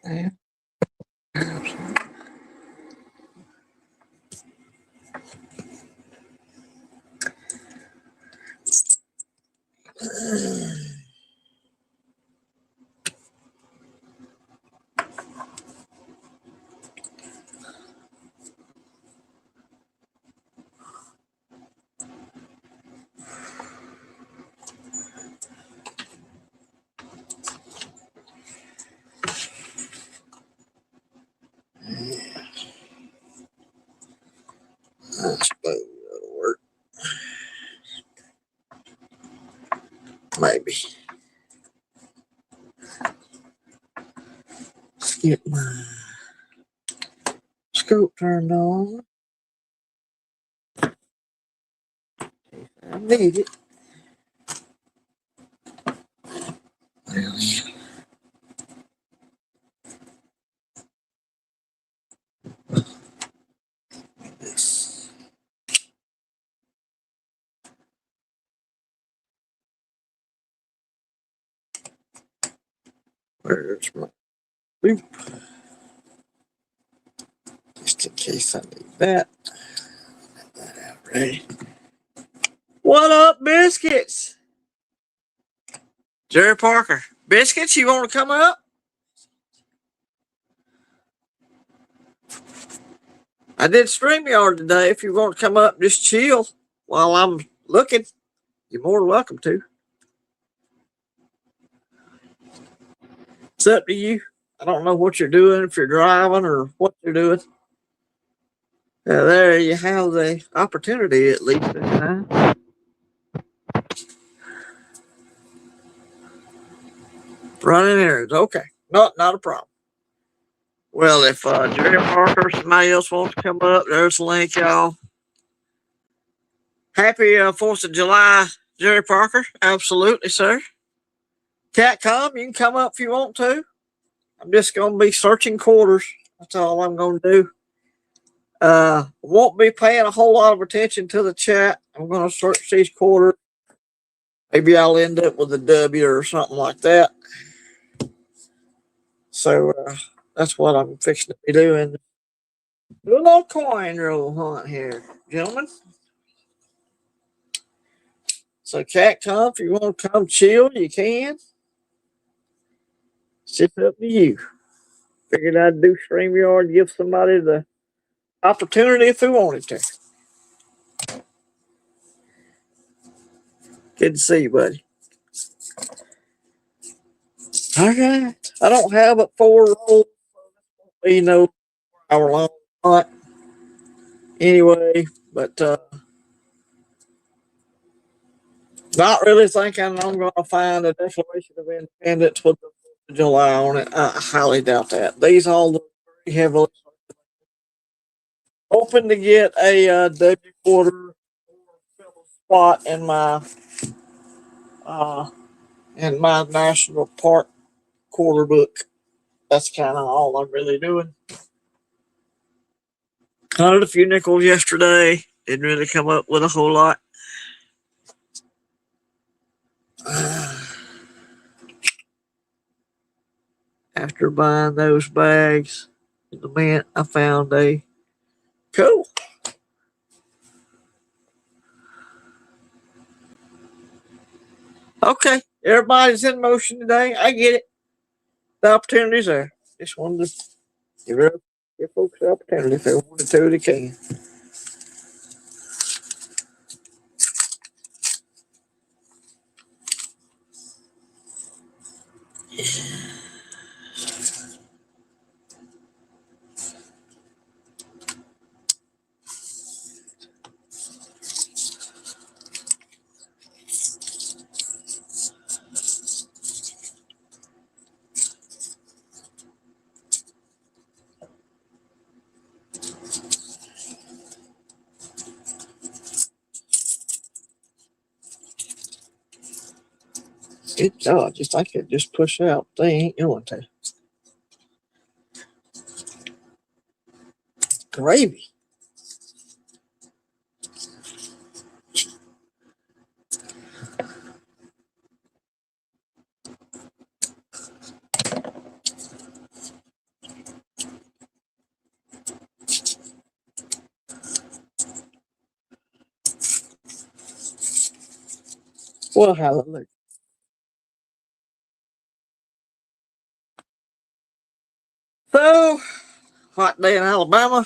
Yeah. I suppose that'll work. Maybe. Let's get my scope turned on. I need it. Well, this. Where's my loop? Just in case I need that. Get that out ready. What up, Biscuits? Jerry Parker. Biscuits, you want to come up? I did StreamYard today. If you want to come up, just chill while I'm looking. You're more than welcome to. It's up to you. I don't know what you're doing, if you're driving or what you're doing. There you have the opportunity, at least this time. Running errands. Okay. Not a problem. Well, if Jerry Parker or somebody else wants to come up, there's the link, y'all. Happy 4th of July, Jerry Parker. Absolutely, sir. Catcom, you can come up if you want to. I'm just going to be searching quarters. That's all I'm going to do. Won't be paying a whole lot of attention to the chat. I'm going to search these quarters. Maybe I'll end up with a W or something like that. So that's what I'm fixing to be doing. Do a little coin roll hunt here, gentlemen. So Catcom, if you want to come chill, you can. It's just up to you. Figured I'd do StreamYard, give somebody the opportunity if they wanted to. Good to see you, buddy. Okay. I don't have but 4 rolls. You know, hour long hunt. Anyway, but not really thinking I'm going to find a Declaration of Independence with the 4th of July on it. I highly doubt that. These all look very heavily. Hoping to get a W quarter spot in my national park quarter book. That's kind of all I'm really doing. Hunted a few nickels yesterday. Didn't really come up with a whole lot. After buying those bags in the mint, I found a cool. Okay, everybody's in motion today. I get it. The opportunity's there. Just wanted to give folks the opportunity. If they wanted to, they can. Good job. Just I could just push out. They ain't going to. Gravy. Well, hallelujah. So, hot day in Alabama.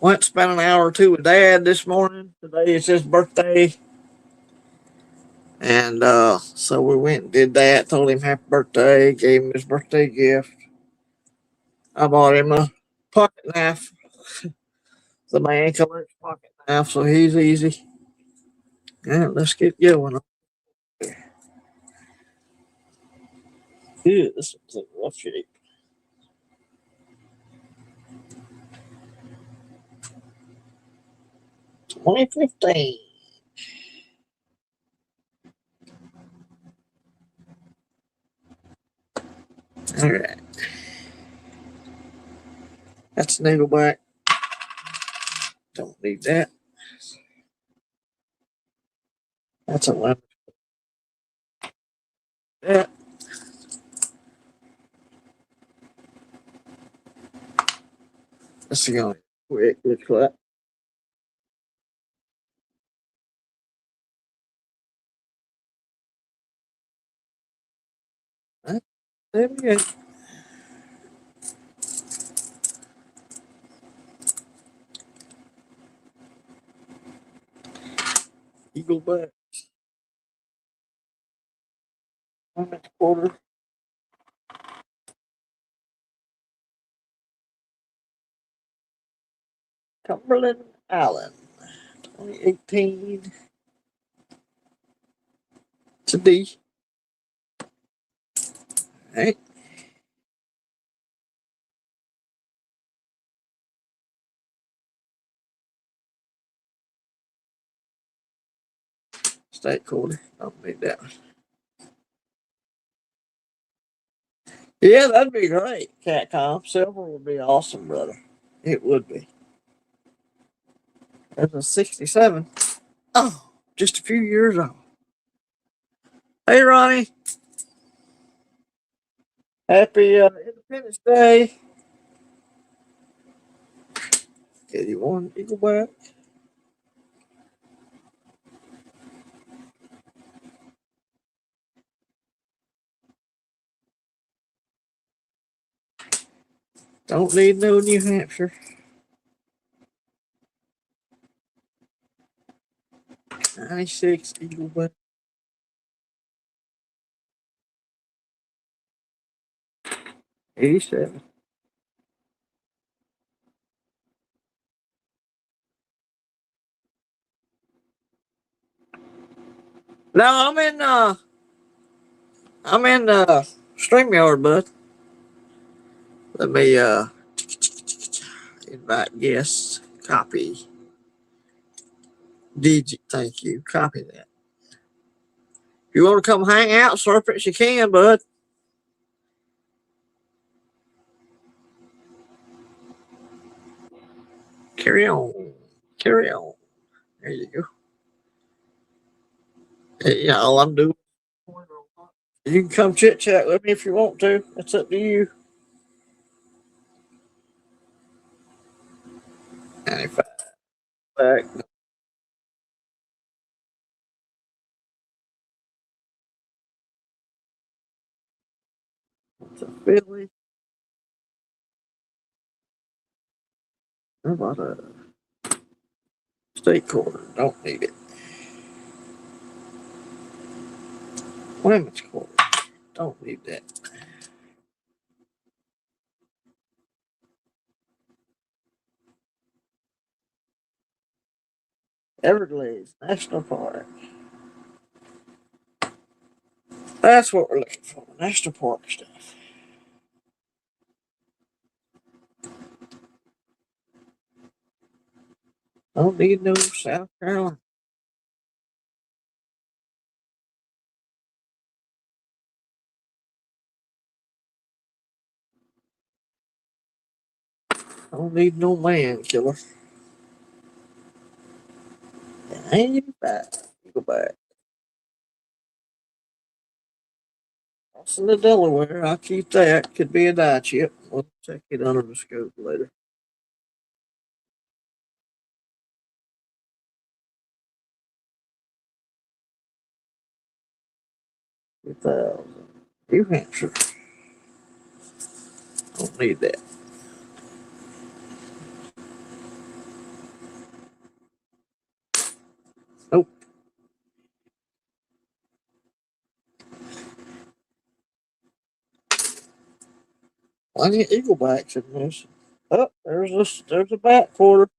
Went spent an hour or two with Dad this morning. Today is his birthday. And so we went and did that. Told him happy birthday. Gave him his birthday gift. I bought him a pocket knife. The man collects pocket knife, so he's easy. Yeah, let's get going. Ew, this one's in rough shape. 2015. All right. That's nickelback. Don't need that. That's a lemon. That. That's the only quick. Looks like. Huh? There we go. Eagleback. Lemon quarter. Cumberland Island. 2018. It's a D. All right. State quarter. Don't need that one. Yeah, that'd be great. Catcom. Silver would be awesome, brother. It would be. There's a 67. Oh, just a few years old. Hey, Ronnie. Happy Independence Day. 81 Eagleback. Don't need no New Hampshire. 96 Eagleback. 87. No, I'm in StreamYard, bud. Let me invite guests. Copy. Thank you. Copy that. If you want to come hang out, Serpents, you can, bud. Carry on. Carry on. There you go. Yeah, all I'm doing. You can come chit chat with me if you want to. It's up to you. 95 back. It's a Philly. How about a state quarter? Don't need it. Women's quarter. Don't need that. Everglades National Park. That's what we're looking for. National Park stuff. Don't need no South Carolina. Don't need no man killer. And you back. You go back. Crossing the Delaware. I'll keep that. Could be a die chip. We'll check it under the scope later. 2000. New Hampshire. Don't need that. Nope. Plenty of Eaglebacks in this. Oh, there's a back quarter.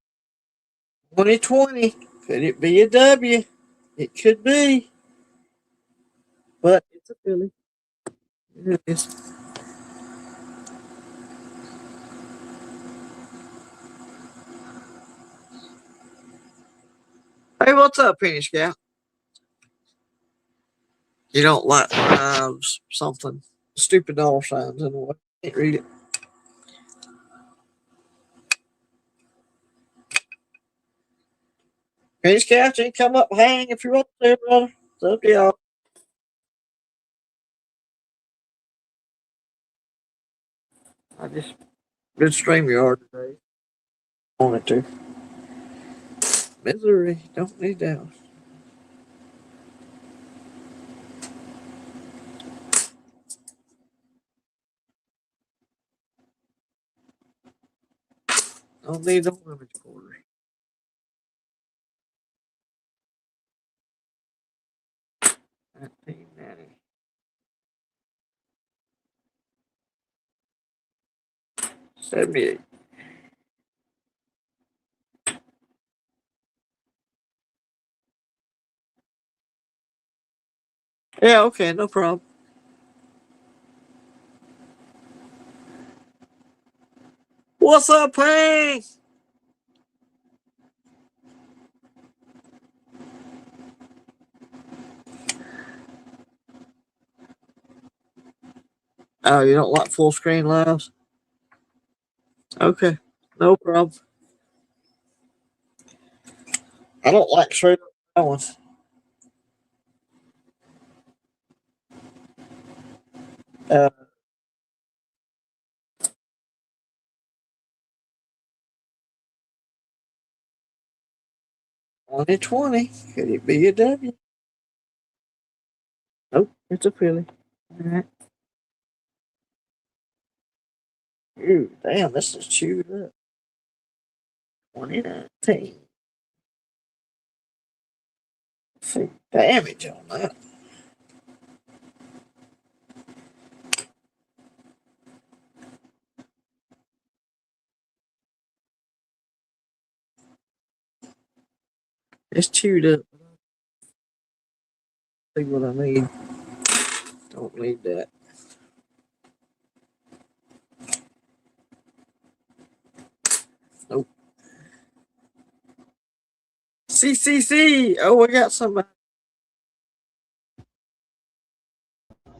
2020. Could it be a W? It could be. But it's a filly. It is. Hey, what's up, Penny Scout? You don't like something stupid dollar signs anyway. Can't read it. Penny Scout, you can come up and hang if you want to, brother. It's up to y'all. I just did StreamYard today. Wanted to. Misery. Don't need that. Don't need no image quarters. 1990. 78. Yeah, okay, no problem. What's up, Hank? Oh, you don't like full screen lives? Okay, no problem. I don't like straight up ones. 2020. Could it be a W? Nope, it's a filly. All right. Ooh, damn, this is chewed up. 2019. See damage on that. It's chewed up. See what I mean? Don't need that. Nope. CCC. Oh, we got somebody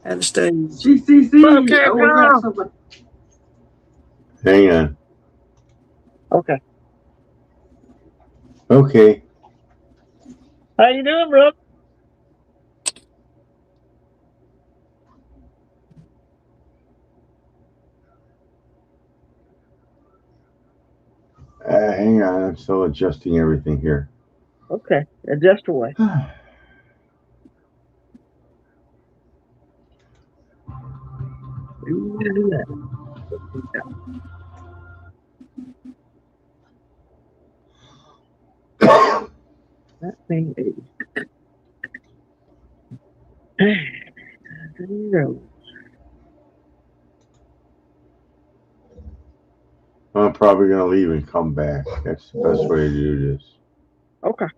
at the stage. CCC. Oh, we got somebody. Hang on. Okay. Okay. How you doing, bro? Hang on. I'm still adjusting everything here. Okay, adjust away. That thing is. I'm probably going to leave and come back. That's the best way to do this. Okay.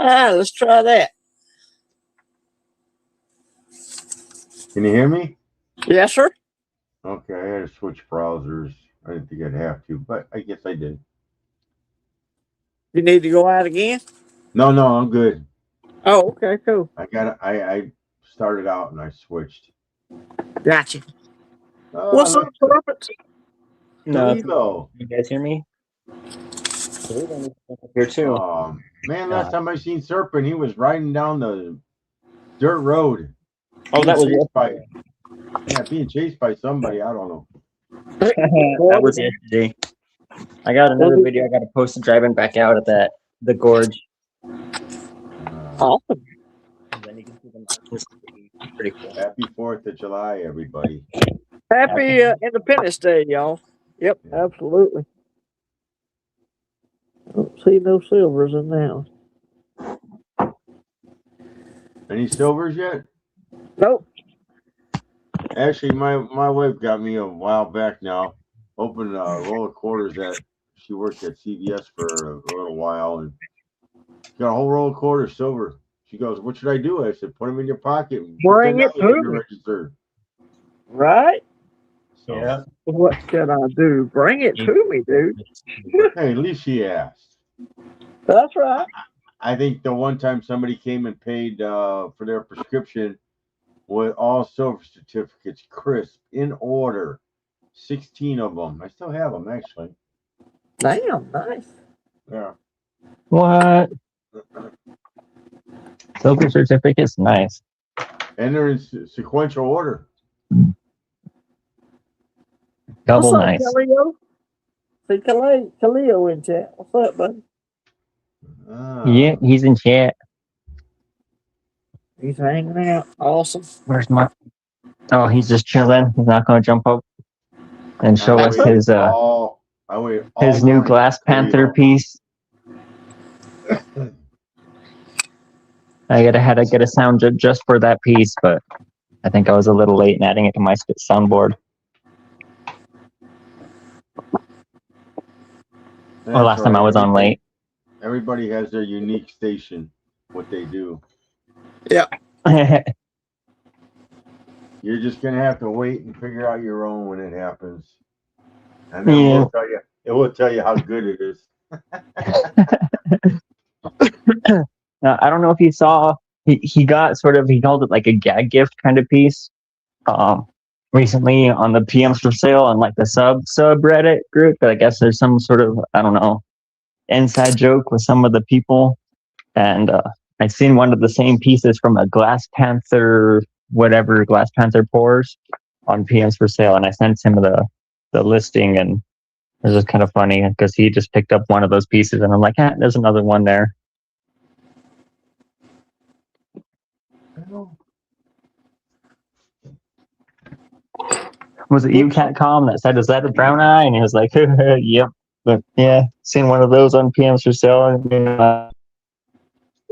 Let's try that. Can you hear me? Yes, sir. Okay, I had to switch browsers. I didn't think I'd have to, but I guess I did. You need to go out again? No, I'm good. Oh, okay, cool. I started out and I switched. Gotcha. Oh, What's up, Serpent? No, Toledo. you guys hear me? Here too. Man, last time I seen Serpent, he was riding down the dirt road. Oh, that was being chased by somebody. I don't know. that was yesterday. I got another video I got to post driving back out at the gorge. Awesome. And then you can see them. It's pretty cool. Happy 4th of July, everybody. Happy Independence Day, y'all. Yep, absolutely. I don't see no silvers in now. Any silvers yet? Nope. Actually, my wife got me a while back now. Opened a roll of quarters she worked at CVS for a little while and got a whole roll of quarters silver. She goes, "What should I do?" I said, "Put them in your pocket. And Bring it $10 to me. registered." Right? So, Yeah. What can I do? Bring it to me, dude. hey, at least she asked. That's right. I think the one time somebody came and paid for their prescription with all silver certificates, crisp, in order, 16 of them. I still have them, actually. Damn, nice. Yeah. What? Silver certificates, nice. And they're in sequential order. Double What's up, nice. Kaleo? See Kaleo in chat. What's up, buddy? Yeah, he's in chat. He's hanging out. Awesome. Where's my? Oh, he's just chilling. He's not going to jump up and show us his new Glass Panther piece. I had to get a sound just for that piece, but I think I was a little late in adding it to my soundboard. Well, last time I was on late. Everybody has their unique station, what they do. Yeah. You're just gonna have to wait and figure out your own when it happens. And then it will tell you how good it is. Now, I don't know if you saw, he got he called it like a gag gift kind of piece recently on the PMs for sale on like the subreddit group. But I guess there's some sort of, I don't know, inside joke with some of the people. And I'd seen one of the same pieces from a Glass Panther pours on PMs for sale. And I sent him the listing, and it was just kind of funny because he just picked up one of those pieces. And I'm like, there's another one there. Was it you, Catcom, that said, "Is that a brown eye?" And he was like, "Yep." But yeah, seen one of those on PMs for sale.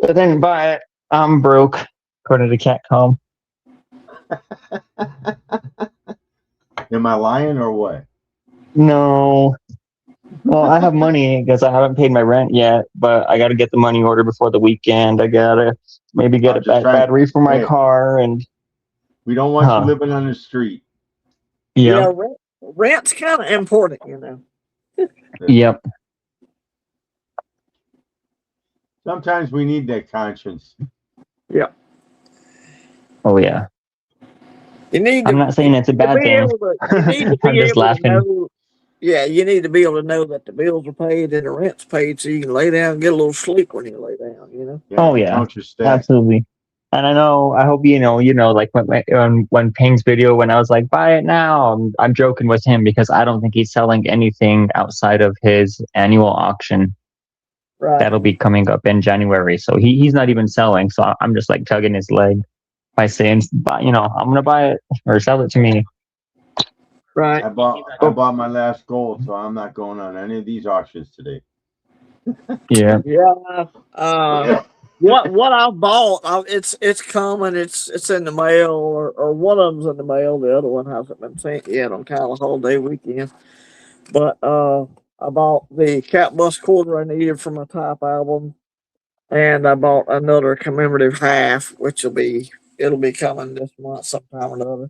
I didn't buy it. I'm broke, according to Catcom. Am I lying or what? No. Well, I have money because I haven't paid my rent yet, but I got to get the money order before the weekend. I got to maybe get a battery for my car. And we don't want you living on the street. Yeah, rent's kind of important, you know. Yep. Sometimes we need that conscience. Yep. Oh, yeah. You need I'm not saying it's a bad thing. I'm just laughing. You need to be able to know that the bills are paid and the rent's paid so you can lay down and get a little sleep when you lay down, you know? Oh, yeah. Absolutely. And I hope you know, like when Ping's video, when I was like, buy it now, I'm joking with him because I don't think he's selling anything outside of his annual auction. Right. That'll be coming up in January. So he's not even selling. So I'm just like tugging his leg by saying, I'm going to buy it or sell it to me. Right. I bought my last gold, so I'm not going on any of these auctions today. Yeah. Yeah. What I bought, it's coming. It's in the mail, or one of them's in the mail. The other one hasn't been sent yet on kind of holiday weekend. But I bought the Cat Bus quarter I needed for my type album, and I bought another commemorative half, which will be it'll be coming this month sometime or another.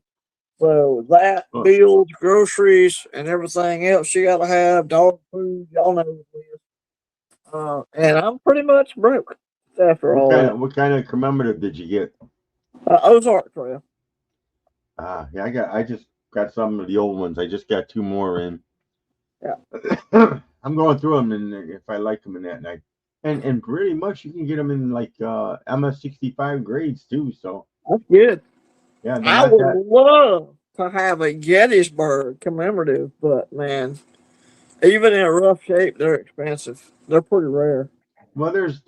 So that Oh, bills, groceries, and everything else you gotta have, dog food, y'all know what it is. And I'm pretty much broke after all that. what kind of commemorative did you get? Ozark Trail. Yeah, I just got some of the old ones. I just got 2 more in. Yeah. I'm going through them, and if I like them in that night, and pretty much you can get them in like MS65 grades too. So That's good. yeah, they're I not would that. love to have a Gettysburg commemorative, but man, even in a rough shape, they're expensive. They're pretty rare. Well, there's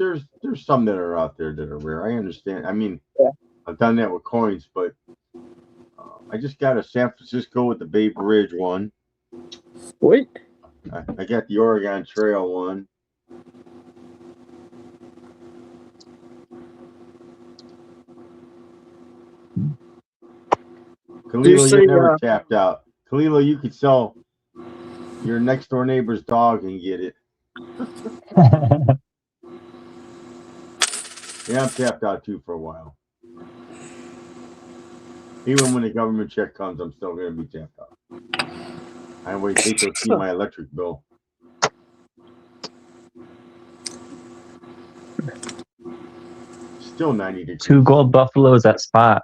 some that are out there that are rare. I understand. I mean, Yeah. I've done that with coins, but I just got a San Francisco with the Bay Bridge one. Sweet. I got the Oregon Trail one. Do you Kalilo, see? you're never tapped out. Kalilo, you could sell your next door neighbor's dog and get it. Yeah, I'm tapped out too for a while. Even when the government check comes, I'm still going to be tapped out. I wait till to see my electric bill. Still 90 degrees. 2 gold buffaloes at spot.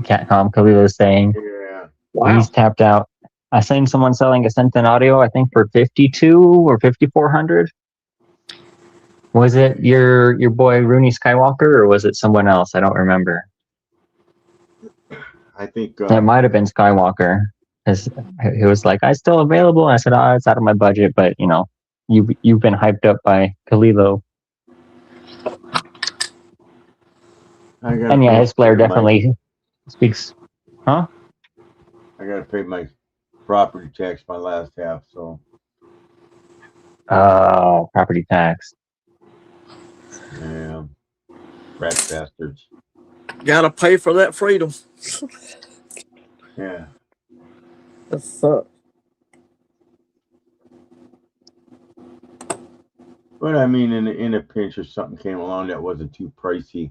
Catcom Khalil was saying Yeah. Wow. he's tapped out. I seen someone selling a Centenario, I think for 52 or 5400. Was it your boy Rooney Skywalker or was it someone else? I don't remember. I think It might have been Skywalker because he was like, "I still available." And I said, "Oh, it's out of my budget," but you know, you've been hyped up by Kalilo. And yeah, his flair definitely speaks. Huh? I got to pay my property tax my last half, so. Oh, property tax. Yeah. Rat bastards. Gotta pay for that freedom. Yeah. That sucks. But I mean, in a pinch, if something came along that wasn't too pricey,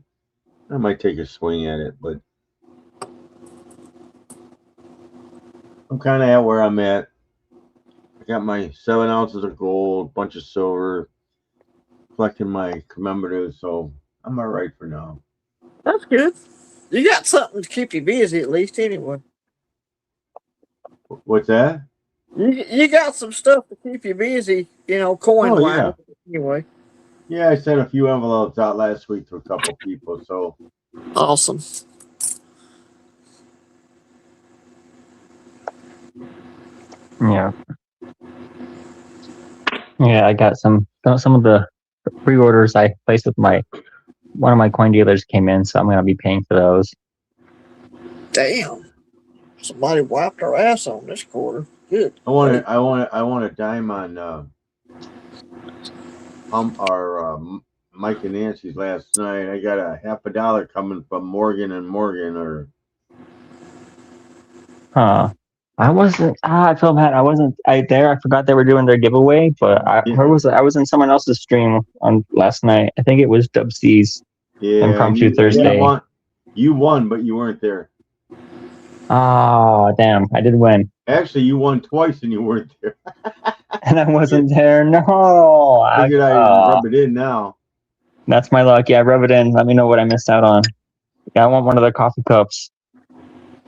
I might take a swing at it. But I'm kind of at where I'm at. I got my 7 ounces of gold, bunch of silver, collecting my commemoratives, so I'm all right for now. That's good. You got something to keep you busy at least, anyway. What's that? You got some stuff to keep you busy, coin Oh, wise. yeah. Anyway, Yeah, I sent a few envelopes out last week to a couple people, so. awesome. Yeah. Yeah, I got some of the pre-orders I placed with one of my coin dealers came in, so I'm gonna be paying for those. Damn, somebody wiped our ass on this quarter. Good. I want a dime on Mike and Nancy's last night. I got a $50 coming from Morgan and Morgan, or. Huh. I wasn't. I feel bad. I wasn't there. I forgot they were doing their giveaway, but I was in someone else's stream on last night. I think it was Dub C's Impromptu Thursday. You won, but you weren't there. Oh, damn. I did win. Actually, you won twice and you weren't there. And I wasn't there. No. Figured I rub it in now. That's my luck. Yeah, rub it in. Let me know what I missed out on. Yeah, I want one of the coffee cups.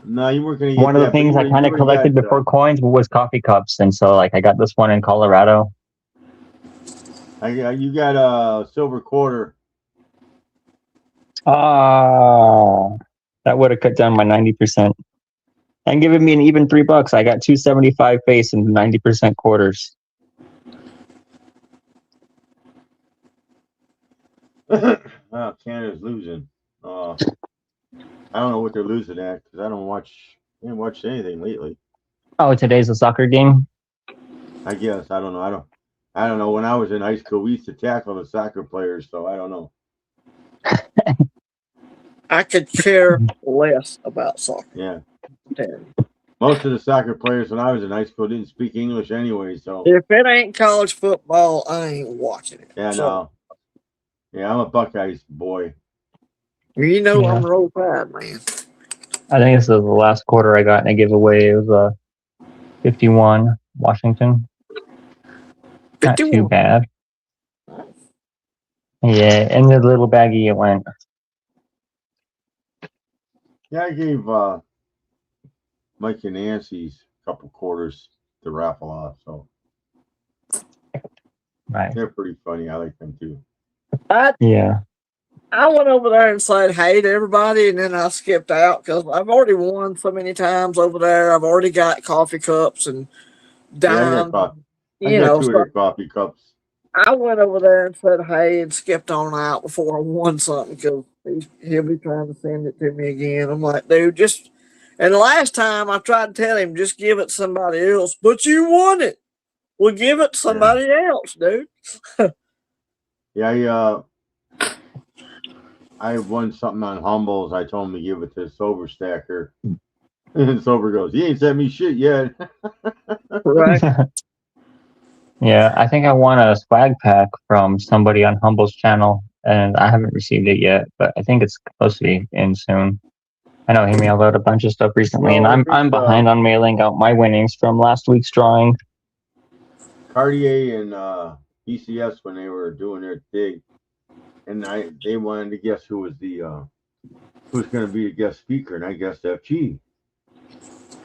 No, you weren't going to get one of the things I kind of collected before coins was coffee cups, and so like I got this one in Colorado. You got a silver quarter. Oh, that would have cut down my 90%. And given me an even $3. I got 275 face and 90% quarters. Wow, Canada's losing. I don't know what they're losing at because I didn't watch anything lately. Oh, today's a soccer game? I guess. I don't know. I don't know. When I was in high school, we used to tackle the soccer players, so I don't know. I could care less about soccer. Yeah. Most of the soccer players when I was in high school didn't speak English anyway, so. If it ain't college football, I ain't watching it. Yeah, no. Yeah, I'm a Buckeyes boy. You know Yeah. I'm Roll Tide, man. I think this is the last quarter I got in a giveaway. It was a 51 Washington. Not too 51. bad. Yeah, in the little baggie it went. Yeah, I gave Mike and Nancy's a couple quarters to raffle off, so Right. they're pretty funny. I like them too. Yeah. I went over there and said hey to everybody, and then I skipped out because I've already won so many times over there. I've already got coffee cups and Yeah, I got dimes, coffee. I you got know. two of So your coffee cups. I went over there and said hey and skipped on out before I won something because he'll be trying to send it to me again. I'm like, dude, just. And the last time I tried to tell him, just give it to somebody else, but you won it. Well, give it to Yeah, somebody else, dude. yeah. I won something on Humbles. I told him to give it to SEstkr, and Sober goes, "He ain't sent me shit yet." Right. Yeah, I think I won a swag pack from somebody on Humble's channel, and I haven't received it yet, but I think it's supposed to be in soon. I know he mailed out a bunch of stuff recently, and Well, I I'm think behind on mailing out my winnings from last week's drawing. Cartier and BCS when they were doing their thing, and they wanted to guess who was the who's going to be the guest speaker, and I guessed FG.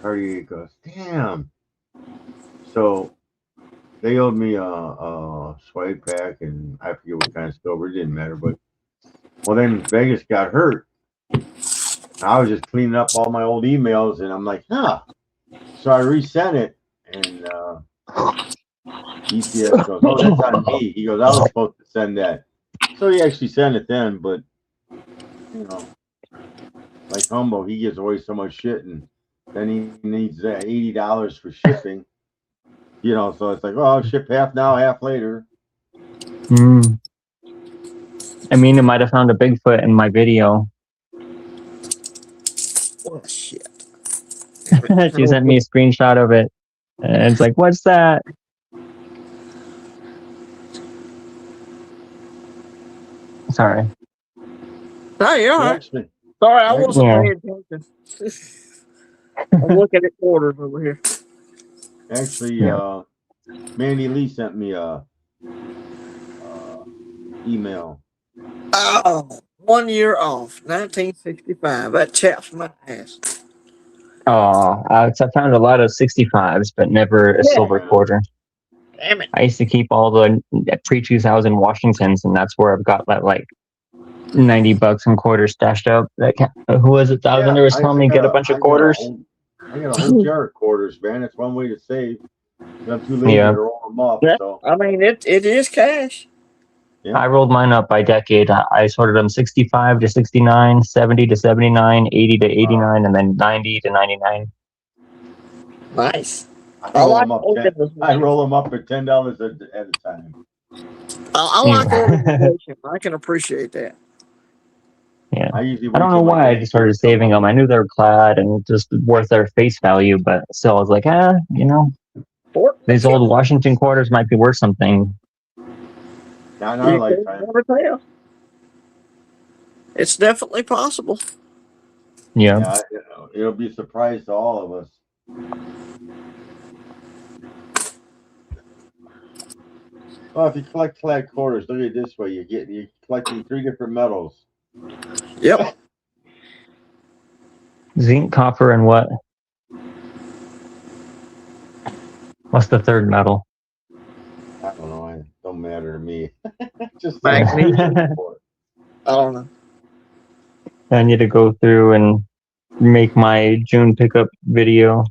Cartier goes, "Damn!" So they owed me a swag pack, and I forget what kind of silver. It didn't matter, but well, then Vegas got hurt. I was just cleaning up all my old emails, and I'm like, huh. So I resent it, and ECS goes, "Oh, that's on me." He goes, "I was supposed to send that." So he actually sent it then, but you know, like Humbo, he gives away so much shit, and then he needs $80 for shipping. You know, so it's like, oh, I'll ship half now, half later. Mm. I mean, I might have found a Bigfoot in my video. Oh, shit. She sent me a screenshot of it, and it's like, "What's that?" Sorry. No, you're all Yeah, right. Sorry, I wasn't Yeah. paying attention. I'm looking at quarters over here. actually, Yeah. Mandy Lee sent me a email. Oh, 1 year off, 1965. That chaps my ass. Oh, I found a lot of 65s, but never a Yeah. silver Yeah, quarter. Damn it. I used to keep all the pre-2000 Washingtons, and that's where I've got that like $90 in quarters stashed up. Who was it? yeah. Thousander was telling me get a bunch of quarters. I got a whole jar of quarters, man. It's one way to save. I'm too lazy Yeah, to roll them up, Yeah, so I mean, it is cash. yeah. I rolled mine up by decade. I sorted them 65 to 69, 70 to 79, 80 to 89, and then 90 to 99. Nice. I I roll like them up I organization. roll them up for $10 at a time. I like Yeah. organization. I can appreciate that. Yeah. I usually I don't wait know till my why I just started grandkids come saving them. home. I knew they were clad and just worth their face value, but still, I was like, these Sportsmanship. old Washington quarters might be worth something. Not in our You can lifetime. never tell. It's definitely possible. Yeah. Yeah, it'll be a surprise to all of us. Well, if you collect flat quarters, look at it this way: you're collecting three different metals. Yep. Zinc, copper, and what? What's the third metal? I don't know. It don't matter to me. Just say I'm Magnesium. I for it. I don't know. need to go through and make my June pickup video.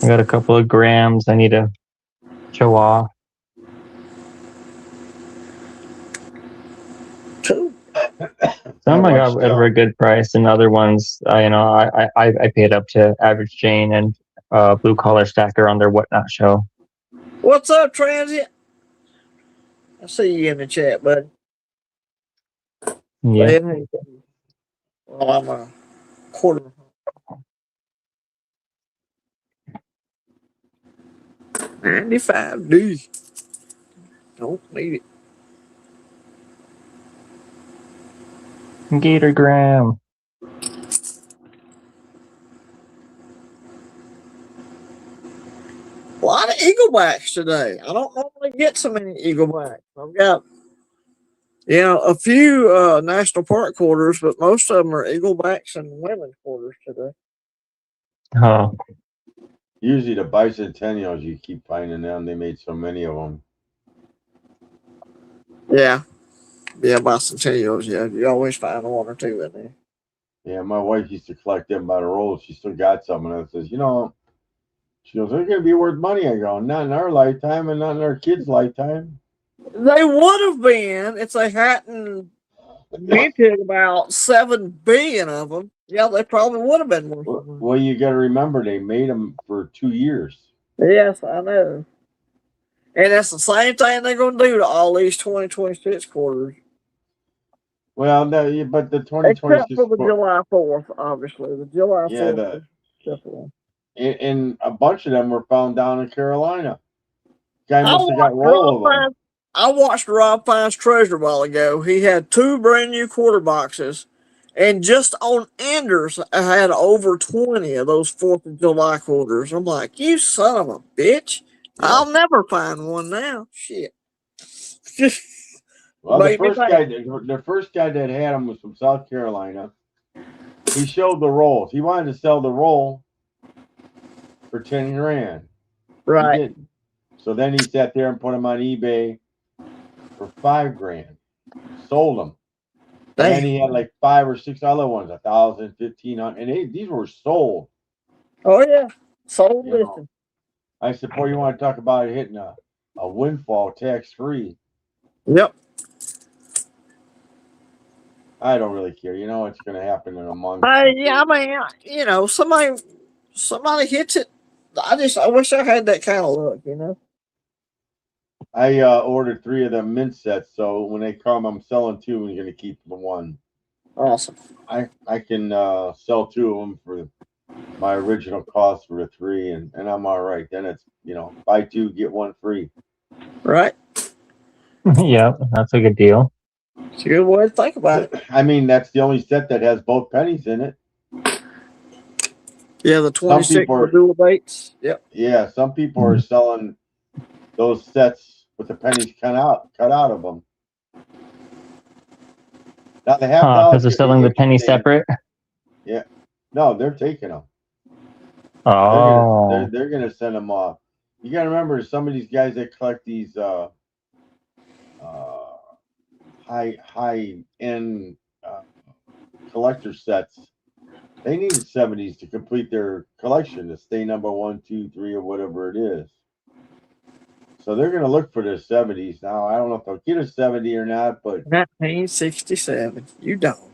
I got a couple of grams I need to show off. Cool. I Some I got watched. at a good price, and other ones, I paid up to Average Jane and Blue Collar Stacker on their Whatnot show. What's up, Transient? I see you in the chat, bud. Yeah. Saying hey. Well, I'm a quarter. 95D. Don't need it. Gatorgram. A lot of eaglebacks today. I don't normally get so many eaglebacks. I've got, a few national park quarters, but most of them are eaglebacks and women's quarters today. Oh, Usually the bicentennials, you keep finding them. They made so many of them. Yeah. Yeah, bicentennials. Yeah, you always find one or two in there. Yeah, my wife used to collect them by the rolls. She still got some, and I says, she goes, they're gonna be worth money. I go, not in our lifetime, and not in our kids' lifetime. They would have been if they hadn't minted about 7 billion of them. Yeah, they probably would have been worth money. Well, you got to remember they made them for 2 years. Yes, I know. And that's the same thing they're going to do to all these 2026 quarters. Well, but the Except 2026, for the July 4th, obviously. The July 4th yeah, is different one. and a bunch of them were found down in Carolina. Guy I must have got watched roll of them. I watched Rob Fine's treasure a while ago. He had 2 brand new quarter boxes, and just on Enders, I had over 20 of those 4th of July quarters. I'm like, you son of a bitch. Yeah. I'll never find one now. Shit. Just Well, made me mad. the first guy that had them was from South Carolina. He showed the rolls. He wanted to sell the roll for 10 grand. Right. He didn't. So then he sat there and put them on eBay for 5 grand. Sold them. And then he had like 5 or 6 other ones, 1,000, 1,500, and these were sold. Oh yeah, sold You know. listen. I said, boy, you want to talk about hitting a windfall tax free? Yep. I don't really care. You know what's going to happen in a month. Yeah, I mean, somebody hits it. I wish I had that kind of luck. I ordered 3 of them mint sets, so when they come, I'm selling 2 and going to keep the 1. Awesome. I can sell 2 of them for my original cost for the 3, and I'm all right. Then it's buy 2 get 1 free. Right. Yeah, that's a good deal. It's a good way to think about it. I mean, that's the only set that has both pennies in it. Yeah, the 26 dual baits. Yep. Yeah, some people are selling those sets with the pennies cut out of them. Now they have because they're selling the penny separate. Yeah, no, they're taking them. Oh, They're gonna send them off. You gotta remember, some of these guys that collect these high end collector sets, they need 70s to complete their collection to stay number 1, 2, 3, or whatever it is. So they're going to look for their 70s. Now, I don't know if they'll get a 70 or not, but 1967. You don't.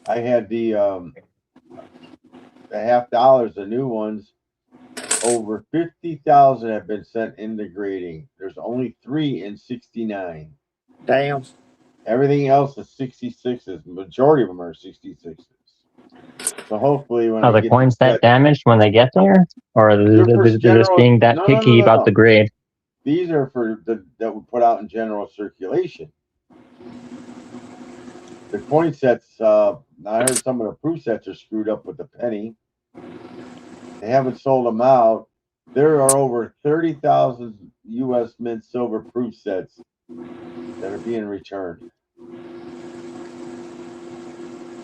I had the $50, the new ones. Over 50,000 have been sent into grading. There's only 3 in 69. Damn. Everything else is 66s. Majority of them are 66s. So hopefully, when are the coins that damaged when they get there, or are they just being that picky about the grade? These are that we put out in general circulation. The coin sets, I heard some of the proof sets are screwed up with the penny. They haven't sold them out. There are over 30,000 U.S. Mint silver proof sets that are being returned.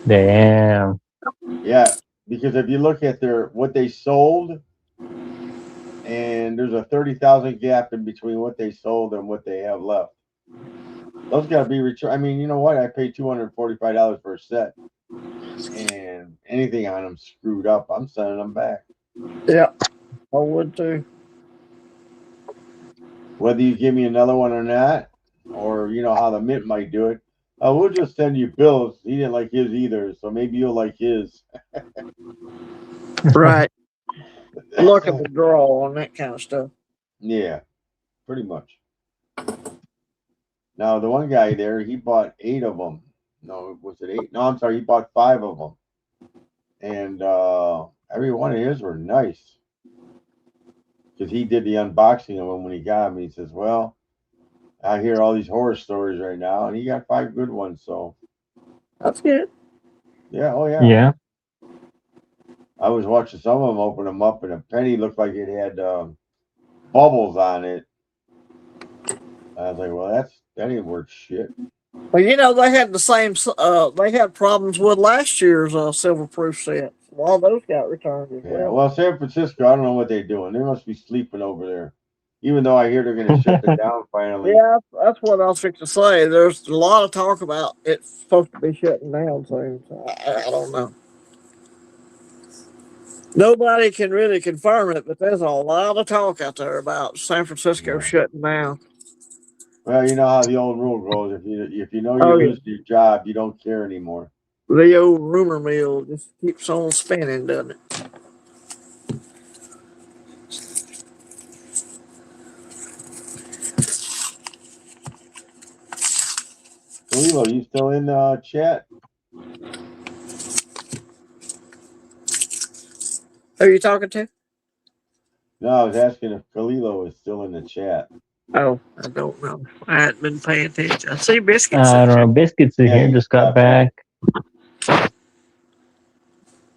Damn. Yeah, because if you look at what they sold, and there's a 30,000 gap in between what they sold and what they have left. Those got to be returned. I mean, you know what? I paid $245 for a set, and anything on them screwed up, I'm sending them back. Yeah, I would too. Whether you give me another one or not, or how the mint might do it, we'll just send you bills. He didn't like his either, so maybe you'll like his. Right. Look at the draw on that kind of stuff. Yeah, pretty much. Now, the one guy there, he bought 8 of them. No, was it 8? No, I'm sorry, he bought 5 of them. And every one of his were nice. Because he did the unboxing of them when he got them. He says, well, I hear all these horror stories right now, and he got 5 good ones. So That's good. yeah, oh yeah. Yeah. I was watching some of them open them up, and a penny looked like it had bubbles on it. I was like, well, that ain't worth shit. Well, you know, they had the same, they had problems with last year's silver proof set. All those got returned as Yeah, well. well, San Francisco, I don't know what they're doing. They must be sleeping over there. Even though I hear they're going to shut it down finally. Yeah, that's what I was fixing to say. There's a lot of talk about it's supposed to be shutting down soon. So I don't know. Nobody can really confirm it, but there's a lot of talk out there about San Francisco Yeah. shutting down. Well, you know how the old rule goes. If you know Oh you're yeah, losing your job, you don't care anymore. the old rumor mill just keeps on spinning, doesn't it? Lilo, you still in chat? Who are you talking to? No, I was asking if Kalilo is still in the chat. Oh, I don't know. I hadn't been paying attention. I see biscuits. I don't know. Biscuits are Yeah, here. he Just got got back. back.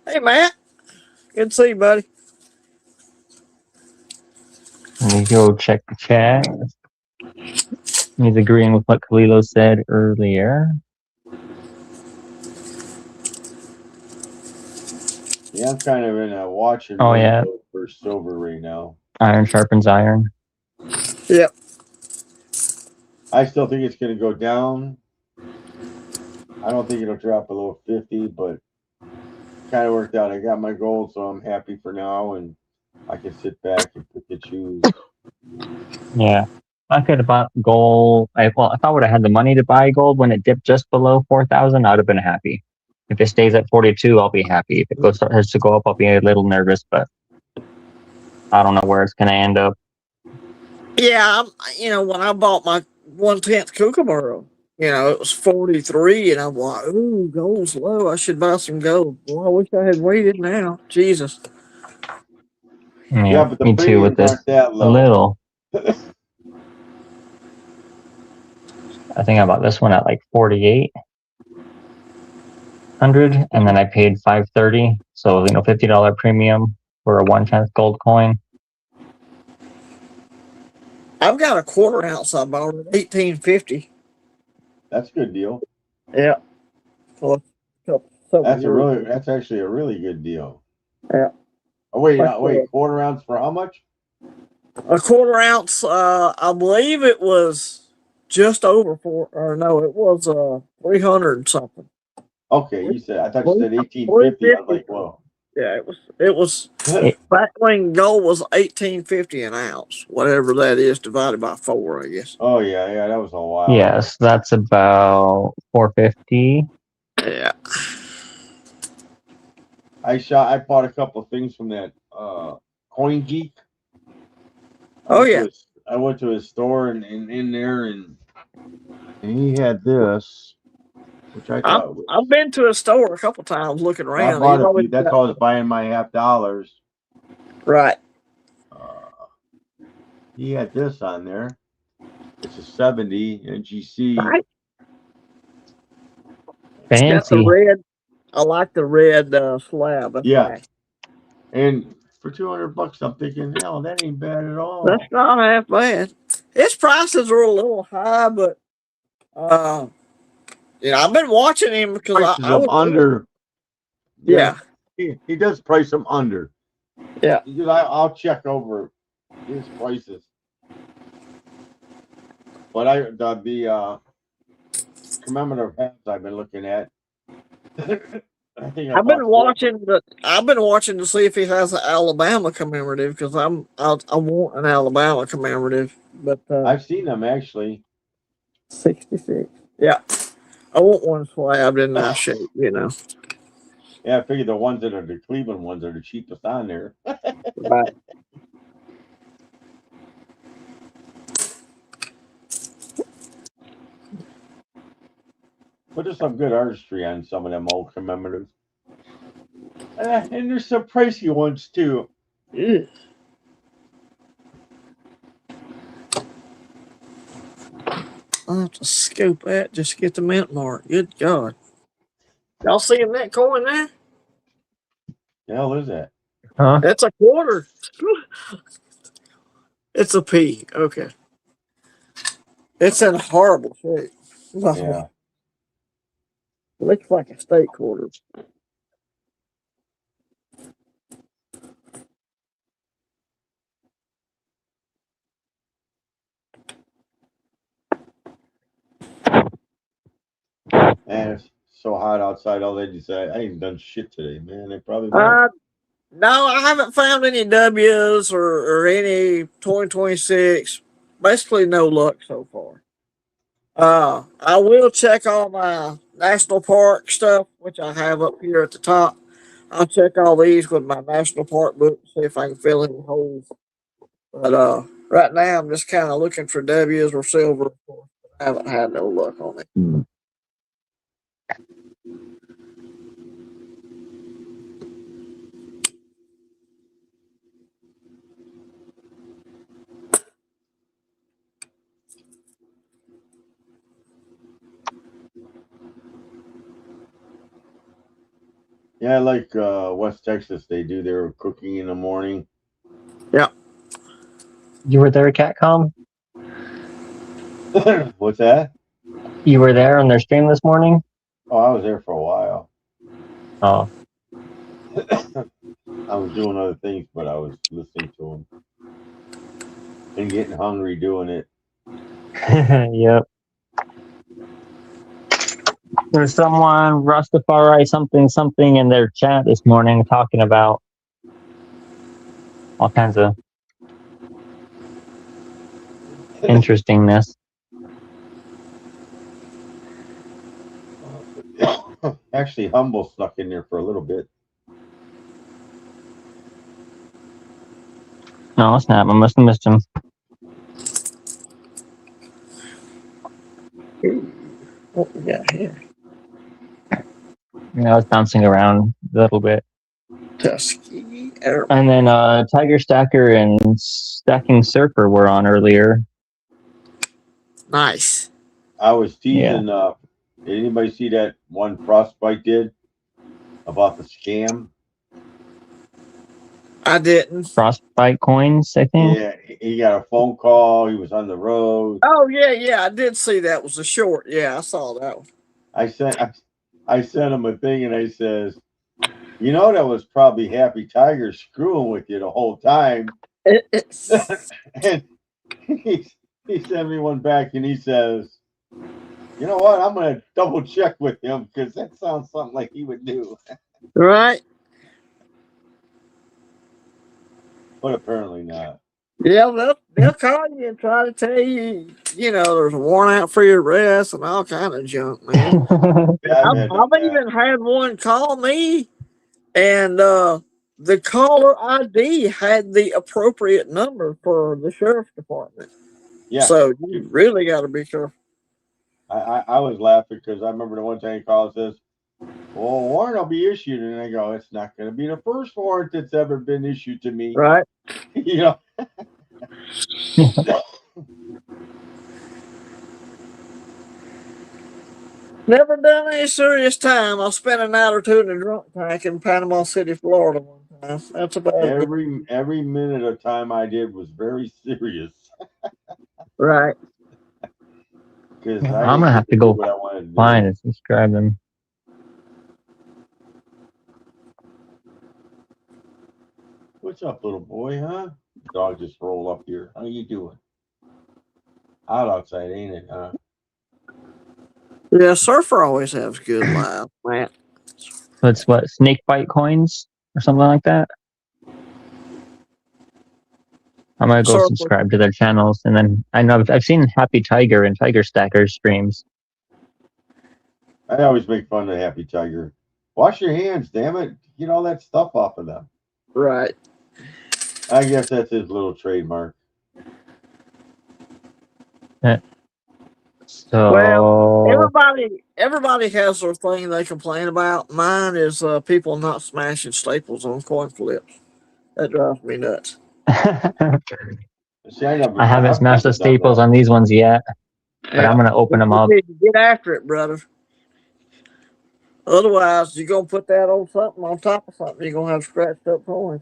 Hey, Matt. Good to see you, buddy. Let me go check the chat. He's agreeing with what Kalilo said earlier. Yeah, I'm kind of in a watch and Oh, wait yeah. mode for silver right now. Iron sharpens iron. Yep. I still think it's going to go down. I don't think it'll drop below 50, but kind of worked out. I got my gold, so I'm happy for now, and I can sit back and pick and choose. Yeah. I could have bought gold. Well, if I would have had the money to buy gold when it dipped just below 4,000, I'd have been happy. If it stays at 42, I'll be happy. If it starts to go up, I'll be a little nervous, but I don't know where it's going to end up. Yeah, when I bought my 1/10 Kookaburra, it was 43, and I'm like, ooh, gold's low. I should buy some gold. Well, I wish I had waited now. Jesus. Yeah, But the me too with premiums this. aren't that A low. little. I think I bought this one at like 4,800, and then I paid 530. So $50 premium for a 1/10 gold coin. I've got a quarter ounce I bought at 1850. That's a good deal. Yeah. For That's actually a really good deal. Yeah. Oh wait, quarter ounce for how much? A quarter ounce, I believe it was just over it was 300 something. Okay, I thought you said 1850. I was like, whoa. Yeah, it was back when gold was 1850 an ounce, whatever that is divided by 4, I guess. Oh yeah, that was a while. Yes, that's about 450. Yeah. I bought a couple of things from that Coin Geek. I went to his store and in there and he had this, which I thought was. I've been to a store a couple times looking around. I bought a few. That's why I was buying my $50. Right. He had this on there. It's a 70 NGC. Right. Fancy. The red. I like the red slab. That's nice. And for $200, I'm thinking, hell, that ain't bad at all. That's not half bad. Its prices are a little high, but I've been watching him because I was under. Yeah. He does price them under. Yeah. I'll check over his prices. But the commemorative hats I've been looking at. I've been watching to see if he has an Alabama commemorative because I want an Alabama commemorative. But I've seen them actually. 66. Yeah. I want one slabbed in nice shape, Yeah, I figure the Cleveland ones are the cheapest on there. Right. But there's some good artistry on some of them old commemoratives. And there's some pricey ones too. I'll have to scoop that just to get the mint mark. Good God. Y'all seeing that coin there? The hell is that? Huh? That's a quarter. It's a P. Okay. It's in horrible shape. Yeah. Looks like a state quarter. Man, it's so hot outside. All they decide, I ain't done shit today, man. They probably will. Uh, no, I haven't found any W's or any 2026. Basically, no luck so far. I will check all my national park stuff, which I have up here at the top. I'll check all these with my national park book, see if I can fill any holes. But right now I'm just kind of looking for W's or silver. I haven't had no luck on it. Yeah, like West Texas, they do their cooking in the morning. Yeah. You were there, Catcom? What's that? You were there on their stream this morning? Oh, I was there for a while. Oh. I was doing other things, but I was listening to them and getting hungry doing it. Yep. There's someone, Rastafari something in their chat this morning talking about all kinds of interestingness. Actually, Humble snuck in there for a little bit. No, snap. I must have missed him. What we got here? I was bouncing around a little bit. Tusky. And then Tiger Stacker and Stacking Surfer were on earlier. Nice. I was teasing. Did anybody see that one Frostbite did about the scam? I didn't. Frostbite coins, I think. Yeah, he got a phone call. He was on the road. Oh yeah, I did see that was a short. Yeah, I saw that one. I sent him a thing, and I says, you know, that was probably Happy Tiger screwing with you the whole time. And he sent me one back, and he says, you know what? I'm going to double check with him because that sounds something like he would do. Right. But apparently not. Yeah, they'll call you and try to tell you, there's a warrant out for your arrest and all kind of junk, man. I've even had one call me, and the caller ID had the appropriate number for the sheriff's department. Yeah. So you really got to be careful. I was laughing because I remember the one time he called and says, well, a warrant will be issued. And I go, it's not going to be the first warrant that's ever been issued to me. Right. Never done any serious time. I spent a night or two in a drunk tank in Panama City, Florida one time. That's about every minute of time I did was very serious. Right. Because I'm gonna have to go find and subscribe them. What's up, little boy, huh? Dog just rolled up here. How you doing? Hot outside, ain't it, huh? Yeah, Surfer always has good live, man. That's what, snake bite coins or something like that? I'm gonna go subscribe to their channels, and then I know I've seen Happy Tiger and Tiger Stacker streams. I always make fun of Happy Tiger. Wash your hands, damn it! Get all that stuff off of them. Right. I guess that's his little trademark. So well, everybody has their thing they complain about. Mine is people not smashing staples on coin flips. That drives me nuts. See, I haven't smashed the staples on these ones yet. but I'm gonna open them You up. need to get after it, brother. Otherwise, you're gonna put that old something on top of something. You're gonna have scratched up coins.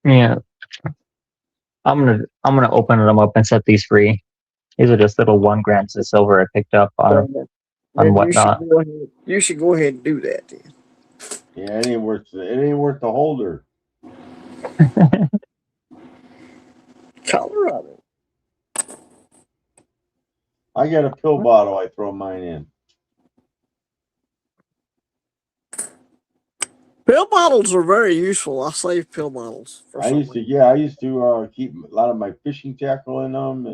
Yeah, I'm gonna open them up and set these free. These are just little 1 grams of silver I picked up on Then you should whatnot. go ahead. You should go ahead and do that then. Yeah, it ain't worth the holder. Colorado. I got a pill bottle I throw mine in. Pill bottles are very useful. I save pill bottles for I some used to keep a lot of my fishing tackle in them,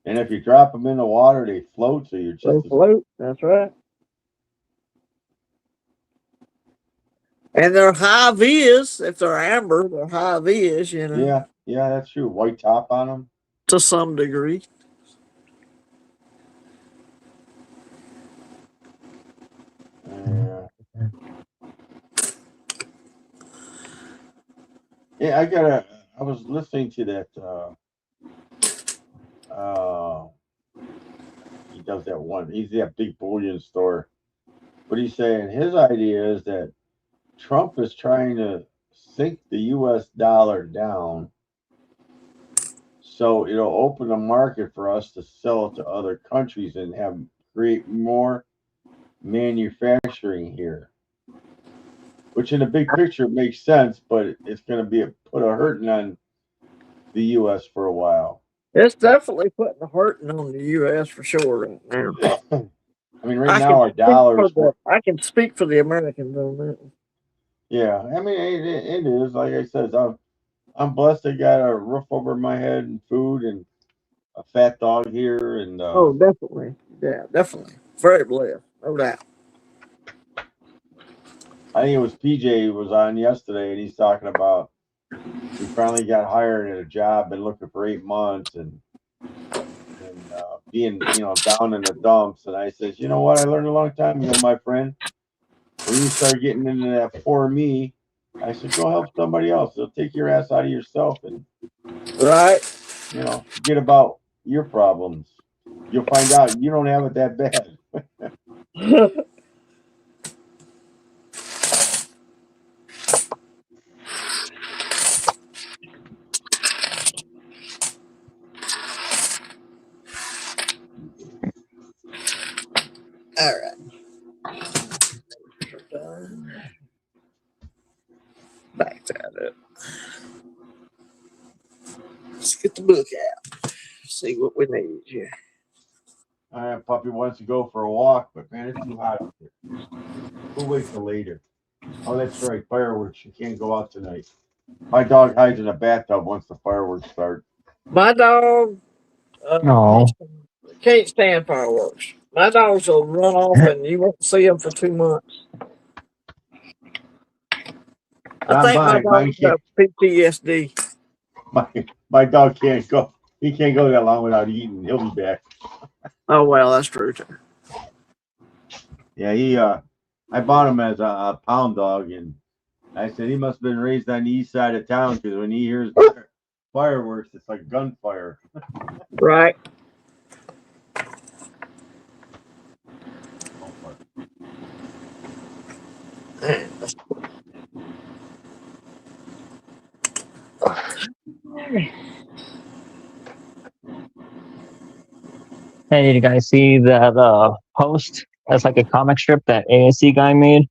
and if you drop them in the water, they float, so you're They just as float. That's right. And they're high vis. If they're amber, they're high vis. yeah, that's true. White top on them. To some degree. Yeah. Yeah, I was listening to that. He does that one. He's that big bullion store, but he's saying his idea is that Trump is trying to sink the U.S. dollar down, so it'll open a market for us to sell it to other countries and create more manufacturing here. Which, in the big picture, makes sense, but it's going to put a hurting on the U.S. for a while. It's definitely putting a hurting on the U.S. for sure right now. I mean, right now our dollars. I can speak for the Americans on that. Yeah, I mean it is like I said. I'm blessed. I got a roof over my head and food and a fat dog here, and Oh, definitely. Yeah, definitely. Very blessed. No doubt. I think it was PJ who was on yesterday, and he's talking about he finally got hired at a job, been looking for 8 months, and being down in the dumps. And I says, you know what? I learned a long time ago, my friend. When you start getting into that for me, I said, go help somebody else. They'll take your ass out of yourself and Right. forget about your problems. You'll find out you don't have it that bad. All right. Done. Back to it. Let's get the book out. See what we need here. Puppy wants to go for a walk, but man, it's too hot up here. We'll wait till later. Oh, that's right, fireworks. You can't go out tonight. My dog hides in a bathtub once the fireworks start. My dog No. can't stand fireworks. My dogs will run off and you won't see them for 2 months. I think my Mine dogs can't. have PTSD. My dog can't go. He can't go that long without eating. He'll be back. Oh well, that's true too. Yeah, I bought him as a pound dog, and I said he must have been raised on the east side of town because when he hears fireworks, it's like gunfire. Right. Hey, did you guys see that post? That's like a comic strip that ASC guy made.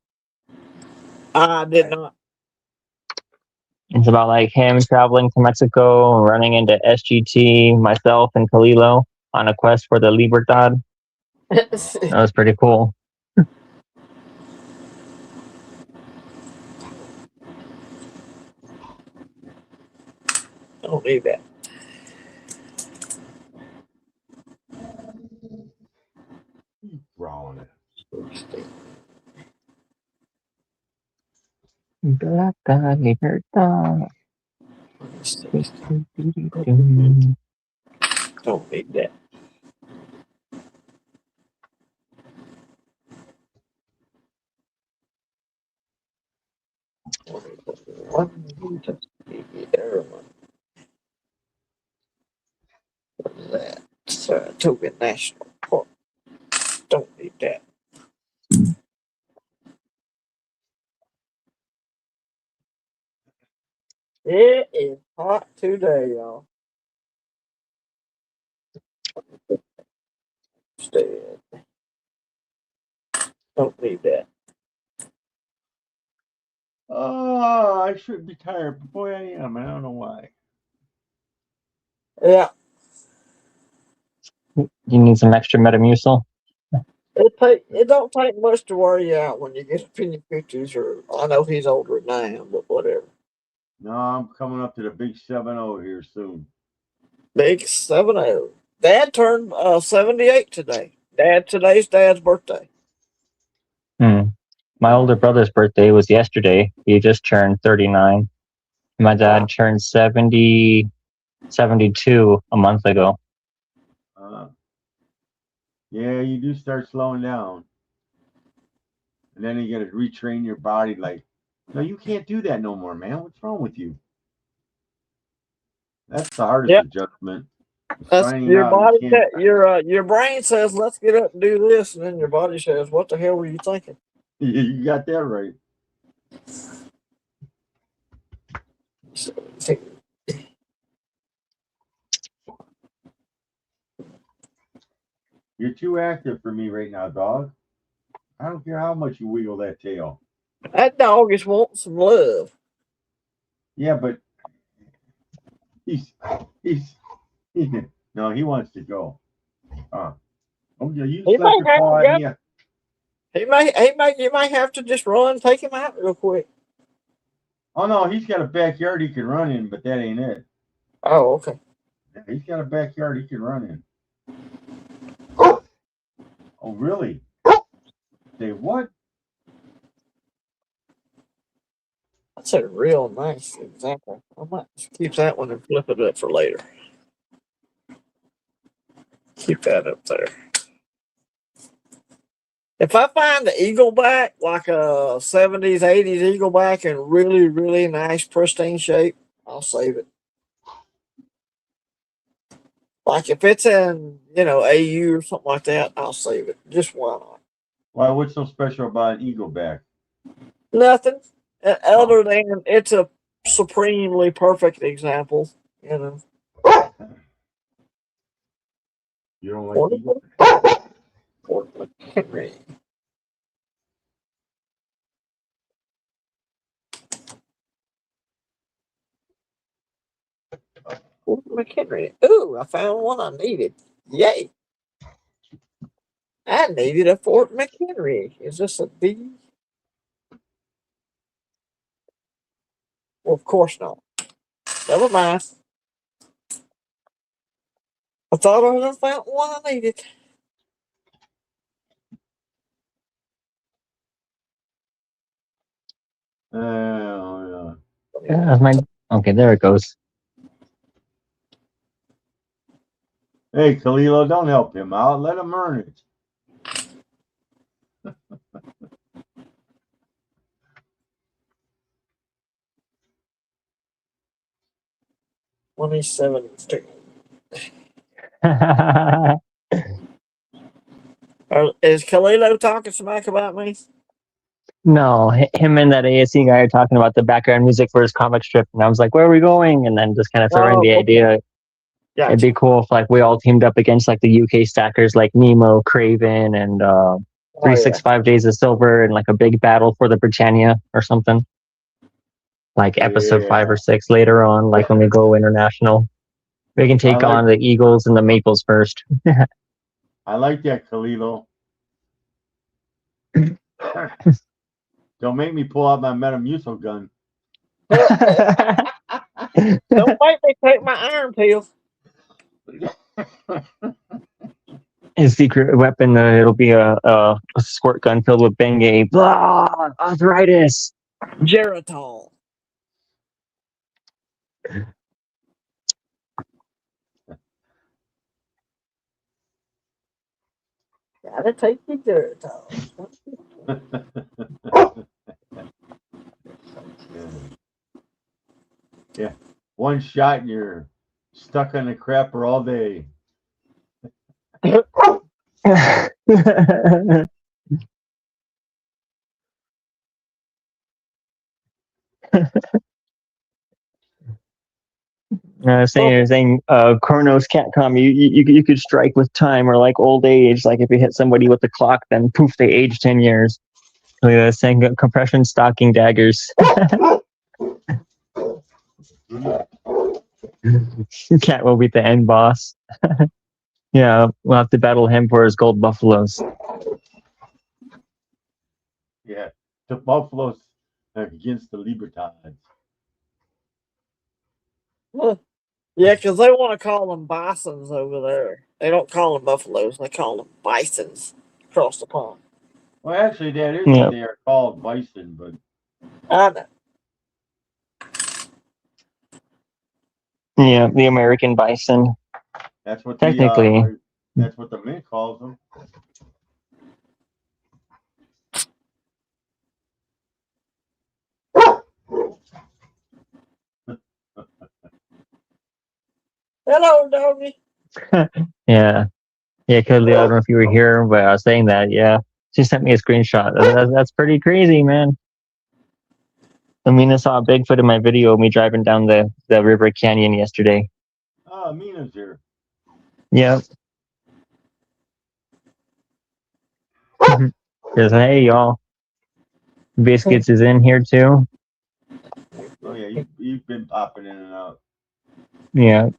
I did not. It's about like him traveling to Mexico, running into SGT, myself, and Kalilo on a quest for the Libertad. That was pretty cool. Don't need that. Growling it. Libertad. Don't need that. Saratoga National Park. Don't need that. It is hot today, y'all. Instead, don't need that. Oh, I shouldn't be tired, but boy, I am. I don't know why. Yeah, You need some extra Metamucil. it don't take much to wear you out when you get up in your pictures. Or I know he's older than I am, but whatever. No, I'm coming up to the big 7-0 here soon. Big 7-0. Dad turned 78 today. Today's Dad's birthday. My older brother's birthday was yesterday. He just turned 39. My dad Wow. turned 72 a month ago. Yeah, you do start slowing down. And then you got to retrain your body like, no, you can't do that no more, man. What's wrong with you? That's the hardest Yep. adjustment. That's Finding your out you body. can't. Your brain says, "Let's get up and do this," and then your body says, "What the hell were you thinking?" You got that right. You're too active for me right now, dog. I don't care how much you wiggle that tail. That dog is wanting some love. Yeah, but he's no, he wants to go. Oh yeah, you He slap may your have to paw at go. me. You may have to just run, take him out real quick. Oh no, he's got a backyard he can run in, but that ain't it. Oh, okay. Yeah, he's got a backyard he can run in. Oh really? Say what? That's a real nice example. I might just keep that one and flip it up for later. Keep that up there. If I find the eagleback, like a 70s, 80s eagleback in really, really nice, pristine shape, I'll save it. Like if it's in, AU or something like that, I'll save it. Just why not? Why? What's so special about an eagleback? Nothing. Oh. Other than it's a supremely perfect example, You don't like Fort eagle? McHenry. Fort McHenry. Ooh, I found one I needed. Yay. I needed a Fort McHenry. Is this a D? Well, of course not. Never mind. I thought I was found one I needed. Yeah. Okay, there it goes. Hey, Kalilo, don't help him out. Let him earn it. 2017. Is Kalilo talking smack about me? No, him and that ASE guy are talking about the background music for his comic strip, and I was like, "Where are we going?" And then just kind of throwing the Oh, okay. idea. Gotcha. It'd be cool if we all teamed up against the UK stackers like Nemo, Craven, and 365 Days of Silver, and a big battle for the Britannia or something. Like episode 5 or 6 later on, when we go international. We can take on the Eagles and the Maples first. I like that, Kalilo. Don't make me pull out my Metamucil gun. Don't make me take my iron pills. His secret weapon, it'll be a squirt gun filled with Bengay. Blah! Arthritis! Geritol. Gotta take your Geritol. Yeah. One shot and you're stuck on the crapper all day. saying, Chronos can't come. You could strike with time or like old age. Like if you hit somebody with the clock, then poof, they age 10 years. Saying compression stocking daggers. Cat will beat the end boss. Yeah, we'll have to battle him for his gold buffaloes. Yeah, the Buffaloes against the Libertines. Yeah, because they want to call them bisons over there. They don't call them buffaloes. They call them bisons across the pond. Well, actually, that is Yeah. what they are called, bison, but I know. Yeah, the American bison. that's what Technically. that's what the Mint calls them. Hello, doggy. Yeah. Yeah, Cudley, I don't know if you were here, but I was saying that, yeah. She sent me a screenshot. That's pretty crazy, man. I mean, I saw a Bigfoot in my video of me driving down the river canyon yesterday. Oh, Mina's here. Yep. Says, hey, y'all. Biscuits is in here, too. Oh, yeah, you've been popping in and out. Yeah.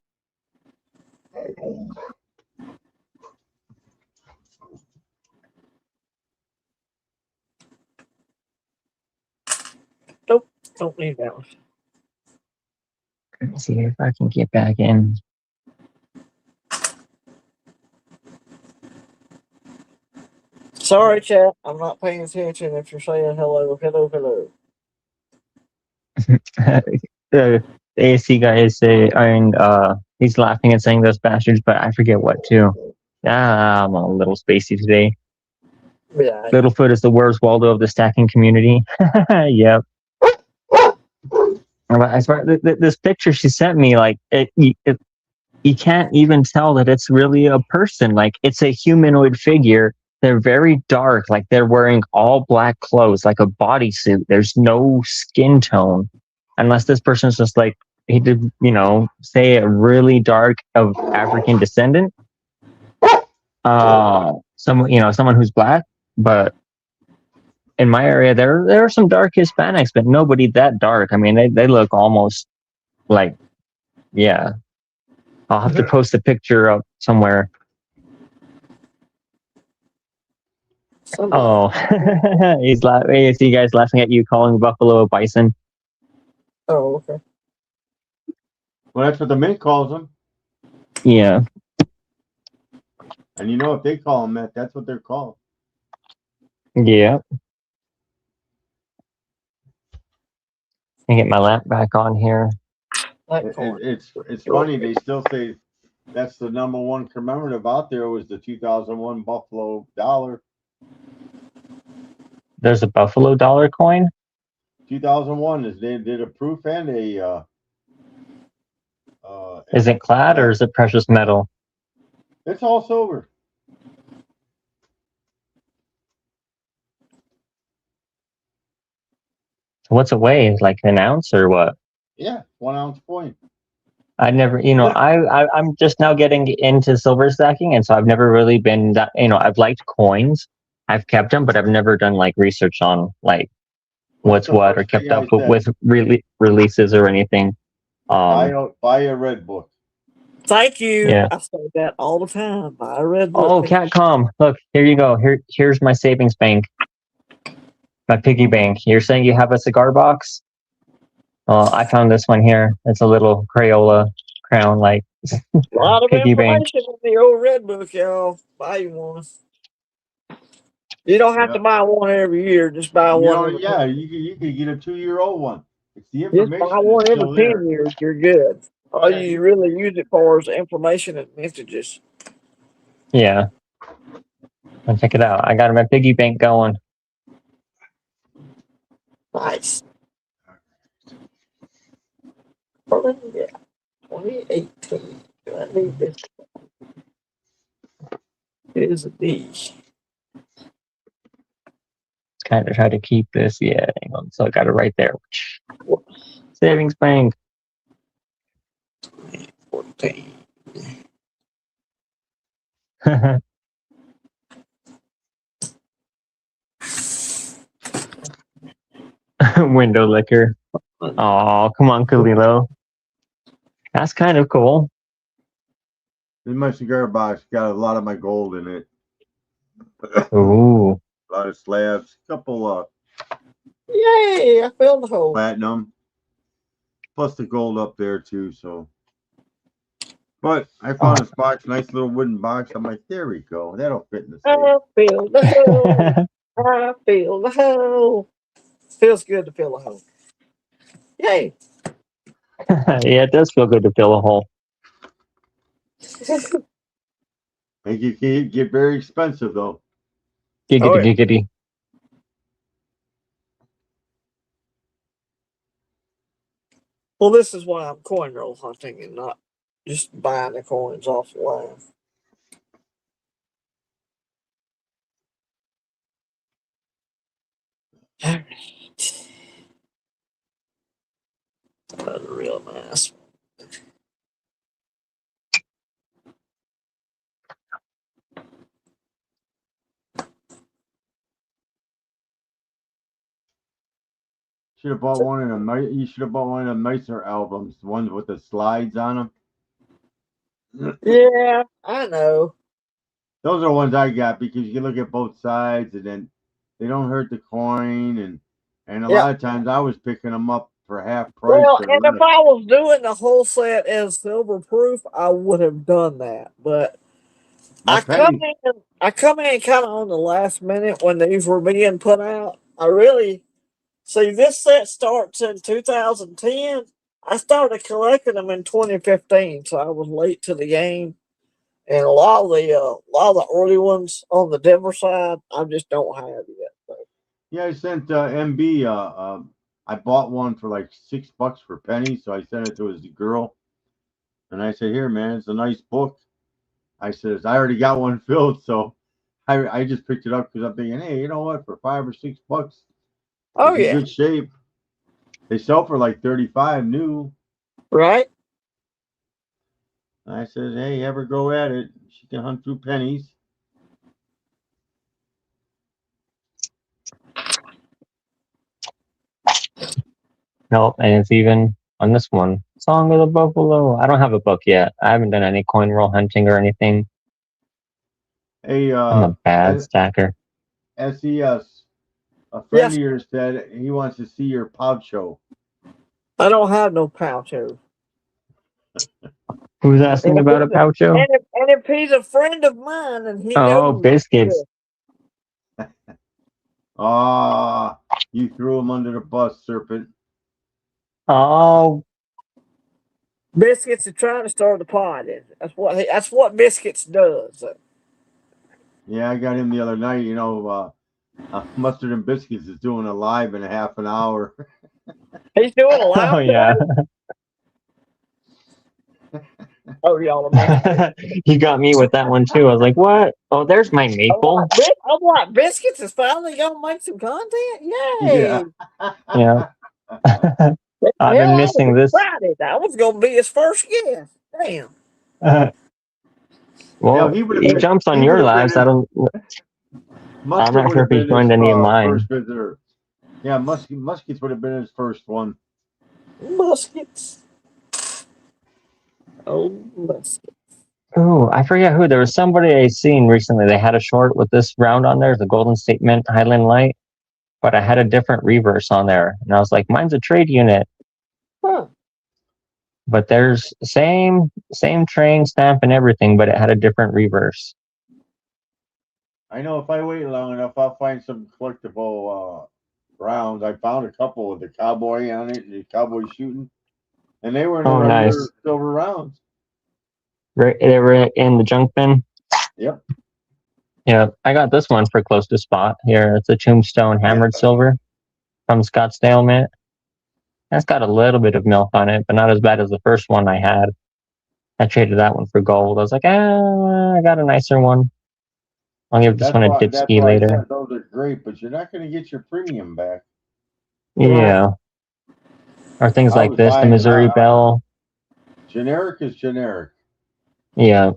Nope, don't need that one. Let's see if I can get back in. Sorry, chat. I'm not paying attention if you're saying hello, hello, hello. The ASC guy is and he's laughing and saying those bastards, but I forget what too. I'm a little spacey today. Yeah. Littlefoot is the worst Waldo of the stacking community. Yep. I swear, this picture she sent me, like you can't even tell that it's really a person. Like it's a humanoid figure. They're very dark, like they're wearing all black clothes, like a bodysuit. There's no skin tone, unless this person's just like he did, say a really dark of African descendant. Someone who's black, but in my area there are some dark Hispanics, but nobody that dark. I mean, they look almost like, yeah. I'll have to post a picture up somewhere. Oh, he's laughing. I see you guys laughing at you calling buffalo a bison. Oh, okay. Well, that's what the Mint calls them. Yeah. And if they call them that, that's what they're called. Yeah. Let me get my lamp back on here. It's funny. They still say that's the number one commemorative out there was the 2001 Buffalo dollar. There's a buffalo dollar coin. 2001 is they did a proof and a. Is it clad or is it precious metal? It's all silver. What's it weigh? Like an ounce or what? Yeah, 1 ounce coin. I never, I'm just now getting into silver stacking, and so I've never really been that. I've liked coins, I've kept them, but I've never done like research on like what's what or kept up with releases or anything. Buy a red book. Thank you. Yeah. I say that all the time. Buy a red book. Oh, Catcom! Look, here you go. Here's my savings bank, my piggy bank. You're saying you have a cigar box? I found this one here. It's a little Crayola crown, like A lot of piggy bank. information in the old red book, y'all. Buy you one. You don't have to buy one every year. Just buy one every 10 years. You can get a 2-year-old one. It's the Just information. buy one every Still 10 there. years. You're good. All you really use it for is information and messages. Yeah. And check it out. I got my piggy bank going. Nice. Yeah. 2018. I need this. Is a D. Kind of try to keep this. Yeah, hang on. So I got it right there. Savings bank. 14. Window liquor. Oh, come on, Kalilo. That's kind of cool. This is my cigar box. Got a lot of my gold in it. Ooh. A lot of slabs. A couple Yay! I filled the hole. platinum. Plus the gold up there too. So, but I found this box, nice little wooden box. I'm like, there we go. That'll fit in the safe. I filled the hole. I filled the hole. Feels good to fill a hole. Yay! Yeah, it does feel good to fill a hole. Make it get very expensive though. Giggity, Oh, yeah. giggity. Well, this is why I'm coin roll hunting and not just buying the coins off the line. All right. That's real nice. Should have bought one of them. You should have bought one of the nicer albums, the ones with the slides on them. Yeah, I know. Those are the ones I got because you can look at both sides, and then they don't hurt the coin, and a Yeah. lot of times I was picking them up for half price. Well, For and the if I was doing the whole set as silver proof, I would have done that. But I come penny. in kind of on the last minute when these were being put out. I really see this set starts in 2010. I started collecting them in 2015, so I was late to the game. And a lot of the early ones on the Denver side, I just don't have yet. So. Yeah, I sent MB. I bought one for like $6 for pennies, so I sent it to his girl, and I said, "Here, man, it's a nice book." I says, "I already got one filled, so I just picked it up because I'm thinking, hey, you know what? For $5 or $6, Oh it's in yeah, good shape. They sell for like 35 new." right. I said, "Hey, have her go at it. She can hunt through pennies." Nope, and it's even on this one. Song of the Buffalo. I don't have a book yet. I haven't done any coin roll hunting or anything. Hey, I'm a bad stacker. SES, a friend Yes. of yours said he wants to see your pouch show. I don't have no poucho. Who's asking about a poucho? And if he's a friend of mine and he Oh, knows, biscuits. Ah, you threw him under the bus, Serpent. Oh, Biscuits is trying to start the pot. That's what Biscuits does. Yeah, I got him the other night. Mustard and Biscuits is doing a live in a half an hour. He's doing a live. oh yeah. Oh, y'all are You got me with that one too. I was like, what? Oh, there's my maple. What? Biscuits is finally gonna make some content. Yay! Yeah. I've been missing this. Friday. That was gonna be his first guest. Damn. Well, he jumps on your lives. I don't. I'm not sure if he's joined any of mine. First visitor. Yeah, Muskets would have been his first one. Muskets. Oh, muskets. Oh, I forget who. There was somebody I seen recently. They had a short with this round on there, the Golden Statement Highland Light, but I had a different reverse on there, and I was like, mine's a trade unit. Huh. But there's same train stamp and everything, but it had a different reverse. I know if I wait long enough, I'll find some collectible rounds. I found a couple with the cowboy on it and the cowboy shooting, and they were in the regular silver rounds. They were in the junk bin. Yep. Yeah, I got this one for close to spot here. It's a Tombstone Hammered Silver from Scottsdale Mint. That's got a little bit of milk on it, but not as bad as the first one I had. I traded that one for gold. I was like, I got a nicer one. I'll give this one a That's dipski why I later. said those are great, but you're not going to get your premium back. Yeah. Or things I like was this, the buying Missouri Bell. generic is generic. Yeah.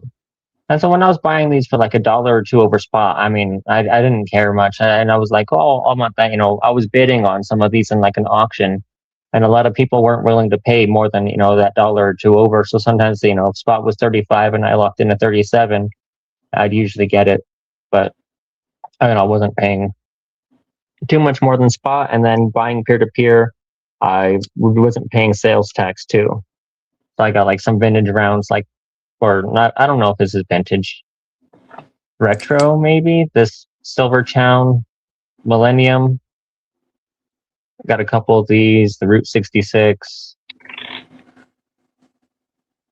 And so when I was buying these for like $1 or $2 over spot, I mean, I didn't care much. And I was like, oh, I want that. I was bidding on some of these in like an auction. And a lot of people weren't willing to pay more than, that $1 or $2 over. So sometimes, if spot was 35 and I locked in at 37, I'd usually get it. But I wasn't paying too much more than spot. And then buying peer to peer, I wasn't paying sales tax too. So I got like some vintage rounds, like, or not, I don't know if this is vintage. Retro, maybe? This Silver Chown Millennium. Got a couple of these, the Route 66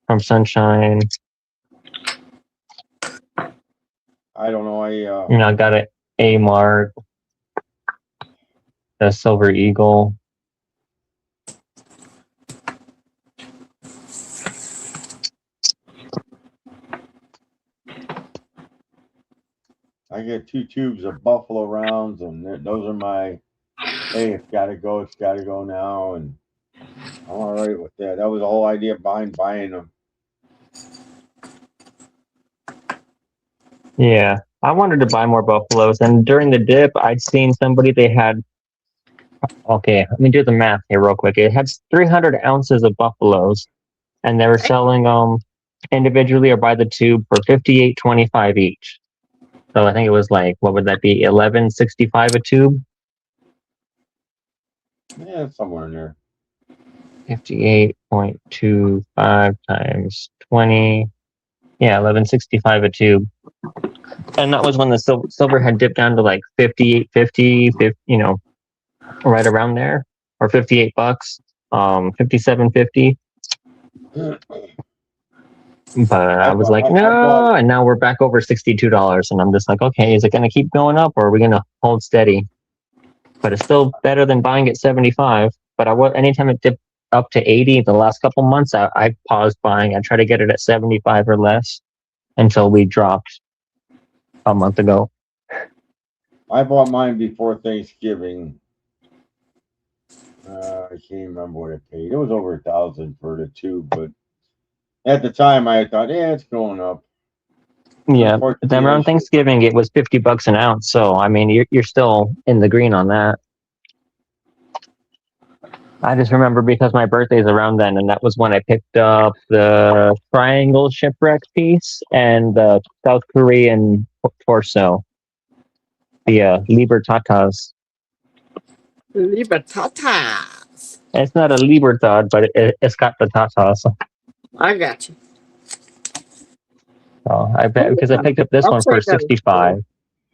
from Sunshine. I don't know. I got an A Mark, the Silver Eagle. I get 2 tubes of Buffalo rounds, and those are my. Hey, it's got to go. It's got to go now, and I'm all right with that. That was the whole idea behind buying them. Yeah, I wanted to buy more Buffaloes, and during the dip, I'd seen somebody they had. Okay, let me do the math here real quick. It had 300 ounces of Buffaloes, and they were selling them individually or by the tube for $58.25 each. So I think it was like, what would that be? $11.65 a tube. Yeah, somewhere in there. 58.25 times 20. Yeah, $11.65 a tube. And that was when the silver had dipped down to like 58.50, right around there, or $58, $57.50. But I was like, no, and now we're back over $62, and I'm just like, okay, is it going to keep going up, or are we going to hold steady? But it's still better than buying at 75. But anytime it dipped up to 80 the last couple months, I paused buying. I try to get it at 75 or less until we dropped a month ago. I bought mine before Thanksgiving. I can't remember what it paid. It was over 1,000 for the tube, but at the time I thought, yeah, it's going up. Yeah, but then around Thanksgiving it was $50 an ounce. So I mean, you're still in the green on that. I just remember because my birthday's around then, and that was when I picked up the triangle shipwreck piece and the South Korean torso, the Libertatas. Libertatas. It's not a Libertad, but it's got the tatas. I got you. So I bet because I picked up this one for 65.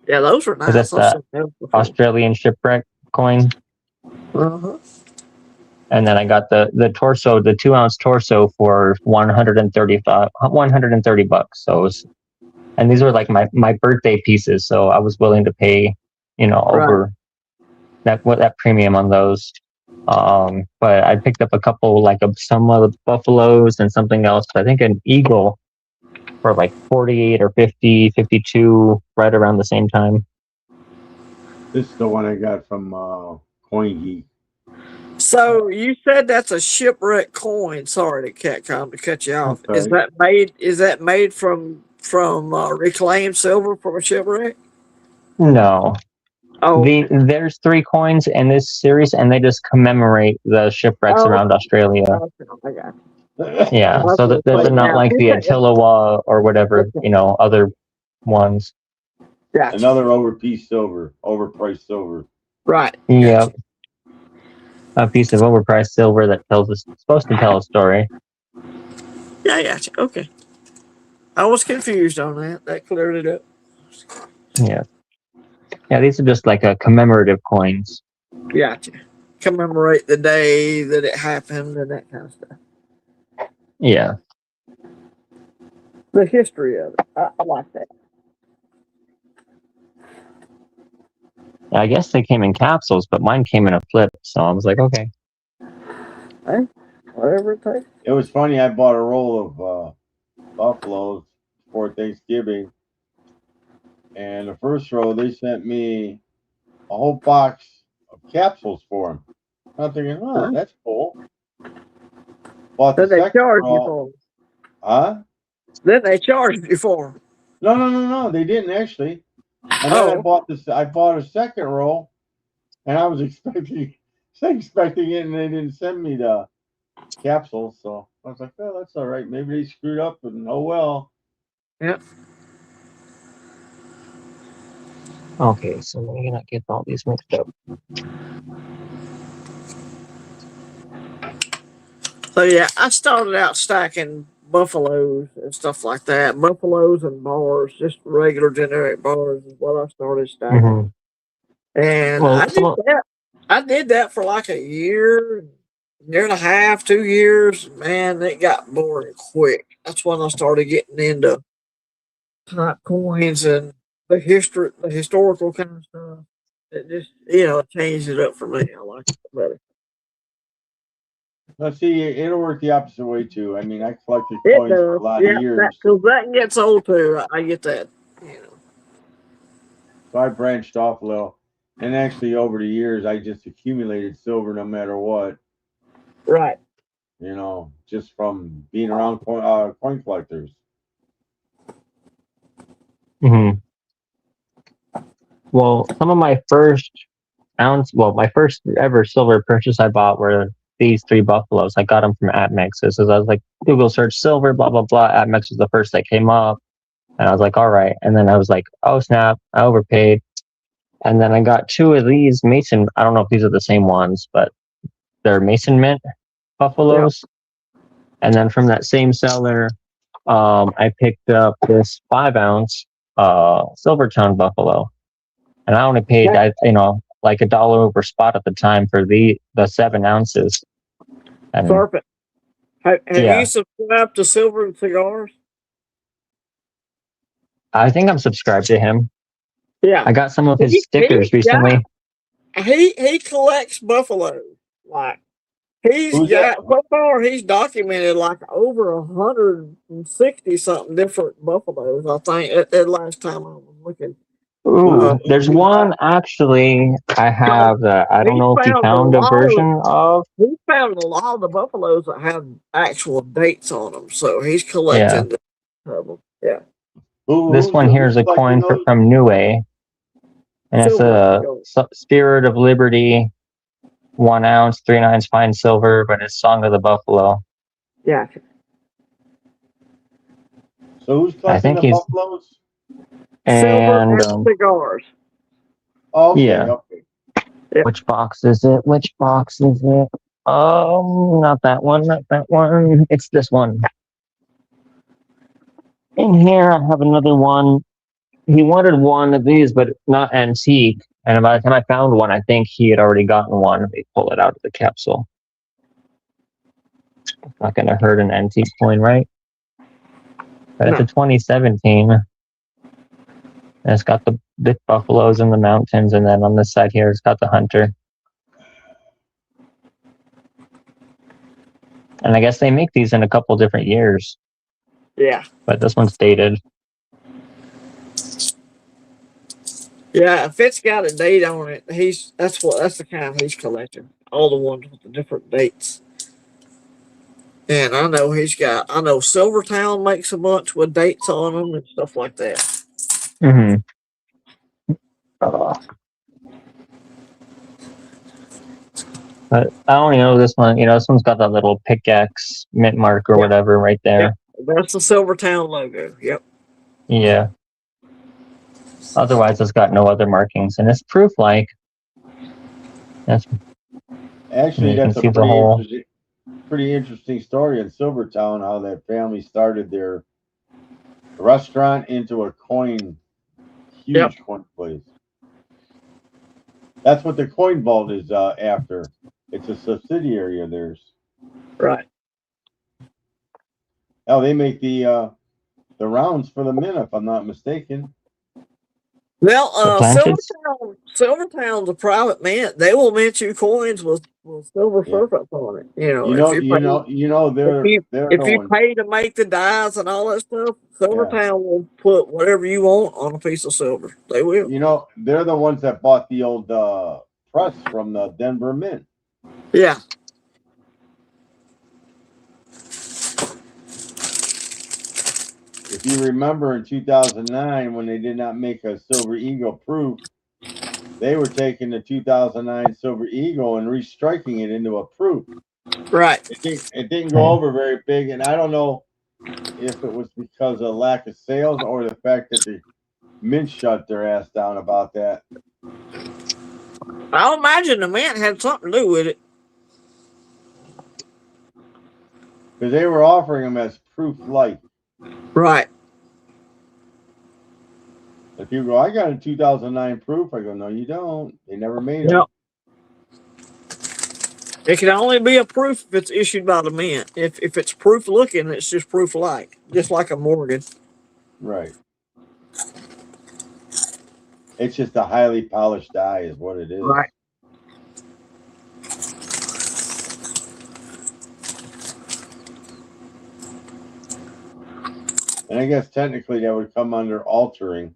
Yeah, those were nice. That's the Australian shipwreck coin. Uh-huh. And then I got the torso, the 2-ounce torso for $130. So and these were like my birthday pieces, so I was willing to pay, over that premium on those. But I picked up a couple like some of the Buffaloes and something else. I think an Eagle for like 48 or 50, 52, right around the same time. This is the one I got from Coin Geek. So you said that's a shipwreck coin. Sorry, Catcom, to cut you off. Okay. Is that made from reclaimed silver from a shipwreck? No. Oh, there's 3 coins in this series, and they just commemorate the shipwrecks around Australia. I got you. Yeah, so there's not like the Attilawa or whatever, other ones. Gotcha. Another overpriced silver. Right. Yeah. A piece of overpriced silver that supposed to tell a story. Yeah, I got you. Okay. I was confused on that. That cleared it up. Yeah. Yeah, these are just like commemorative coins. Gotcha. Commemorate the day that it happened and that kind of stuff. Yeah. The history of it. I like that. I guess they came in capsules, but mine came in a flip, so I was like, okay. Hey, whatever it takes. It was funny. I bought a roll of Buffaloes for Thanksgiving, And the first row, they sent me a whole box of capsules for them. I'm thinking, oh, that's cool. Bought the Then they second charge you row. for them. Huh? Then they charge you for them. No. They didn't actually. And then I Oh, bought this. I bought a second roll, and I was expecting it, and they didn't send me the capsule. So I was like, oh, that's all right. Maybe they screwed up, and oh well. yeah. Okay, so let me not get all these mixed up. So yeah, I started out stacking buffaloes and stuff like that. Buffaloes and bars, just regular generic bars is what I started stacking. Mm-hmm. And Well, I did that. I did that for like a year and a half, 2 years. Man, it got boring quick. That's when I started getting into type coins and the historical kind of stuff. It just, changed it up for me. I like it better. Let's see, it'll work the opposite way too. I mean, I collected It coins for does. a lot of Yeah, that years, because that gets old too. I get that. You know. so I branched off a little. And actually, over the years, I just accumulated silver no matter what. Right. Just from being around coin collectors. mm-hmm. Well, some of my my first ever silver purchase I bought were these three buffaloes. I got them from AppMexes. So I was like, Google search silver, blah, blah, blah. AppMex was the first that came up. And I was like, all right. And then I was like, oh, snap, I overpaid. And then I got two of these Mason. I don't know if these are the same ones, but they're Mason Mint Yeah. buffaloes. And then from that same seller, I picked up this 5 ounce Silvertone buffalo. And I only paid, That's like $1 over spot at the time for the 7 ounces. And perfect. Have you yeah, subscribed to Silver and Cigars? I think I'm subscribed to him. Yeah. I got some of his He's stickers recently. he collects buffaloes. Like he's Who's that? got so far he's documented like over 160 something different buffaloes. I think at last time I was looking. Who, Uh, Ooh, there's who's that? one actually I have that I don't he's know if he found a found a lot of version of. he's found a lot of the buffaloes that have actual dates on them. So he's Yeah, collecting of them. Yeah. this one here Who's is a collecting coin those? from Niue, and it's Silver and a Cigars. Spirit of Liberty, 1 ounce, 3/9 fine silver, but it's Song of the Buffalo. Yeah. So who's I collecting think the he's buffaloes? Silver and and Cigars. Oh, okay, yeah. okay. Yeah. Which box is it? Which box is it? Not that one. Not that one. It's this one. In here, I have another one. He wanted one of these, but not antique. And by the time I found one, I think he had already gotten one. Let me pull it out of the capsule. Not going to hurt an antique coin, right? But it's No. a 2017. And it's got the buffaloes in the mountains. And then on this side here, it's got the hunter. And I guess they make these in a couple different years. Yeah. But this one's dated. Yeah, if it's got a date on it, that's the kind he's collecting. All the ones with the different dates. And I know Silvertown makes a bunch with dates on them and stuff like that. Mm-hmm. Uh, but I only know this one. This one's got that little pickaxe mint mark or Yeah. whatever right there. That's the Silvertown logo. Yep. Yeah. Otherwise, it's got no other markings, and it's proof like. That's Actually, you can that's a see the whole. pretty interesting story in Silvertown. How that family started their restaurant into a Yep. huge coin place. That's what the coin vault is after. It's a subsidiary of theirs. Right. Oh, they make the rounds for the mint, if I'm not mistaken. Well, The planches? Silvertown's a private mint. They will mint you coins with silver Yeah. surface on it. You know, if you pay, They're if the you ones. pay to make the dyes and all that stuff, Yeah. Silvertown will put whatever you want on a piece of silver. They will. They're the ones that bought the old press from the Denver Mint. Yeah. If you remember in 2009 when they did not make a Silver Eagle proof, they were taking the 2009 Silver Eagle and restriking it into a proof. Right. It didn't go over very big, and I don't know if it was because of lack of sales or the fact that the mint shut their ass down about that. I'll imagine the mint had something to do with it. Because they were offering them as proof light. Right. If you go, I got a 2009 proof. I go, no, you don't. They never made them. Yep. It can only be a proof if it's issued by the mint. If it's proof looking, it's just proof light, just like a Morgan. Right. It's just a highly polished die is what it is. Right. And I guess technically that would come under altering.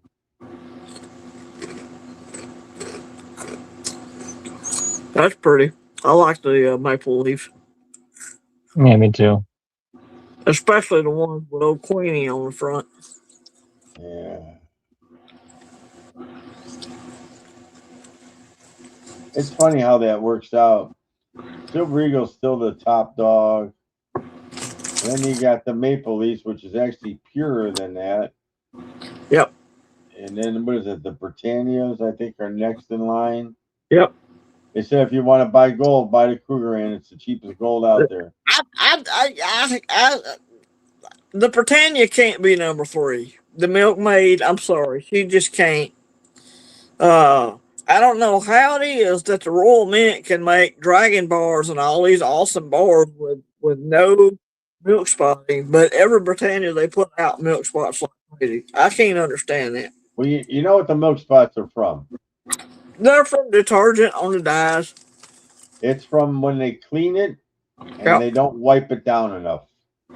That's pretty. I like the maple leaf. Yeah, me too. Especially the ones with old Queenie on the front. Yeah. It's funny how that works out. Silver Eagle's still the top dog. And then you got the Maple Leafs, which is actually purer than that. Yep. And then what is it? The Britannias, I think, are next in line. Yep. They said if you want to buy gold, buy the Krugerrand. It's the cheapest gold out there. The Britannia can't be number 3. The Milkmaid, I'm sorry, she just can't. I don't know how it is that the Royal Mint can make dragon bars and all these awesome bars with no milk spotting, but every Britannia they put out milk spots like crazy. I can't understand that. Well, you know what the milk spots are from? They're from detergent on the dyes. It's from when they clean it and they don't wipe it down enough.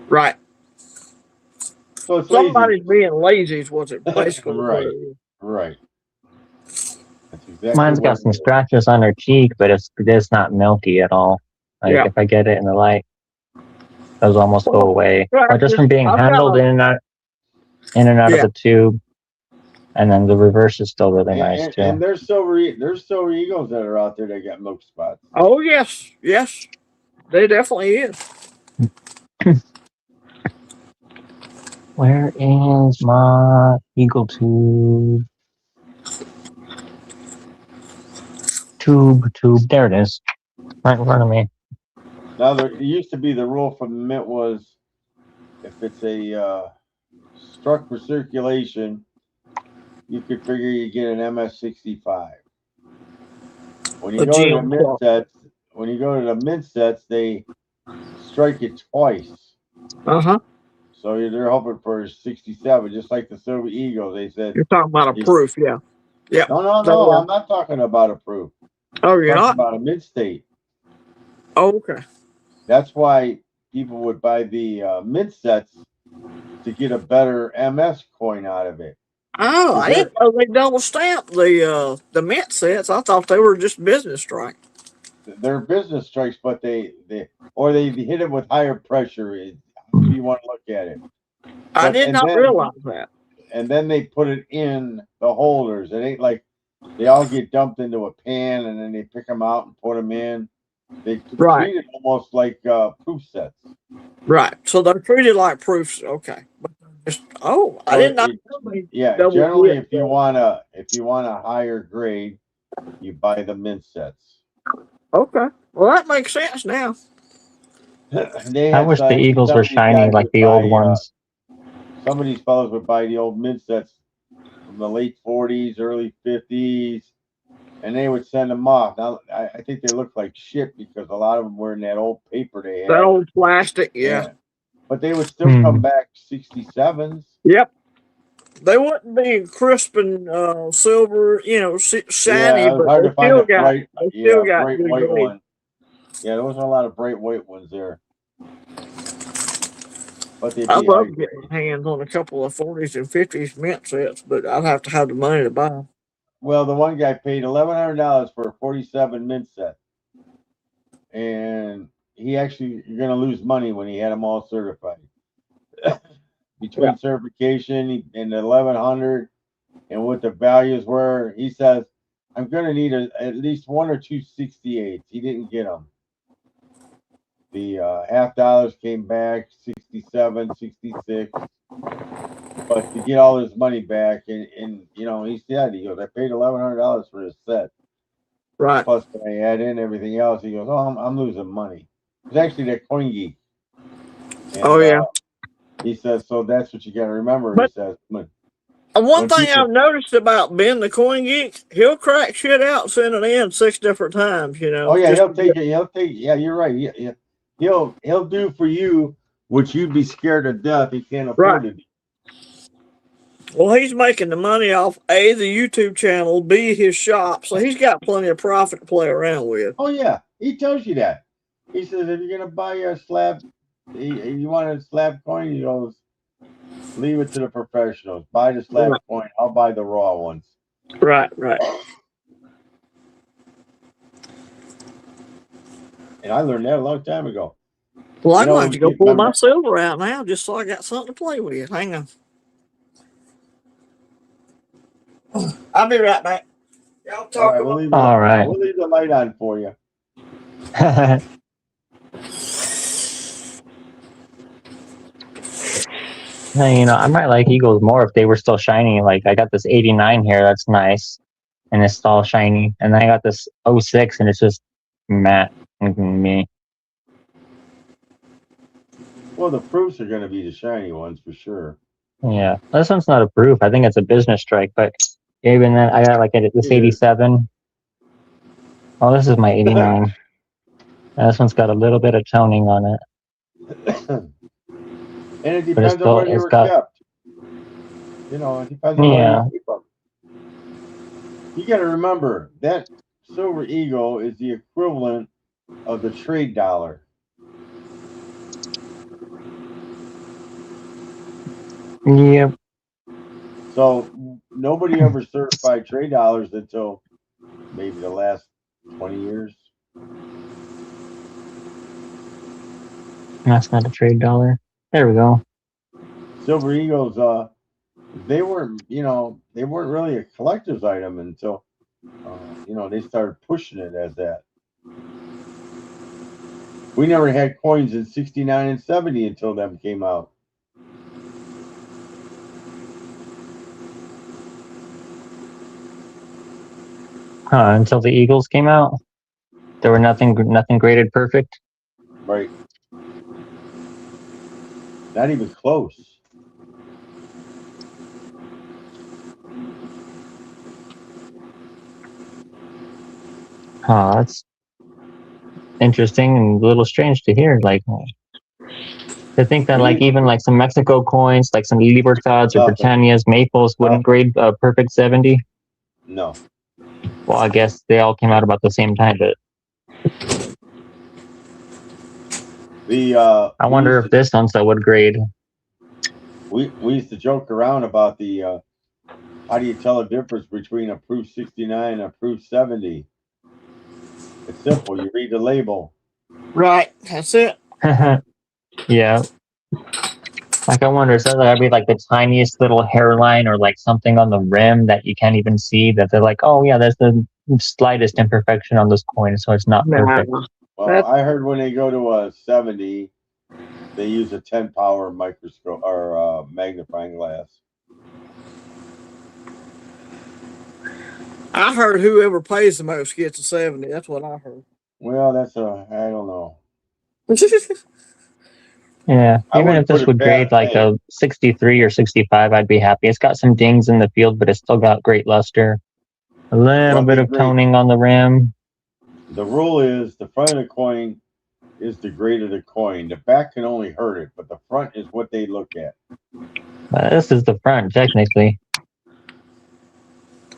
Right. So it's somebody's lazy. being lazy is what it basically Right. is. Right. That's exactly Mine's got some scratches on her cheek, but it's not milky at all. Like if I get it in the light, those almost go away. Or just from being handled in and out of the tube. And then the reverse is still really nice too. And there's silver eagles that are out there that got milk spots. Oh yes, yes, they definitely is. Where is my eagle tube? Tube. There it is, right in front of me. Now there used to be the rule from the mint was, if it's a struck for circulation, you could figure you get an MS65. When you go to the mint sets, they strike it twice. So they're hoping for 67, just like the Silver Eagle. They said you're talking about a proof, yeah. No, I'm not talking about a proof. Oh, you're not about a mint state. Oh, okay. That's why people would buy the mint sets to get a better MS coin out of it. Oh, I didn't know they double stamped the mint sets. I thought they were just business strikes. They're business strikes, but they hit it with higher pressure. If you want to look at it. I did not realize that. And then they put it in the holders. It ain't like they all get dumped into a pan and then they pick them out and put them in. They treat it almost like proof sets. Right. So they're treated like proofs. Okay. I did not know. Yeah. Generally, if you want a higher grade, you buy the mint sets. Okay. Well, that makes sense now. I wish the Eagles were shiny like the old ones. Some of these fellows would buy the old mint sets from the late 40s, early 50s, and they would send them off. Now, I think they look like shit because a lot of them were in that old paper they had. That old plastic, yeah. But they would still come back 67s. Yep. They wouldn't be crisp and silver, shiny, Yeah, it was but hard to find a bright, they yeah, still a got bright good white grade. one. Yeah, there wasn't a lot of bright white ones there, but they'd I'd be high love to get grade. my hands on a couple of 40s and 50s mint sets, but I'd have to have the money to buy them. Well, the one guy paid $1,100 for a 47 mint set, and he actually you're gonna lose money when he had them all certified. Yeah. Between certification and the 1100 and what the values were, he says, I'm gonna need at least one or two 68s. He didn't get them. The half dollars came back 67, 66. But to get all his money back, and he said, he goes, I paid $1,100 for this set. Right. Plus, when I add in everything else, he goes, oh, I'm losing money. It's actually that Coin Geek. Oh, And yeah. he says, so that's what you got to remember. He But says, one when thing people, I've noticed about Ben the Coin Geek, he'll crack shit out, send it in 6 different times, oh yeah, just he'll to take get. it. He'll take. Yeah, you're right. He'll do for you what you'd be scared to death. He can't Right. afford it. Well, he's making the money off A, the YouTube channel, B, his shop, so he's got plenty of profit to play around with. Oh yeah, he tells you that. He says if you're gonna buy a slab, you want a slab coin, he goes, leave it to the professionals. Buy the slab Right, coin. I'll buy the raw ones. right. And I learned that a long time ago. Well, You I'm going to know, have to go pull my silver out now just so I got something to play with. Hang on. I'll be right back. Y'all all talk right, about. All right. we'll leave the light on for you. I might like Eagles more if they were still shiny. Like I got this 89 here, that's nice, and it's all shiny. And then I got this 06, and it's just matte and me. Well, the proofs are gonna be the shiny ones for sure. Yeah, this one's not a proof. I think it's a business strike, but even then, I got like this It is. 87. Oh, this is my 89. This one's got a little bit of toning on it, And it but depends on where they it's were got, kept. It depends on where you yeah. keep them. You got to remember that silver eagle is the equivalent of the trade dollar. Yep. So nobody ever certified trade dollars until maybe the last 20 years. That's not a trade dollar. There we go. Silver eagles, they weren't really a collector's item until they started pushing it as that. We never had coins in 69 and 70 until them came out. Until the Eagles came out, there were nothing graded perfect. Right. Not even close. That's interesting and a little strange to hear. Like to think that like Me, even like some Mexico coins, like some Libertads or nothing. Britannias, Maples wouldn't Nothing. grade a perfect 70. No. Well, I guess they all came out about the same time, but I wonder if this one's that would grade. We used to joke around about the how do you tell the difference between a proof 69 and a proof 70? It's simple. You read the label. Right, that's it. Yeah. Like I wonder, so that'd be like the tiniest little hairline or like something on the rim that you can't even see. That they're like, oh yeah, there's the slightest imperfection on this coin, so it's not perfect. Well, I heard when they go to a 70, they use a 10 power microscope or magnifying glass. I heard whoever pays the most gets a 70. That's what I heard. Well, I don't know. Yeah, I even wouldn't if put this it would grade past. like Hey, a 63 or 65, I'd be happy. It's got some dings in the field, but it's still got great luster. A little well, bit they of grade. toning on the rim. The rule is the front of the coin is the grade of the coin. The back can only hurt it, but the front is what they look at. This is the front, technically.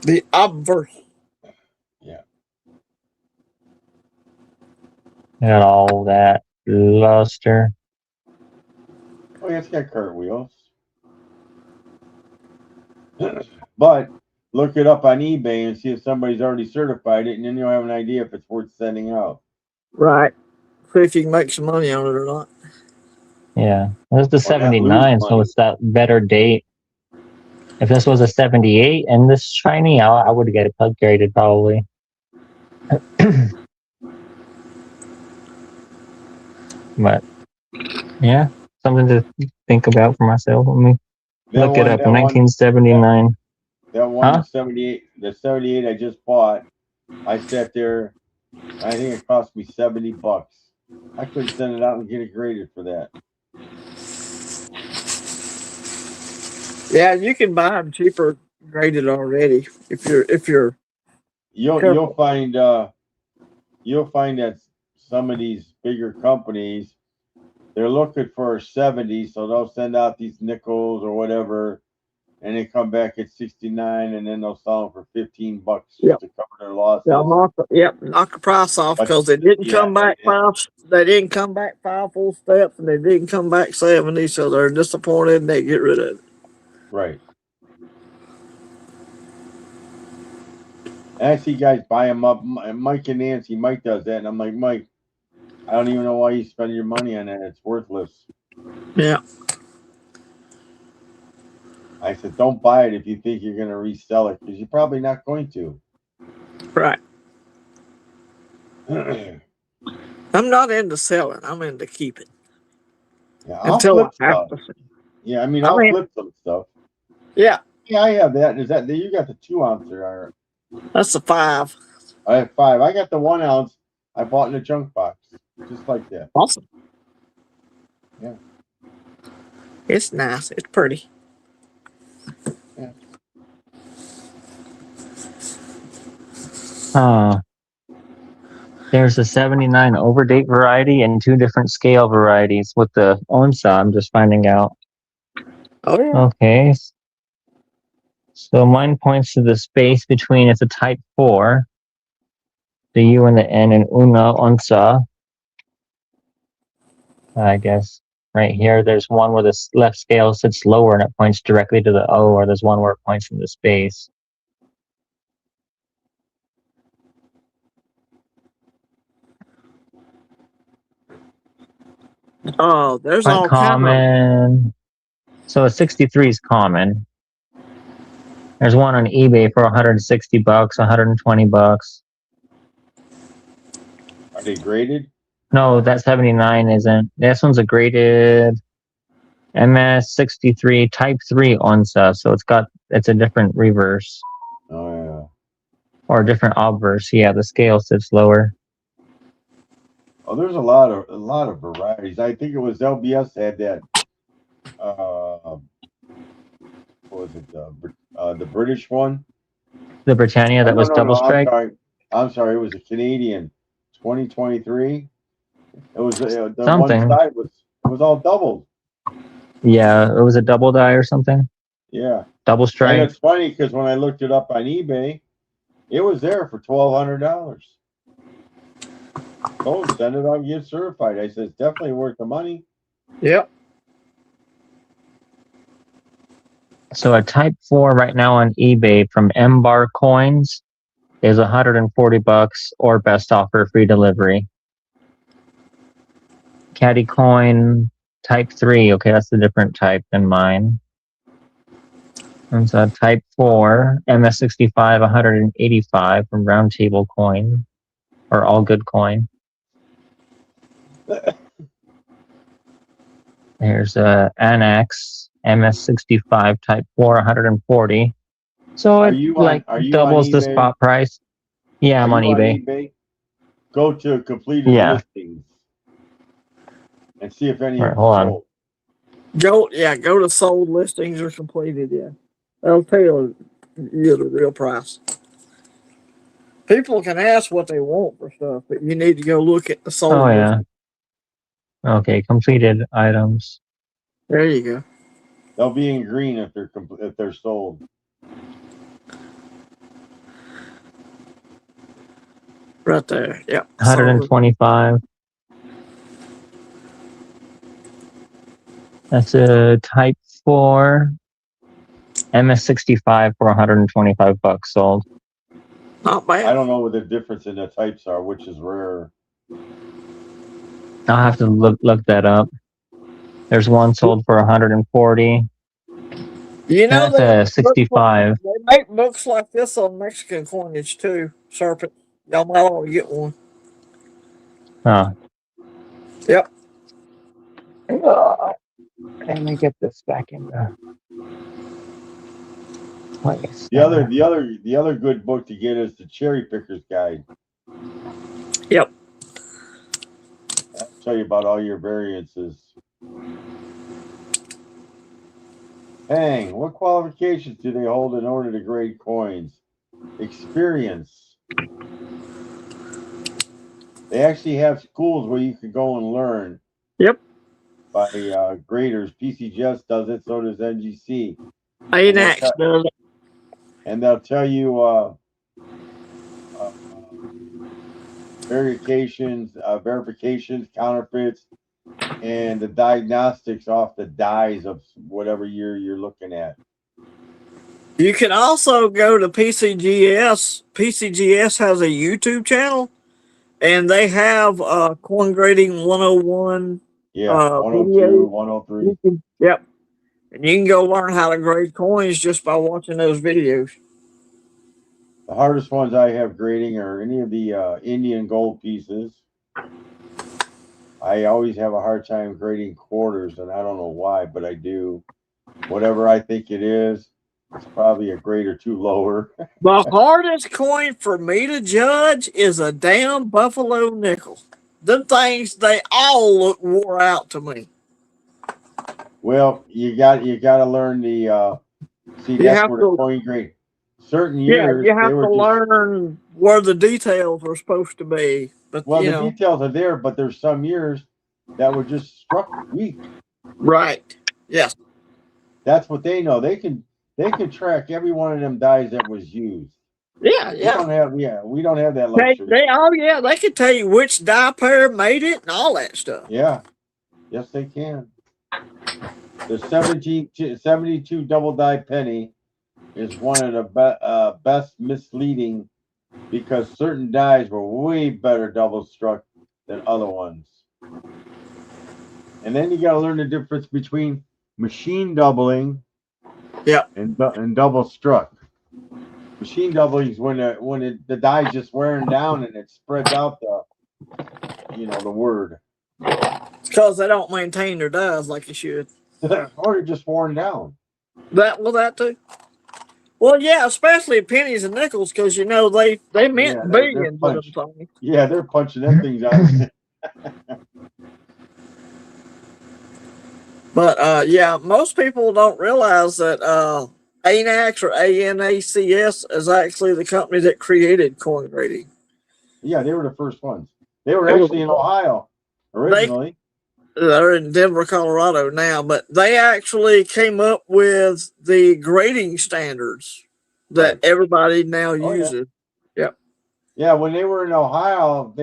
The obverse. Yeah. Got all that luster. Oh, yeah, it's got cartwheels. But look it up on eBay and see if somebody's already certified it, and then you'll have an idea if it's worth sending out. Right. See if you can make some money on it or not. Yeah, this is the Or not lose 79, so money. it's that better date. If this was a 78 and this shiny, I would get it upgraded probably. But yeah, something to think about for myself. Let me look it up. 1979. That one, Huh? the 78 I just bought, I sat there, I think it cost me $70. I could send it out and get it graded for that. Yeah, you can buy them cheaper graded already if you're You'll careful. find that some of these bigger companies, they're looking for a 70, so they'll send out these nickels or whatever, and they come back at 69, and then they'll sell them for $15 just Yep. to cover their losses. They'll knock the price off But- because they didn't yeah, come back five. They didn't come back 5 full steps, and they didn't come back 70. So they're disappointed, and they get rid of it. Right. And I see guys buy them up. Mike and Nancy, Mike does that, and I'm like, Mike, I don't even know why you spend your money on that. It's worthless. Yeah. I said, don't buy it if you think you're going to resell it, because you're probably not going to. Right. Yeah, I'm not into selling. I'm into keeping. I'll Until flip I have stuff. to sell. Yeah, I mean, I I'll mean- flip some stuff. Yeah, Yeah, I have that. Is that you got the 2 ounce there? that's the 5. I have 5. I got the 1 ounce I bought in a junk box, just like that. Awesome. Yeah. It's nice. It's pretty. Yeah. There's a 79 overdate variety and 2 different scale varieties with the onsa. I'm just finding out. Oh yeah. Okay. So mine points to the space between, it's a type 4, the U and the N, and una onsa. I guess right here, there's one where the left scale sits lower and it points directly to the O, or there's one where it points into space. Oh, there's Quite all kind of. common. So a 63 is common. There's one on eBay for $160, $120. Are they graded? No, that 79 isn't. This one's a graded MS63 Type 3 onsa, so it's a different reverse Oh yeah. or a different obverse. Yeah, the scale sits lower. Oh, there's a lot of varieties. I think it was LBS had that. What was it? The British one. The Britannia that was double strike. I'm sorry. It was a Canadian. 2023. It was the Something. one side was all doubled. Yeah, it was a double die or something. Yeah. Double And strike. it's funny because when I looked it up on eBay, it was there for $1,200. Oh, send it on, get certified. I said it's definitely worth the money. Yep. So a Type 4 right now on eBay from M-Bar Coins is $140 or best offer free delivery. Caddy Coin Type 3, okay, that's a different type than mine. And so Type 4, MS65, $185 from Round Table Coin, or All Good Coin. There's a Annex MS65 Type 4, $140. So Are it you doubles on the eBay? spot price. Yeah, I'm on You eBay. Go to completed Yeah. listings and see if any Right, of them hold on. sold. Go to sold listings or completed. Yeah, that'll tell you the real price. People can ask what they want for stuff, but you need to go look at the sold. Oh, yeah. listings. Okay, completed items. There you go. They'll be in green if they're sold. Right there. Yep. 125. That's a Type 4 MS65 for 125 bucks sold. Not bad. I don't know what the difference in the types are, which is rare. I'll have to look that up. There's one sold for 140. You know, That's a 65. They make books like this on Mexican coinage too, Serpent. Y'all might want to get one. Huh. Yep. Let me get this back in the place. The other good book to get is the Cherry Picker's Guide. Yep. I'll tell you about all your variances. Dang, what qualifications do they hold in order to grade coins? Experience. They actually have schools where you can go and learn. Yep. By graders. PCGS does it, so does NGC. ANAX does it. And they'll tell you verifications, counterfeits, and the diagnostics off the dies of whatever year you're looking at. You can also go to PCGS. PCGS has a YouTube channel, and they have coin grading 101. Yeah, 102, 103. Yep. And you can go learn how to grade coins just by watching those videos. The hardest ones I have grading are any of the Indian gold pieces. I always have a hard time grading quarters, and I don't know why, but I do. Whatever I think it is, it's probably a grade or two lower. The hardest coin for me to judge is a damn buffalo nickel. Them things, they all look wore out to me. Well, you got to learn the see, that's where the coin grade. Certain years, you have to learn where the details are supposed to be. But well, the details are there, but there's some years that were just struck weak. Right. Yes. That's what they know. They can track every one of them dies that was used. Yeah, we don't have that luxury. They can tell you which die pair made it and all that stuff. Yeah. Yes, they can. The 72 double die penny is one of the best misleading because certain dies were way better double struck than other ones. And then you got to learn the difference between machine doubling, and double struck. Machine doubling is when the die just wearing down and it spreads out the word. It's because they don't maintain their dies like they should. Or they're just worn down. That too. Well, yeah, especially pennies and nickels, because they meant billions of them things. Yeah, they're punching them things out. But most people don't realize that ANAX or ANACS is actually the company that created coin grading. Yeah, they were the first ones. They were actually in Ohio originally. They're in Denver, Colorado now, but they actually came up with the grading standards that everybody now uses. Yeah. Yeah, when they were in Ohio,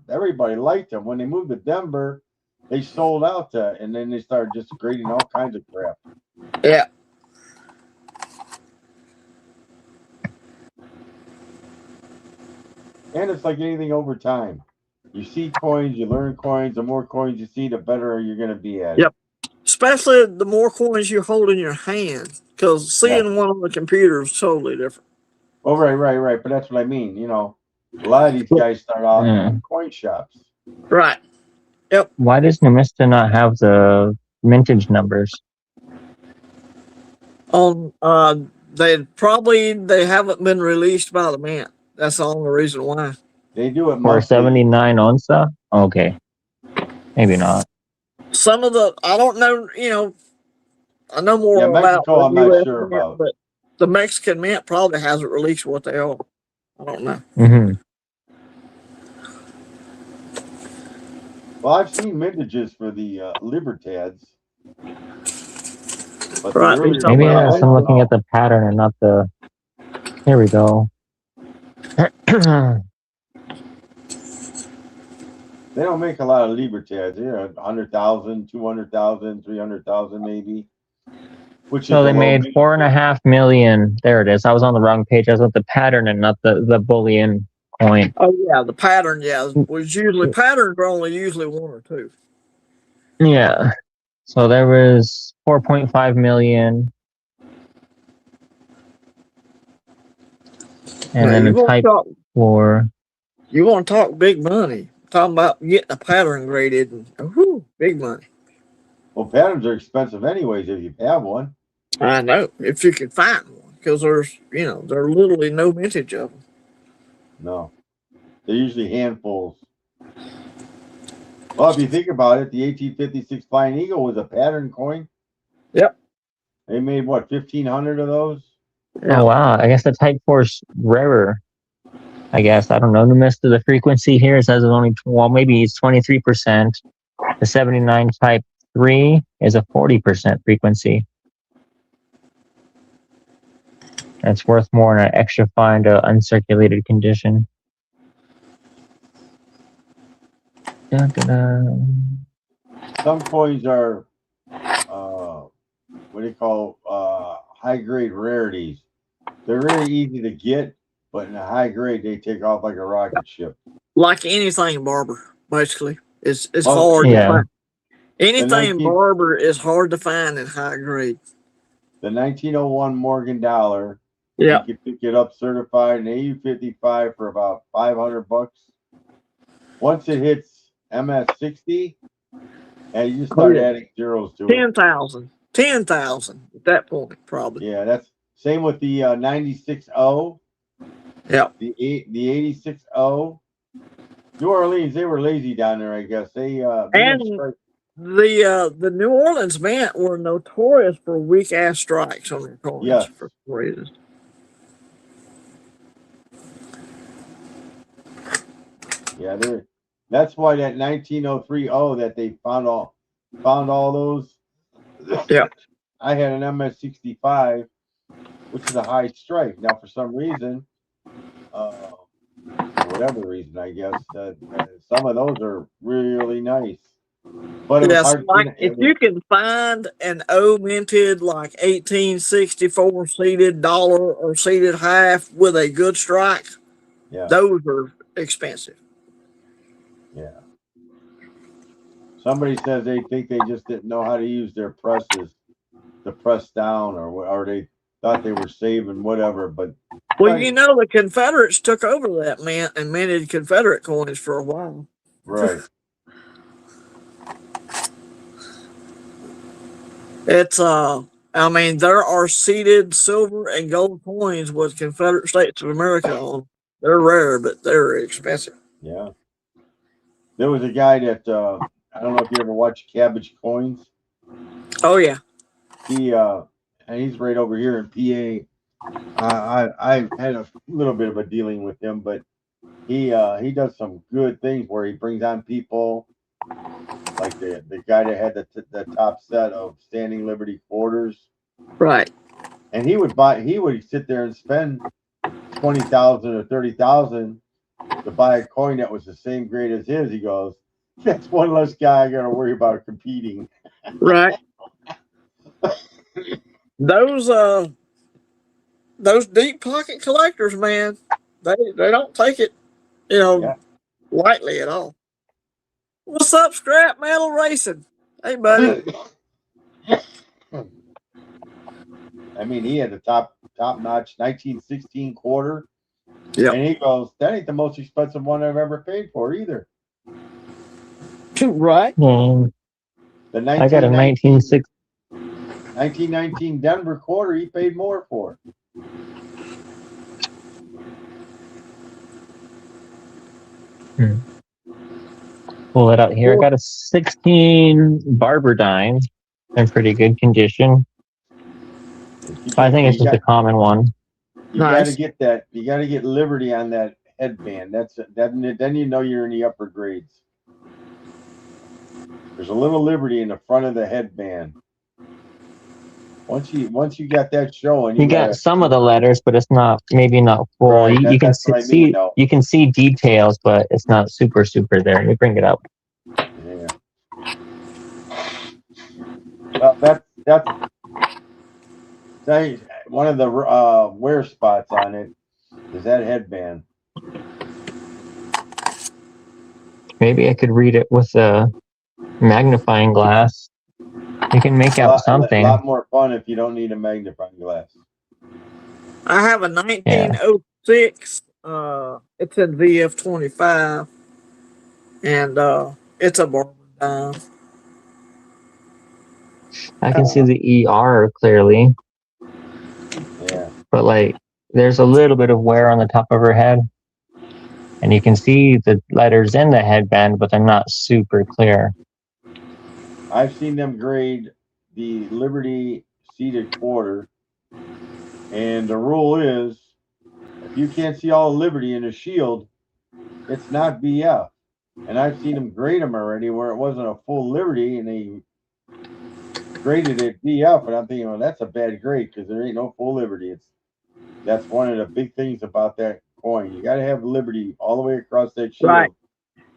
everybody liked them. When they moved to Denver, they sold out and then they started just grading all kinds of crap. Yeah. And it's like anything over time. You see coins, you learn coins. The more coins you see, the better you're going to be at it. Yep. Especially the more coins you hold in your hand, because seeing one on the computer is totally different. Oh, right. But that's what I mean. A lot of these guys start off in coin shops. Right. Yep. Why does Numista not have the mintage numbers? They haven't been released by the mint. That's the only reason why. They do it for 79 onza. Okay, maybe not. Some of I don't know. I know more about Mexico. I'm not sure about, but the Mexican mint probably hasn't released what they are. I don't know. Mm-hmm. Well, I've seen mintages for the Libertads, But the Right. earlier Maybe ones, I'm looking at the pattern and not the. Here we go. they don't make a lot of Libertads. They're 100,000, 200,000, 300,000 maybe. Which So is they a low made bid. 4.5 million. There it is. I was on the wrong page. I was with the pattern and not the bullion coin. Oh yeah, the pattern. Yeah, was usually patterns are only usually one or two. Yeah. So there was 4.5 million. And Now, then you the want to type talk? 4. You want to talk big money? Talking about getting a pattern graded and whoo, big money. Well, patterns are expensive anyways if you have one. I know if you can find one because there's there are literally no vintage of them. No, they're usually handfuls. Well, if you think about it, the 1856 Flying Eagle was a pattern coin. Yep. They made what 1,500 of those. Yeah. Oh, wow. I guess the type 4 is rarer. I guess. I don't know. The rest of the frequency here says it's only, well, maybe it's 23%. The 79 type 3 is a 40% frequency. And it's worth more in an extra fine to uncirculated condition. Dun, dun, dun. Some coins are what do you call high grade rarities. They're very easy to get, but in a high grade they take off like a rocket ship. Like anything barber, basically, it's Well, hard to Yeah. find. the Anything 19 barber is hard to find in high grade. the 1901 Morgan dollar, you Yeah. can pick it up certified in AU55 for about $500. Once it hits MS60, and you just Oh start yeah. adding zeros to it. 10,000. 10,000 at that point, probably. Yeah, that's same with the 96O, Yeah. the 86O. New Orleans, they were lazy down there, I guess. They didn't And strike. the New Orleans Mint were notorious for weak ass strikes on their coins Yes, for some reason. yeah, they're. That's why that 1903O that they found all those. Yeah. I had an MS65, which is a high strike. Now, for some reason, for whatever reason, I guess some of those are really nice. But it was Yes, hard. like if you can find an O minted like 1864 seated dollar or seated half with a good strike, Yeah, those are expensive. yeah. Somebody says they think they just didn't know how to use their presses to press down, or they thought they were saving whatever. But Well, right, the Confederates took over that mint and minted Confederate coins for a while. right. It's I mean, there are seated silver and gold coins with Confederate States of America on. They're rare, but they're expensive. Yeah. There was a guy that I don't know if you ever watched Cabbage Coins. Oh yeah. He and he's right over here in PA. I had a little bit of a dealing with him, but he does some good things where he brings on people like the guy that had the top set of Standing Liberty quarters, Right. and he would sit there and spend 20,000 or 30,000 to buy a coin that was the same grade as his. He goes, that's one less guy I got to worry about competing. Right. Those deep pocket collectors, man, they don't take it, Yeah. lightly at all. What's up, Scrap Metal Racing? Hey, buddy. I mean, he had the top notch 1916 quarter, Yep. and he goes, that ain't the most expensive one I've ever paid for either. Right. Hmm. The I got a 1919 Denver quarter, he paid more for. Pull it out here. I got a 16 barber dime in pretty good condition. I think it's just a common one. You got to Nice. get that. You got to get Liberty on that headband. Then you know you're in the upper grades. There's a little Liberty in the front of the headband. Once you got that showing, You gotta got some of the letters, but it's not not full. right. You can That's what I mean, see though. you can see details, but it's not super there. Let me bring it up. Yeah. Well, that's one of the wear spots on it is that headband. Maybe I could read it with a magnifying glass. You can make out A something. lot more fun if you don't need a magnifying glass. I have a 1906. It's in VF25, and it's a barber dime. I can see the ER clearly. Yeah. But like, there's a little bit of wear on the top of her head, and you can see the letters in the headband, but they're not super clear. I've seen them grade the Liberty seated quarter, and the rule is if you can't see all of Liberty in a shield, it's not VF. And I've seen them grade them already where it wasn't a full Liberty, and they graded it VF, and I'm thinking, well, that's a bad grade because there ain't no full Liberty. That's one of the big things about that coin. You got to have Liberty all the way across that shield Right.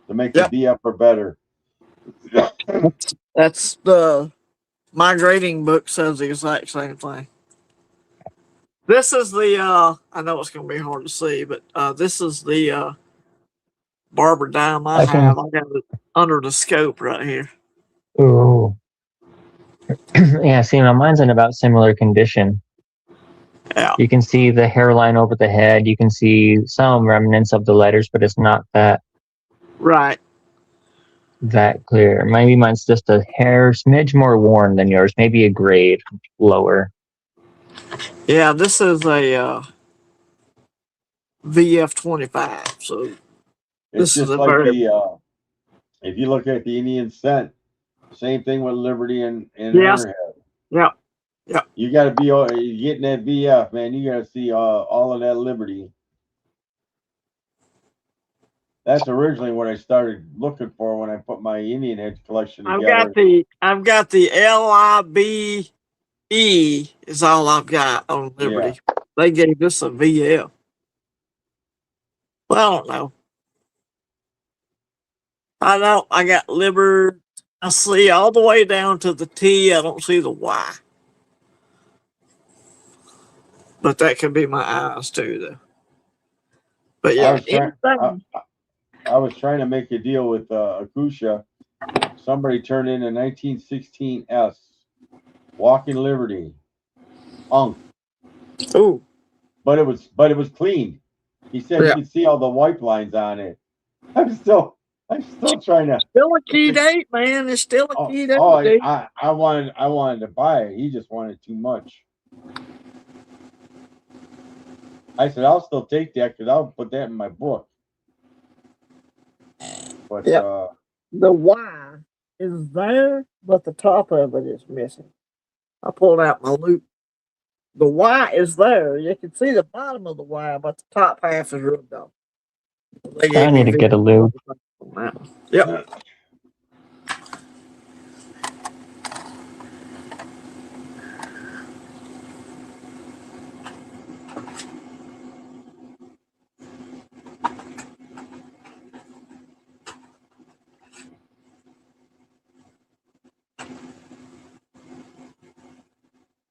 to make Yep. the VF or better. That's my grading book says the exact same thing. This is the I know it's gonna be hard to see, but this is the barber dime I have. I got it under the scope right here. Ooh. Yeah, see, now mine's in about similar condition. Yeah. You can see the hairline over the head. You can see some remnants of the letters, but it's not that clear. Maybe mine's just a hair smidge more worn than yours. Maybe a grade lower. Yeah, this is a VF25. So it's just like the if you look at the Indian cent, same thing with Liberty and yes. her head. Yep. Yep. You got to be getting that VF, man. You got to see all of that Liberty. That's originally what I started looking for when I put my Indian head collection together. I've got the LIBE is all I've got on Liberty. Yeah. They gave this a VF. Well, I don't know. I got Liberty. I see all the way down to the T. I don't see the Y. But that could be my eyes too, though. But yeah, I was trying to make a deal with Akusha. Somebody turned in a 1916 S, Walking Liberty, Unk. Ooh. But it was clean. He said you could see all the wipe lines on it. I'm still trying to. Still a key date, man. It's still a key date. I wanted to buy it. He just wanted too much. I said I'll still take that because I'll put that in my book. But the Y is there, but the top of it is missing. I pulled out my loop. The Y is there. You can see the bottom of the Y, but the top half is rubbed off. I need to get a loop. Yep.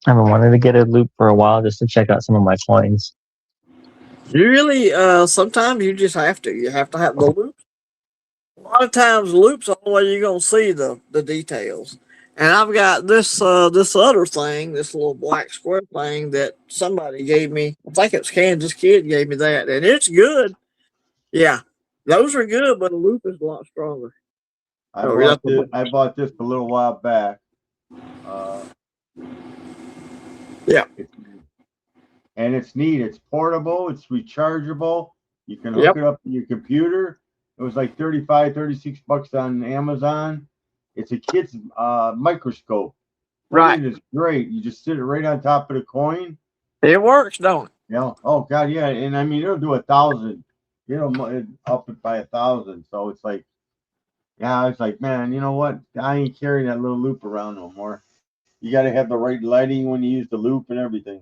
I've been wanting to get a loop for a while just to check out some of my coins. You really, sometimes you just have to. You have to have the loops. A lot of times, loops are the way you're gonna see the details. And I've got this other thing, this little black square thing that somebody gave me. I think it's Kansas Kid gave me that, and it's good. Yeah, those are good, but a loop is a lot stronger. I bought this a little while back. Yeah. And it's neat. It's portable. It's rechargeable. You can hook it up to your computer. It was like $35-$36 on Amazon. It's a kid's microscope. Right. It's great. You just sit it right on top of the coin. It works, don't it? Yeah. Oh God, yeah. And I mean, it'll do 1,000. Up it by 1,000. So it's like, yeah. I was like, man, you know what? I ain't carrying that little loop around no more. You got to have the right lighting when you use the loop and everything.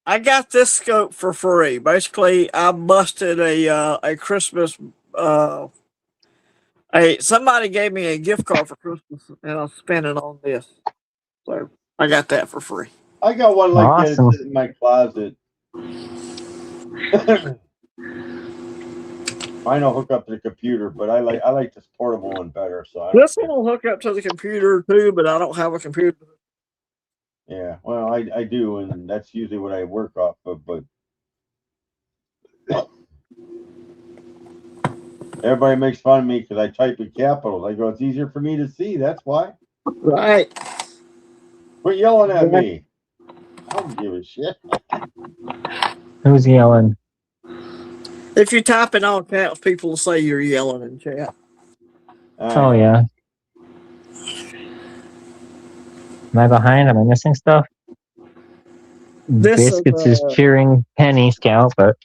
I got this scope for free. Basically, I busted a Christmas. Somebody gave me a gift card for Christmas, and I spent it on this. So I got that for free. I got one like that. Awesome. It's in my closet. Mine will hook up to the computer, but I like this portable one better. So This one will hook up to the computer too, but I don't have a computer. yeah, well, I do, and that's usually what I work off of. But everybody makes fun of me because I type in capitals. I go, it's easier for me to see. That's why. Right. Quit yelling at me. I don't give a shit. Who's yelling? If you type in all caps, people will say you're yelling in chat. Oh yeah. Am I behind? Am I missing stuff? This Biscuits is cheering Penny Scout, but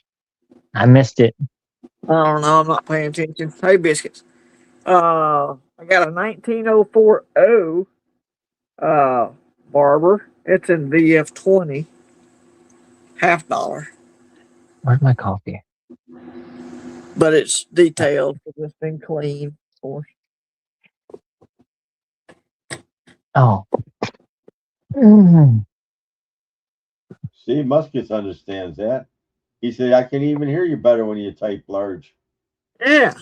I missed it. I don't know. I'm not paying attention. Hey, biscuits. I got a 1904 Barber. It's in VF20, $50, Where's my coffee? but it's detailed. It's been clean, of course. Oh. See, Muskets understands that. He said, I can even hear you better when you type large. Yeah.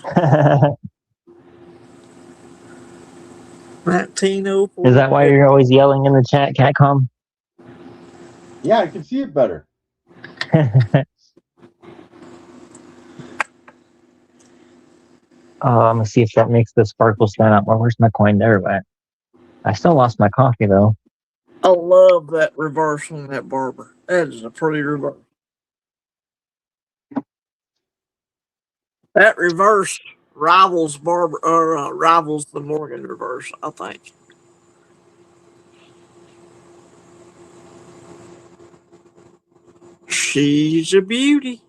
1904. Is that why you're always yelling in the chat, Catcom? Yeah, I can see it better. I'm gonna see if that makes the sparkle stand up. Well, where's my coin there? But I still lost my coffee though. I love that reverse on that Barber. That is a pretty reverse. That reverse rivals Barber or rivals the Morgan reverse, I think. She's a beauty.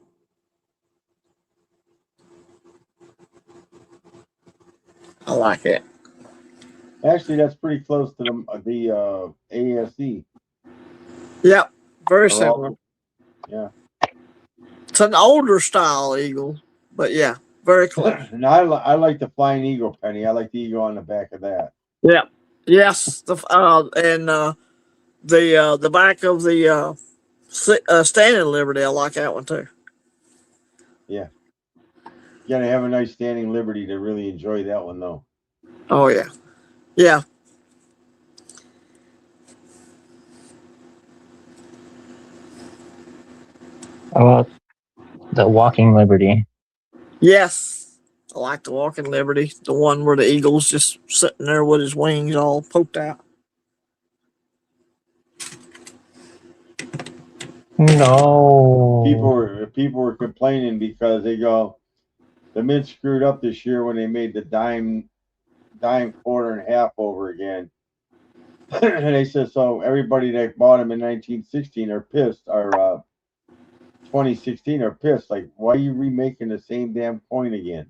I like it. Actually, that's pretty close to the ASE. Yep, very They're similar. all- yeah. It's an older style eagle, but yeah, very close. And I like the Flying Eagle, Penny. I like the eagle on the back of that. Yeah. Yes. The back of the Standing Liberty, I like that one too. Yeah. You gotta have a nice Standing Liberty to really enjoy that one, though. Oh yeah, yeah. How about the Walking Liberty? Yes, I like the Walking Liberty, the one where the eagle's just sitting there with his wings all poked out. No. People were complaining because they go, the Mint screwed up this year when they made the dime quarter and half over again. And they said, so everybody that bought them in 1916 are pissed, or 2016 are pissed. Like, why are you remaking the same damn coin again?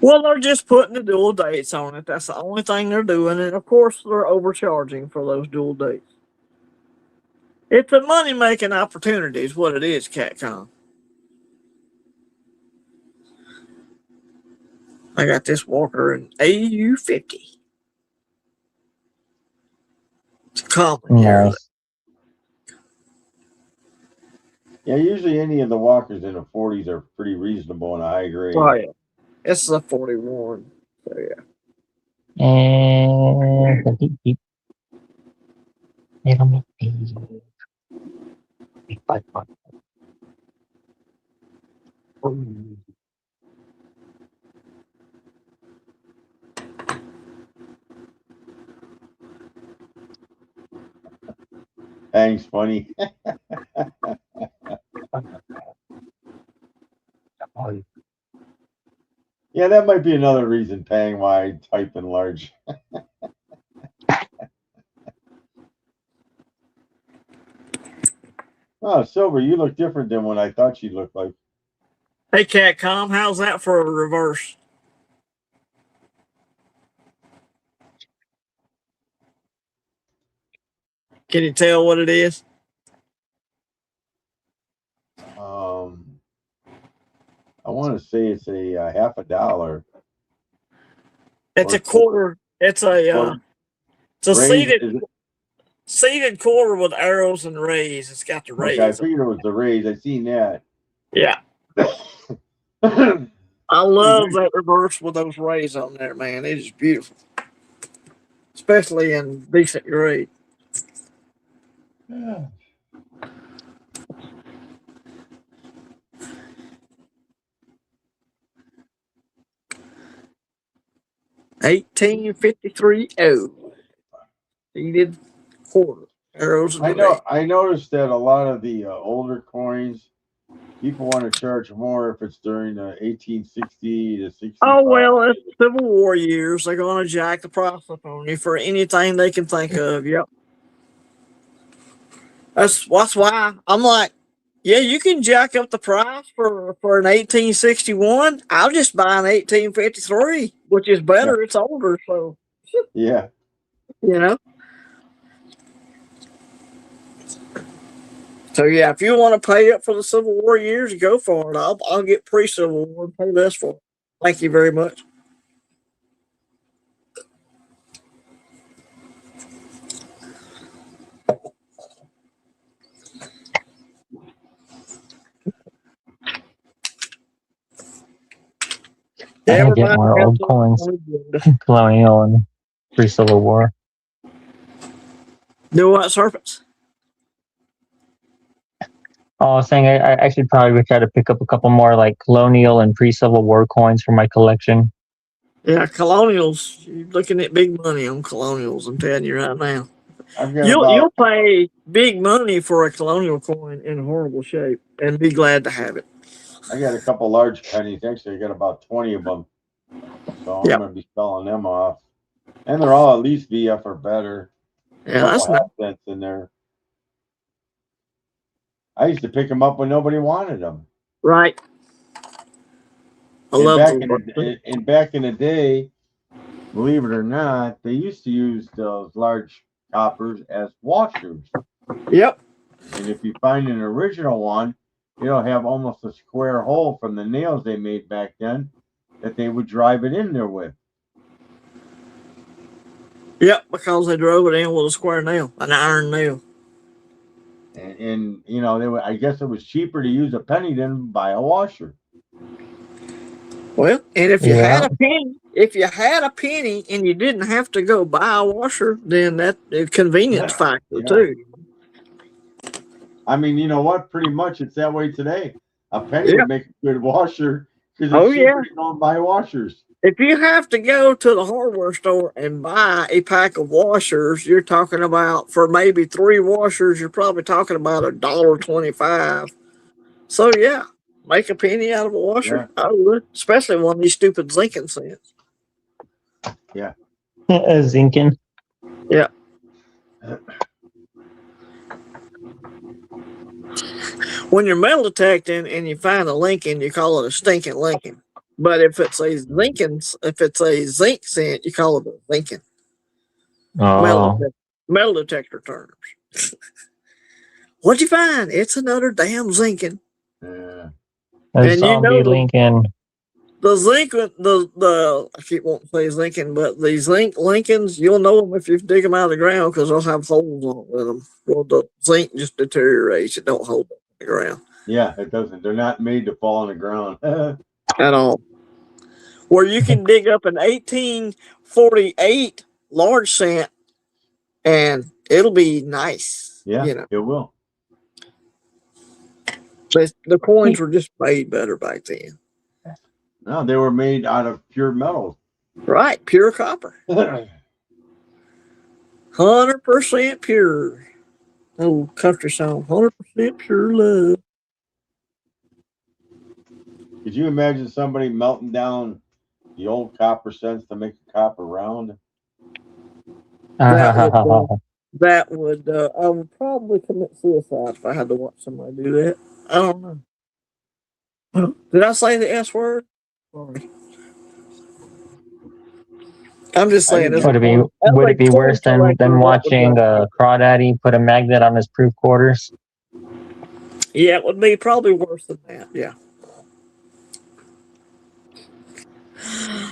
Well, they're just putting the dual dates on it. That's the only thing they're doing, and of course, they're overcharging for those dual dates. It's a money-making opportunity, is what it is, Catcom. I got this Walker in AU50. It's common here. Nice. Yeah, usually any of the walkers in the 40s are pretty reasonable and a high grade. Oh yeah, this is a 41. So yeah. And the deep. It'll make me. Thanks, funny. Yeah, that might be another reason, Pang, why I type in large. Oh, Silver, you look different than what I thought you looked like. Hey, Catcom, how's that for a reverse? Can you tell what it is? I want to say it's a half a dollar. It's Or a quarter. It's a raise. Is it? seated quarter with arrows and rays. It's got the Okay, I rays. figured it was the raise. I seen that. Yeah. I love that reverse with those rays on there, man. It is beautiful. Especially in decent grade. Yeah. 1853 seated quarter. Arrows and rays. I noticed that a lot of the older coins, people want to charge more if it's during 1860 to 65. Oh well, it's Civil War years. They're gonna jack the price up on you for anything they can think of. Yep. That's why I'm like, yeah, you can jack up the price for an 1861. I'll just buy an 1853, which is Yeah. better. It's older, so Yeah. you know. So yeah, if you want to pay up for the Civil War years, go for it. I'll get pre-Civil War and pay less for it. Thank you very much. I need to get Everybody more has old their coins, own agenda. colonial and pre-Civil War. Do what, serpents? Oh, I was saying I should probably try to pick up a couple more like colonial and pre-Civil War coins for my collection. Yeah, colonials. You're looking at big money on colonials. I'm telling you right now. I've got You'll about pay big money for a colonial coin in horrible shape and be glad to have it. I got a couple large pennies. Actually, I got about 20 of them. So I'm Yep. gonna be selling them off. And they're all at least VF or better. A Yeah, couple that's nice. half cents in there. I used to pick them up when nobody wanted them. Right. I And love back those. in the day, believe it or not, they used to use those large coppers as washers. Yep. And if you find an original one, it'll have almost a square hole from the nails they made back then that they would drive it in there with. Yep, because they drove it in with a square nail, an iron nail. And you know, I guess it was cheaper to use a penny than buy a washer. Well, and if you Yeah. had a penny and you didn't have to go buy a washer, then that convenience factor Yeah. too. I mean, you know what? Pretty much it's that way today. A penny Yeah. would make a good washer because it's Oh cheaper yeah. to go and buy washers. If you have to go to the hardware store and buy a pack of washers, you're talking about for maybe 3 washers, you're probably talking about $1.25. So yeah, make a penny out of a washer. Yeah. I would, especially one of these stupid zinking cents. Yeah. Zinkin. Yeah. When you're metal detecting and you find a Lincoln, you call it a stinking Lincoln. But if it's a zinc cent, you call it a Lincoln. Oh, Metal detector terms. What'd you find? It's another damn zinkin. Yeah. a And you zombie know Lincoln. the zinc, the I keep wanting to say zinkin, but these zinc Lincolns, you'll know them if you dig them out of the ground because they'll have holes on with them. Well, the zinc just deteriorates; it don't hold up in the ground Yeah, it doesn't. They're not made to fall on the ground. at all. Where you can dig up an 1848 large cent and it'll be nice. Yeah, You know, it will. the coins were just made better back then. No, they were made out of pure metal. Right, pure copper, 100% pure. Oh, country song, 100% pure love. Could you imagine somebody melting down the old copper cents to make a copper round? That would I would probably commit suicide if I had to watch somebody do that. I don't know. Did I say the S word? Sorry. I'm just saying. didn't As a Would it be toy worse than collector, that would watching be- Crawdaddy put a magnet on his proof quarters? Yeah, it would be probably worse than that. Yeah.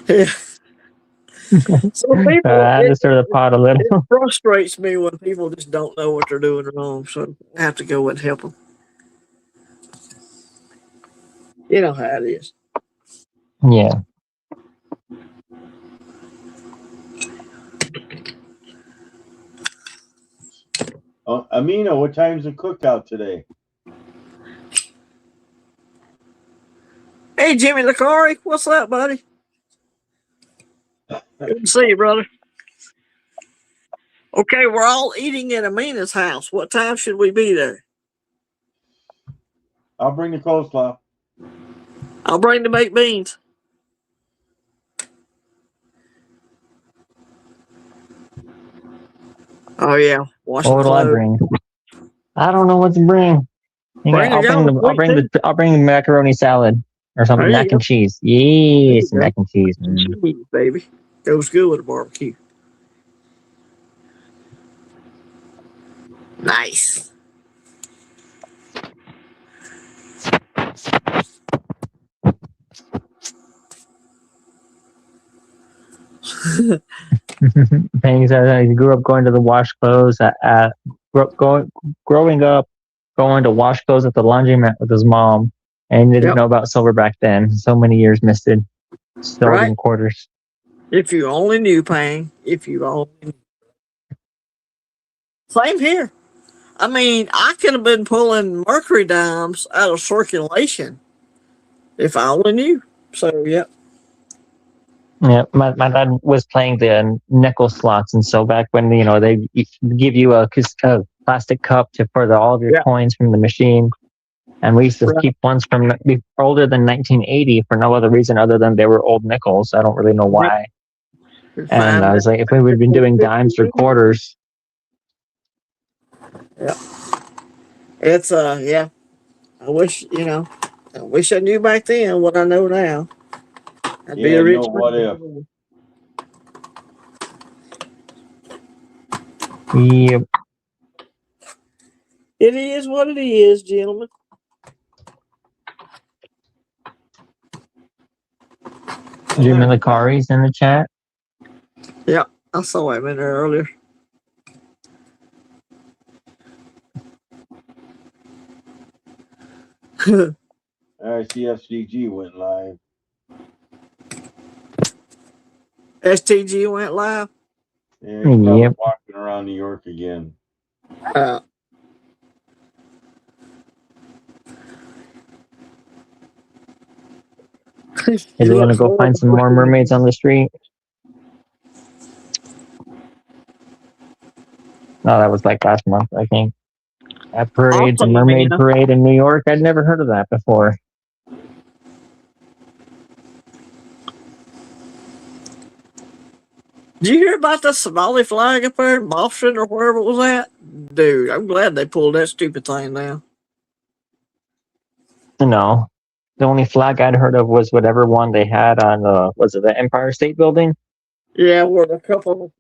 Yeah. So people, I just sort of pot a little. it frustrates me when people just don't know what they're doing wrong. So I have to go and help them. You know how it is. Yeah. Oh, Amina, what time's the cookout today? Hey, Jimmy Lacari, what's up, buddy? Good to see you, brother. Okay, we're all eating at Amina's house. What time should we be there? I'll bring the coleslaw. I'll bring the baked beans. Oh yeah, washing What do I clothes. bring? I don't know what to bring. Bring I'll bring the the macaroni salad or something. There you Mac go. and cheese. There you Yes, go. mac and cheese. Mm. Cheese, baby. Goes good with a barbecue. Nice. Things that he grew up going to the wash clothes growing up going to wash clothes at the laundromat with his mom, and didn't Yep. know about silver back then. So many years missed it. Sold Right. in quarters. If you only knew, Pang. If you only knew. Same here. I mean, I could have been pulling mercury dimes out of circulation if I only knew. So, yeah. Yeah, my dad was playing the nickel slots, and so back when they give you a plastic cup for all of your Yeah. coins from the machine, and we used to Right. keep ones from older than 1980 for no other reason other than they were old nickels. I don't really know why. And I was like, if we would have been doing dimes or quarters, Yeah. It's, yeah. I wish, I wish I knew back then what I know now. I'd be Yeah, a rich no, what if? man. yep. It is what it is, gentlemen. Jim Millicari's in the chat. Yeah, I saw him in there earlier. SESTG went live. STG went live. Yeah, he's probably Yep. walking around New York again. Uh, Is he gonna go find some more mermaids on the street? No, that was like last month, I think. That parade, the Awesome, mermaid man. parade in New York. I'd never heard of that before. Did you hear about the Somali flag up there in Boston or wherever it was at? Dude, I'm glad they pulled that stupid thing down. No, the only flag I'd heard of was whatever one they had on was it the Empire State Building? Yeah, where the couple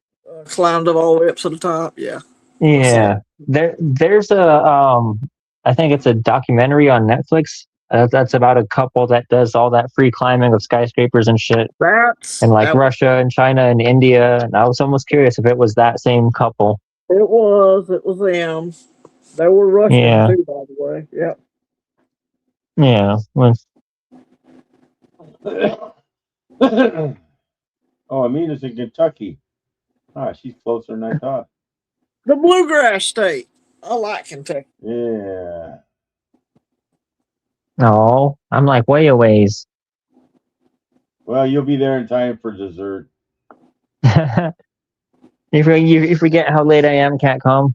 climbed up all the way up to the top. Yeah. Yeah, there's I think it's a documentary on Netflix. That's about a couple that does all that free climbing of skyscrapers and shit in like Russia and China and India. And I was almost curious if it was that same couple. It was them. They were Russian Yeah. too, by the way. Yep. Yeah. Well, Oh, Amina's in Kentucky. Ah, she's closer than I thought. The Bluegrass State. I like Kentucky. Yeah. no, I'm like way a ways. Well, you'll be there in time for dessert. You forget how late I am, can't come.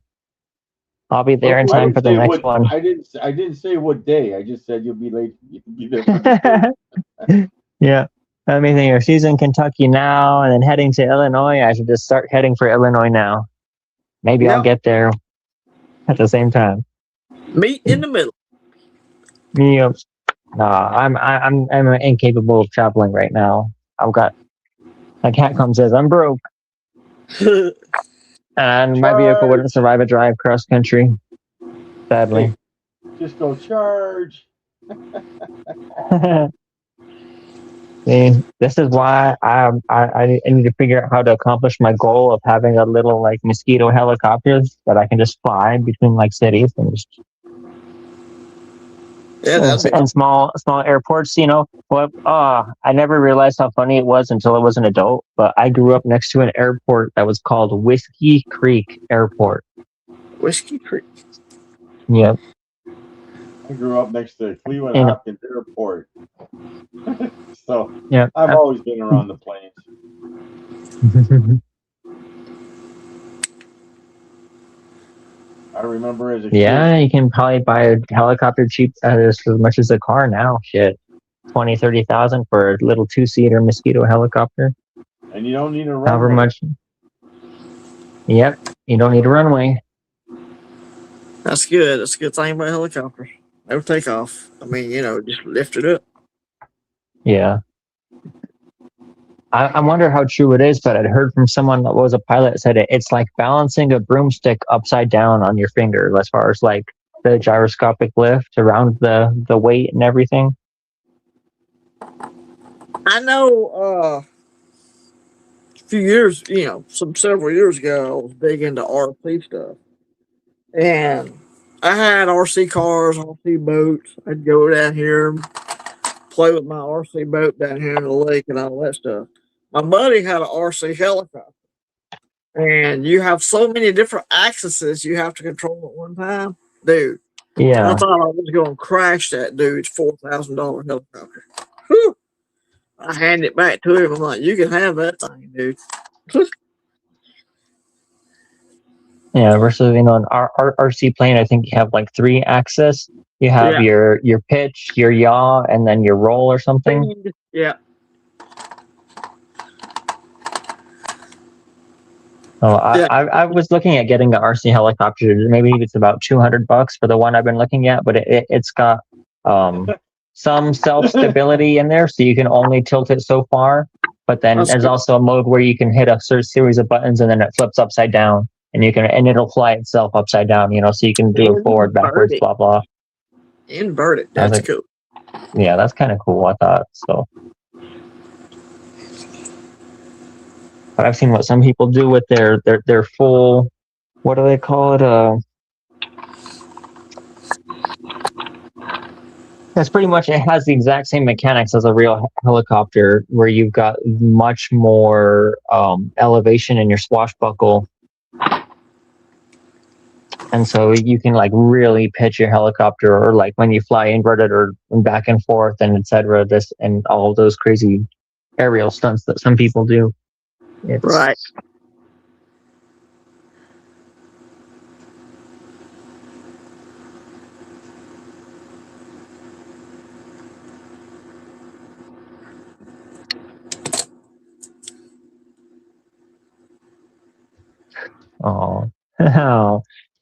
I'll be there in Oh, I time didn't for the say next one. I didn't say what day. I just said you'll be late. You'll be there for dessert. Yeah. Let me think here. She's in Kentucky now and then heading to Illinois. I should just start heading for Illinois now. Maybe I'll get there at the same time. Meet in the middle. Yep. No, I'm incapable of traveling right now. I've got My cat comes says, I'm broke. And my vehicle wouldn't survive a drive cross country. Sadly. Just go charge. See, this is why I need to figure out how to accomplish my goal of having a little like mosquito helicopters that I can just fly between like cities and just and small airports. You know what? I never realized how funny it was until I was an adult. But I grew up next to an airport that was called Whiskey Creek Airport. Whiskey Creek. Yep. I grew up next to Cleveland Hopkins Airport. So yeah, I've always been around the planes. I remember as a kid. Yeah, you can probably buy a helicopter cheap as much as a car now. Shit, 20,000, 30,000 for a little 2-seater mosquito helicopter. And you don't need a runway. However much. Yep, you don't need a runway. That's good. That's a good thing about helicopters. No takeoff. I mean, just lift it up. Yeah. I wonder how true it is, but I'd heard from someone that was a pilot said it's like balancing a broomstick upside down on your finger as far as like the gyroscopic lift around the weight and everything. I know a few years, several years ago, I was big into RC stuff. And I had RC cars, RC boats. I'd go down here and play with my RC boat down here in the lake and all that stuff. My buddy had an RC helicopter. And you have so many different axes you have to control at one time. Dude. Yeah. I thought I was going to crash that dude's $4,000 helicopter. Whew. I handed it back to him. I'm like, you can have that thing, dude. Yeah, versus an RC plane, I think you have like 3 axes. You have your pitch, your yaw, and then your roll or something. Yeah. Oh, I was looking at getting the RC helicopter. Maybe it's about $200 for the one I've been looking at, but it's got some self stability in there, so you can only tilt it so far. But then there's also a mode where you can hit a certain series of buttons, and then it flips upside down, and it'll fly itself upside down. So you can do it forward, backwards, blah blah. Inverted. That's cool. Yeah, that's kind of cool. I thought so. But I've seen what some people do with their full, what do they call it? That's pretty much, it has the exact same mechanics as a real helicopter, where you've got much more elevation in your swashbuckle. And so you can like really pitch your helicopter, or like when you fly inverted or back and forth and etc. And all of those crazy aerial stunts that some people do. Right. Oh,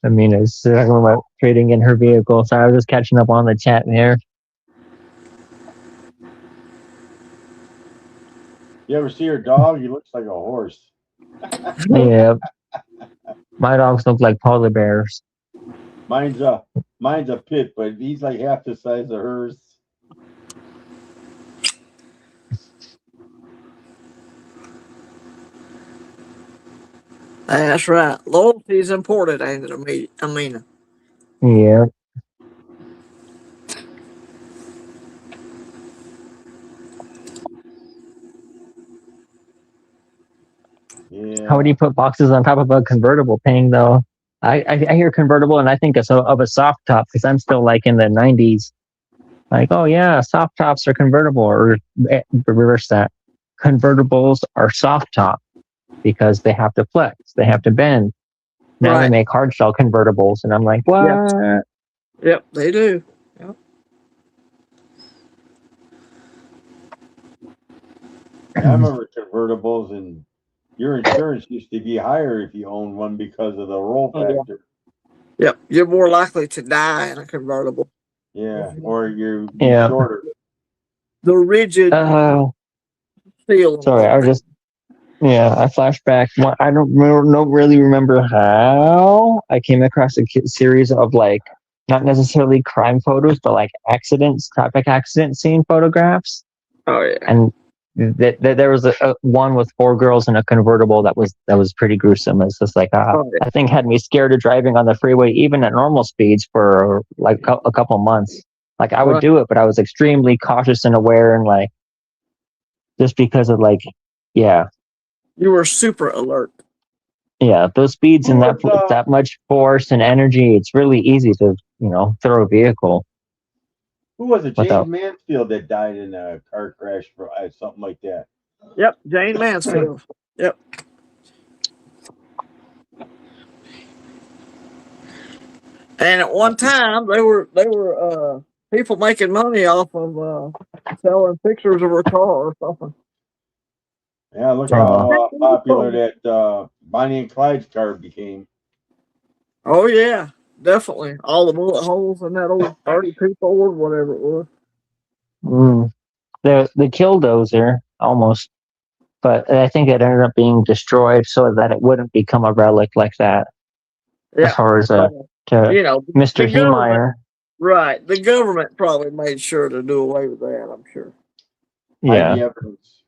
I mean, it's talking about trading in her vehicle, so I was just catching up on the chat there. You ever see her dog? He looks like a horse. Yeah. My dogs look like polar bears. Mine's a pit, but he's like half the size of hers. That's right. Loyalty is important, ain't it, Amina? Yeah. Yeah. How would you put boxes on top of a convertible thing, though? I hear convertible and I think of a soft top, because I'm still like in the 90s. Like, oh yeah, soft tops are convertible, or reverse that. Convertibles are soft top because they have to flex, they have to bend. Now they make hard shell convertibles, and I'm like, what? Yep, they do. Yep. I remember convertibles, and your insurance used to be higher if you owned one because of the roll factor. Yep, you're more likely to die in a convertible. Yeah, or you're shorter. The rigid steel. Sorry, Yeah, I flash back. I don't really remember how I came across a series of like not necessarily crime photos, but like accidents, traffic accident scene photographs. Oh yeah. And there was a one with 4 girls in a convertible that was pretty gruesome. It's just like Oh yeah. that thing had me scared of driving on the freeway even at normal speeds for like a couple months. Like I would Right. do it, but I was extremely cautious and aware, and like just because of like yeah. You were super alert. Yeah, those speeds Who and was that much force and energy, it's really easy to throw a vehicle who was it? Jane without. Mansfield that died in a car crash for something like that. Yep, Jane Mansfield. Yep. And at one time, they were people making money off of selling pictures of her car or something. Yeah, look Uh, how popular that Bonnie and Clyde's car became. Oh yeah, definitely. All the bullet holes in that old 32 Ford, whatever it was. the Killdozer almost, but I think it ended up being destroyed so that it wouldn't become a relic like that. As Yeah. far as to You know, Mr. the government, Heemeyer, right? The government probably made sure to do away with that. I'm sure Hide yeah, the evidence.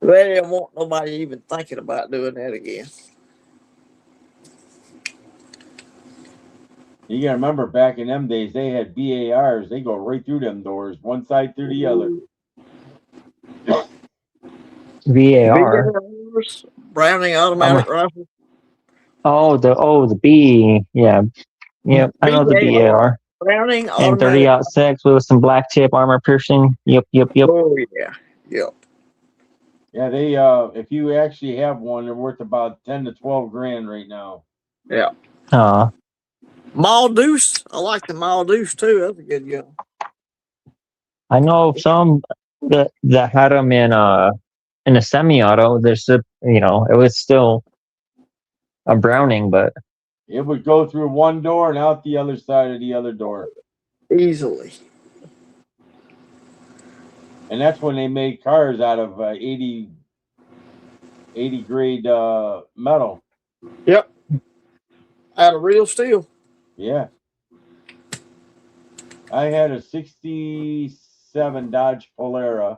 they didn't want nobody even thinking about doing that again. You gotta remember back in them days, they had BARs. They go right through them doors, one side through the other. VAR. BARs, Browning Um, automatic rifle. the B, yeah, yep. I know the BAR, BAR. Browning And automatic. 30-06 with some black tip armor piercing. Yep. Oh yeah, yep. Yeah, they if you actually have one, they're worth about 10 to 12 grand right now. Yeah. Uh, Maldeus. I like the Maldeus too. That's a good gun. I know of some that had them in a semi-auto. There's it was still a Browning, but It would go through one door and out the other side of the other door. Easily. And that's when they made cars out of 80 grade metal. Yep. Out of real steel. Yeah. I had a 67 Dodge Polara.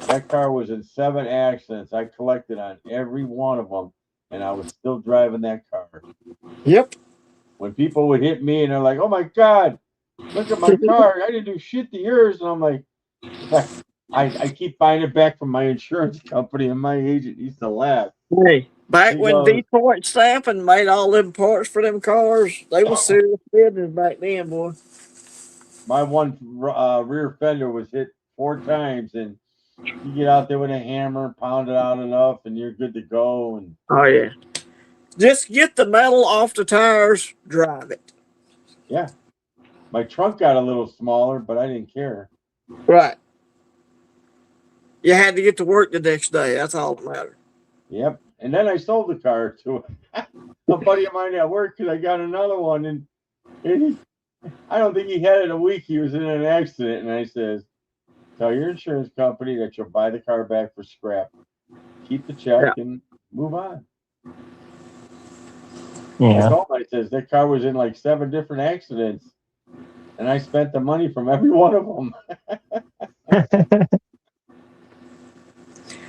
That car was in 7 accidents. I collected on every one of them, and I was still driving that car. Yep. When people would hit me and they're like, "Oh my God, look at my car. I didn't do shit to yours." And I'm like, I keep buying it back from my insurance company, and my agent used to laugh. Hey, back He when goes, Detroit Stamping made all them parts for them cars, they was serious business back then, boy. my one rear fender was hit 4 times, and you get out there with a hammer, pound it out enough, and you're good to go. And Oh yeah. Just get the metal off the tires, drive it. yeah, my trunk got a little smaller, but I didn't care. Right. You had to get to work the next day. That's all that mattered. Yep. And then I sold the car to a buddy of mine at work because I got another one, and I don't think he had it a week. He was in an accident, and I says, "Tell your insurance company that you'll buy the car back for scrap. Keep the check Yeah. and move on." yeah. I told him, I says, that car was in like 7 different accidents, and I spent the money from every one of them.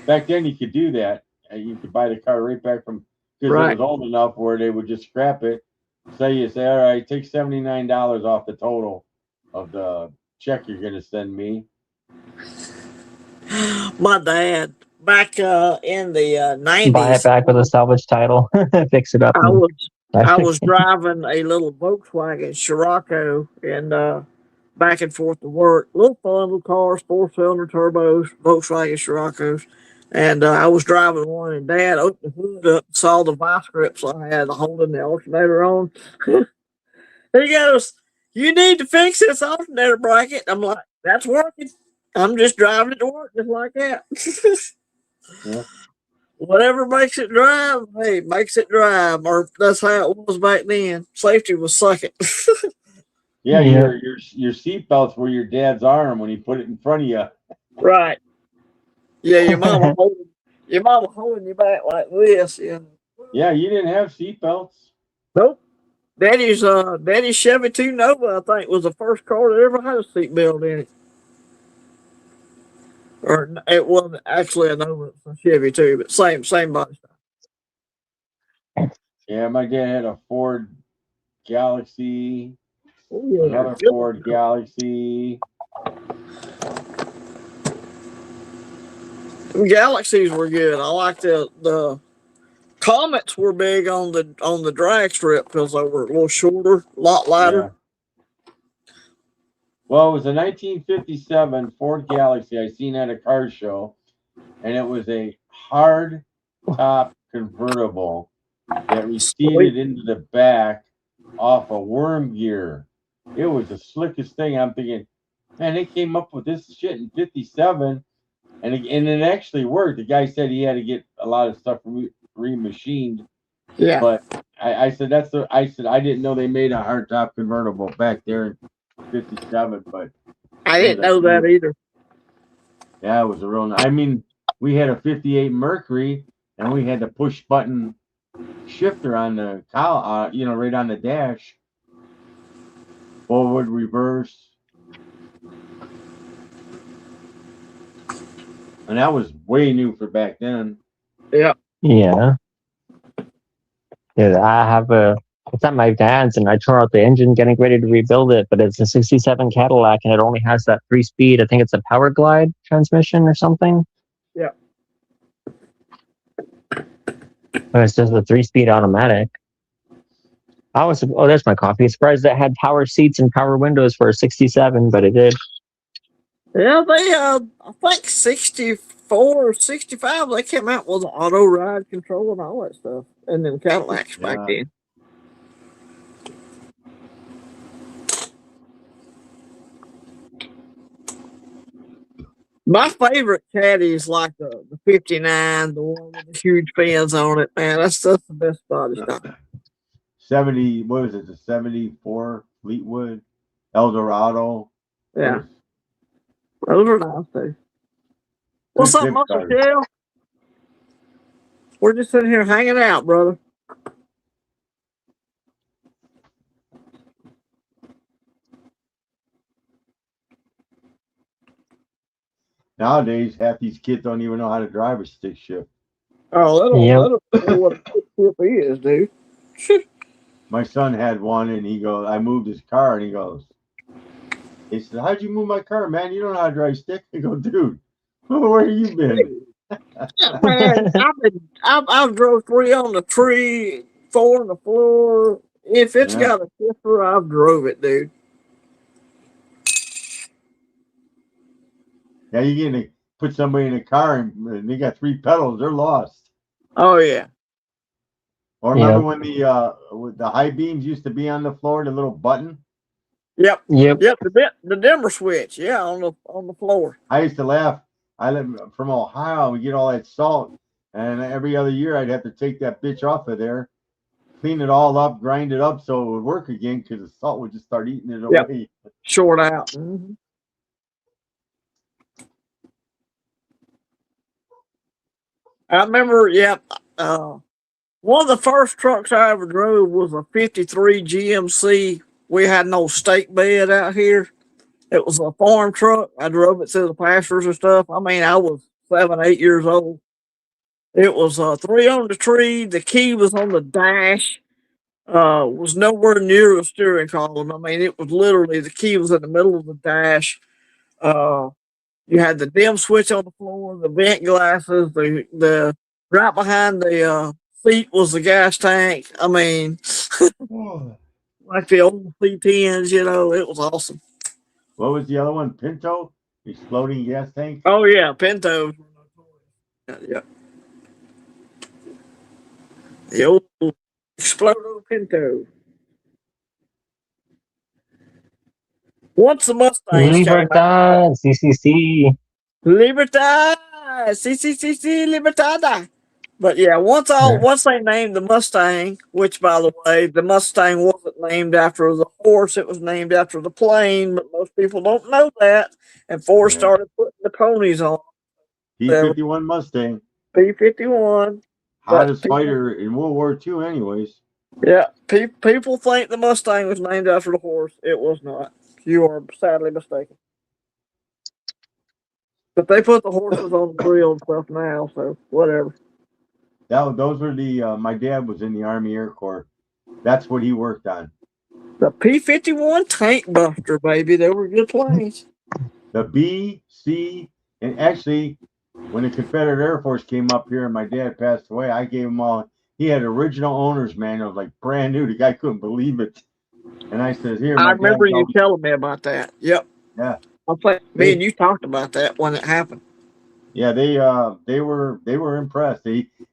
Back then, you could do that. You could buy the car right back from, because it Right. was old enough where they would just scrap it. So you say, "All right, take $79 off the total of the check you're going to send me." My dad, back in the Buy it 90s, back with a salvage title, fix it up. I And was I was driving a little Volkswagen Scirocco and back and forth to work. Little fun little cars, 4-cylinder turbos, Volkswagen Scirocco's. And I was driving one, and Dad opened the hood up, and saw the vice grips I had holding the alternator on. He goes, "You need to fix this alternator bracket." I'm like, "That's working. I'm just driving it to work just like that." Yeah. Whatever makes it drive, hey, makes it drive. Or that's how it was back then. Safety was sucking. Yeah, yeah, your seatbelts were your dad's arm when he put it in front of you. Right. Yeah, your mama holding you back like this. Yeah. Yeah, you didn't have seatbelts. Nope. Daddy's Chevy 2 Nova, I think, was the first car that ever had a seatbelt in it. Or it wasn't actually a Nova, it's a Chevy 2, but same body style. Yeah, my dad had a Ford Galaxy, Oh yeah, another Ford Galaxy. Galaxies were good. I like the Comets were big on the drag strip because they were a little shorter, a lot lighter. Yeah. Well, it was a 1957 Ford Galaxy I seen at a car show, and it was a hard top convertible that Sweet. receded into the back off a worm gear. It was the slickest thing. I'm thinking, man, they came up with this shit in '57, and it actually worked. The guy said he had to get a lot of stuff remachined, Yeah, but I said I said I didn't know they made a hardtop convertible back there in '57, but I it was didn't a know that either. yeah, it was a real. I mean, we had a '58 Mercury, and we had the push button shifter on the right on the dash, forward, reverse, and that was way new for back then. Yeah. Yeah. Yeah, I have a. It's at my dad's, and I tore out the engine, getting ready to rebuild it. But it's a '67 Cadillac, and it only has that 3-speed. I think it's a Power Glide transmission or something. Yeah. But it's just a 3-speed automatic. I was there's my coffee. Surprised that had power seats and power windows for a '67, but it did. Yeah, they I think 64 or 65 they came out with auto ride control and all that stuff. And then Cadillacs back Yeah. then. My favorite caddy is like the 59, the one with the huge fins on it, man. That's the best body style. 70, what was it? The '74 Fleetwood Eldorado. Yeah. Those are nice too. What's Good up, zip Muscle cars. Shell? We're just sitting here hanging out, brother. Nowadays, half these kids don't even know how to drive a stick shift. Oh, Yep. they don't know what a quick flip is, dude. My son had one, and he goes, I moved his car, and he said, how'd you move my car, man? You don't know how to drive stick. I go, dude, where you been? Man, I've drove 3 on the tree, 4 on the floor. If it's Yeah. got a shifter, I've drove it, dude. Yeah, you're gonna put somebody in a car and they got 3 pedals, they're lost. Oh yeah. Or remember when the high beams used to be on the floor, the little button? Yep. Yep. Yep. The dimmer switch. Yeah, on the floor. I used to laugh. I live from Ohio. We get all that salt, and every other year I'd have to take that bitch off of there, clean it all up, grind it up so it would work again because the salt would just start eating it Yep. away. Short out. Mm-hmm. I remember. Yep. One of the first trucks I ever drove was a '53 GMC. We had no stake bed out here. It was a farm truck. I drove it through the pastures and stuff. I mean, I was 7, 8 years old. It was 3 on the tree. The key was on the dash. Was nowhere near the steering column. I mean, it was literally the key was in the middle of the dash. Uh, you had the dim switch on the floor, the vent glasses, the right behind the seat was the gas tank. I mean, like the old C10s, it was awesome. What was the other one? Pinto? Exploding gas tank? Oh yeah, Pinto. Yeah, the old Explodo Pinto. Once the Mustangs came out, Libertad, CCC. Libertad, CCCC, Libertada. But yeah, once they named the Mustang, which by the way, the Mustang wasn't named after the horse; it was named after the plane. But most people don't know that. And Ford Yeah. started putting the ponies on. P-51 Mustang, P-51. But hottest people, fighter in World War II, anyways. yeah, people think the Mustang was named after the horse. It was not. You are sadly mistaken. But they put the horses on the grill and stuff now, so whatever. Those were the. My dad was in the Army Air Corps. That's what he worked on. The P-51 Tank Buster, baby. They were good planes. The B, C, and actually, when the Confederate Air Force came up here and my dad passed away, I gave him all. He had original owner's manuals, like brand new. The guy couldn't believe it. And I said, "Here, I my dad." remember you telling me about that. Yep. Yeah, I think me and you talked about that when it happened. yeah. They were impressed.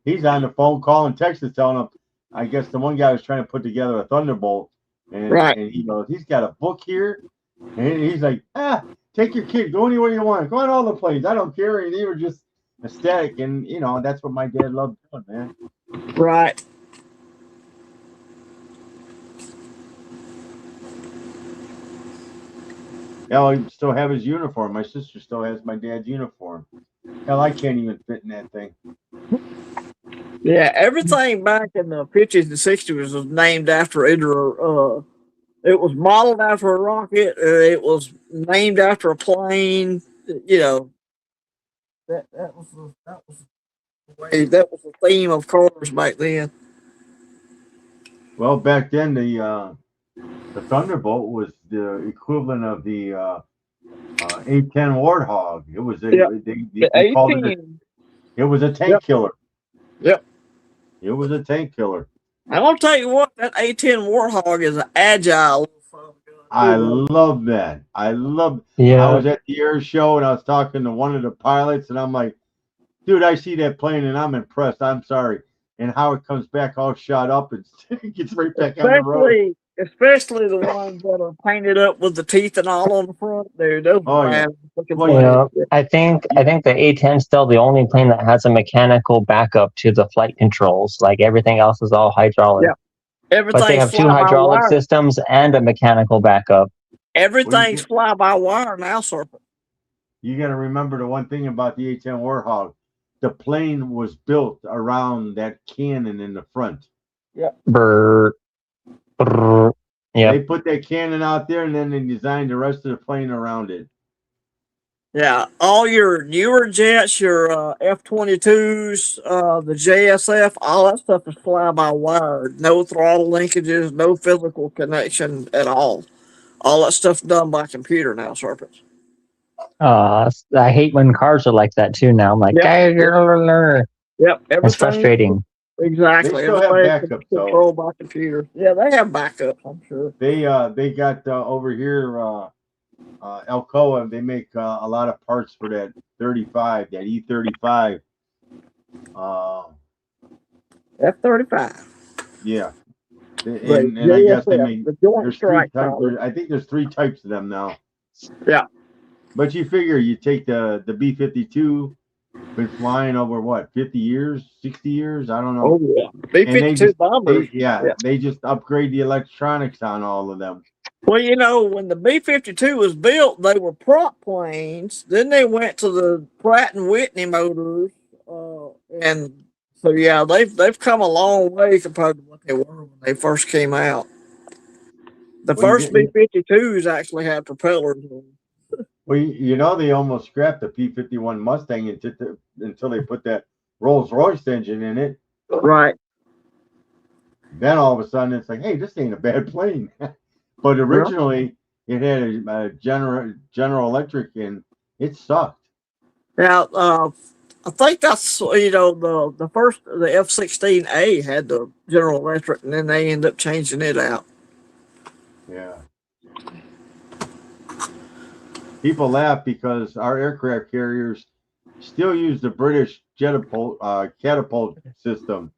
He's on the phone calling Texas, telling them. I guess the one guy was trying to put together a Thunderbolt, Right. and he goes, he's got a book here, and he's like, take your kid, go anywhere you want, go on all the planes, I don't care. And they were just ecstatic, and that's what my dad loved doing, man. Right. Hell, I still have his uniform. My sister still has my dad's uniform. Hell, I can't even fit in that thing. Yeah, everything back in the 50s and 60s was named after either it was modeled after a rocket or it was named after a plane. You know, that was the theme of cars back then. Well, back then the Thunderbolt was the equivalent of the A-10 Warthog. It was they called it. It was a tank killer. Yep. It was a tank killer. I'm gonna tell you what, that A-10 Warthog is an agile. I love that. I love. Yeah. I was at the air show and I was talking to one of the pilots, and I'm like, dude, I see that plane and I'm impressed. I'm sorry. And how it comes back all shot up and gets right back on the road. Especially the ones that are painted up with the teeth and all on the front, dude. Those I think the A-10 is still the only plane that has a mechanical backup to the flight controls. Like everything else is all hydraulic. Yeah. But they have two hydraulic systems and a mechanical backup. Everything's fly by wire now, Serpent. You got to remember the one thing about the A-10 Warthog. The plane was built around that cannon in the front. Yeah. Yeah. They put that cannon out there and then they designed the rest of the plane around it. Yeah, all your newer jets, your F-22s, the JSF, all that stuff is fly-by-wire. No throttle linkages, no physical connection at all. All that stuff done by computer now, Serpents. I hate when cars are like that too now. I'm like, yep, it's frustrating. Exactly. They still have backups, controlled by computer. Yeah, they have backups, I'm sure. They got over here Alcoa. They make a lot of parts for that 35, that E35. F-35. Yeah. And I guess they make there's three types. I think there's 3 types of them now. Yeah. But you figure you take the B-52, been flying over what, 50 years, 60 years? I don't know. Oh yeah. B-52 bombers. They just upgrade the electronics on all of them. Well, when the B-52 was built, they were prop planes. Then they went to the Pratt and Whitney motors, and so yeah, they've come a long way compared to what they were when they first came out. The first B-52s actually had propellers. Well, they almost scrapped the P-51 Mustang until they put that Rolls-Royce engine in it. Right. Then all of a sudden it's like, hey, this ain't a bad plane. But originally it had a General Electric and it sucked. Now, I think that's the first the F-16A had the General Electric, and then they ended up changing it out. Yeah. People laugh because our aircraft carriers still use the British catapult system.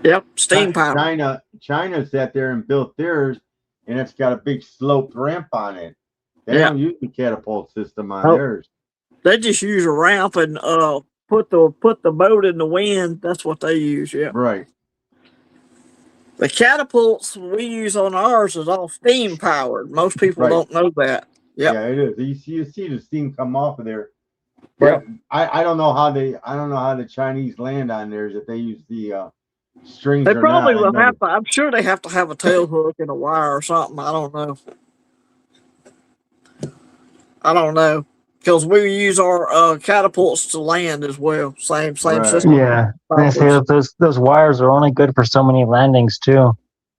Yep, steam power. China sat there and built theirs, and it's got a big sloped ramp on it. They don't use the catapult system on theirs. They just use a ramp and put the boat in the wind. That's what they use. Yeah. Right. The catapults we use on ours is all steam powered. Most people don't know that. Yep. Yeah, it is. You see the steam come off of there. But I don't know how the Chinese land on theirs, if they use the strings They or probably not. I will know have to. I'm sure they have to have a tail hook and a wire or something. I don't know. Because we use our catapults to land as well. Same Right. system. Yeah. And I say those wires are only good for so many landings too.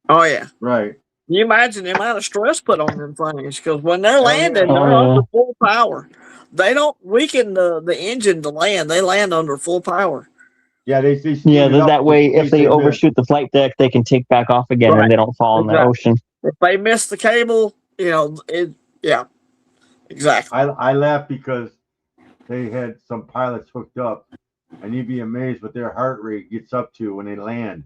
Oh yeah. Right. You imagine the amount of stress put on them things because when they're Hell landing, yeah. they're Oh, under yeah. full power. They don't weaken the engine to land. They land under full power. Yeah, they speed Yeah, it up that just way, in if case they they miss. overshoot the flight deck, they can take back off again Right. and they don't fall in the Exactly. ocean. If they miss the cable, yeah, exactly. I laugh because they had some pilots hooked up, and you'd be amazed what their heart rate gets up to when they land.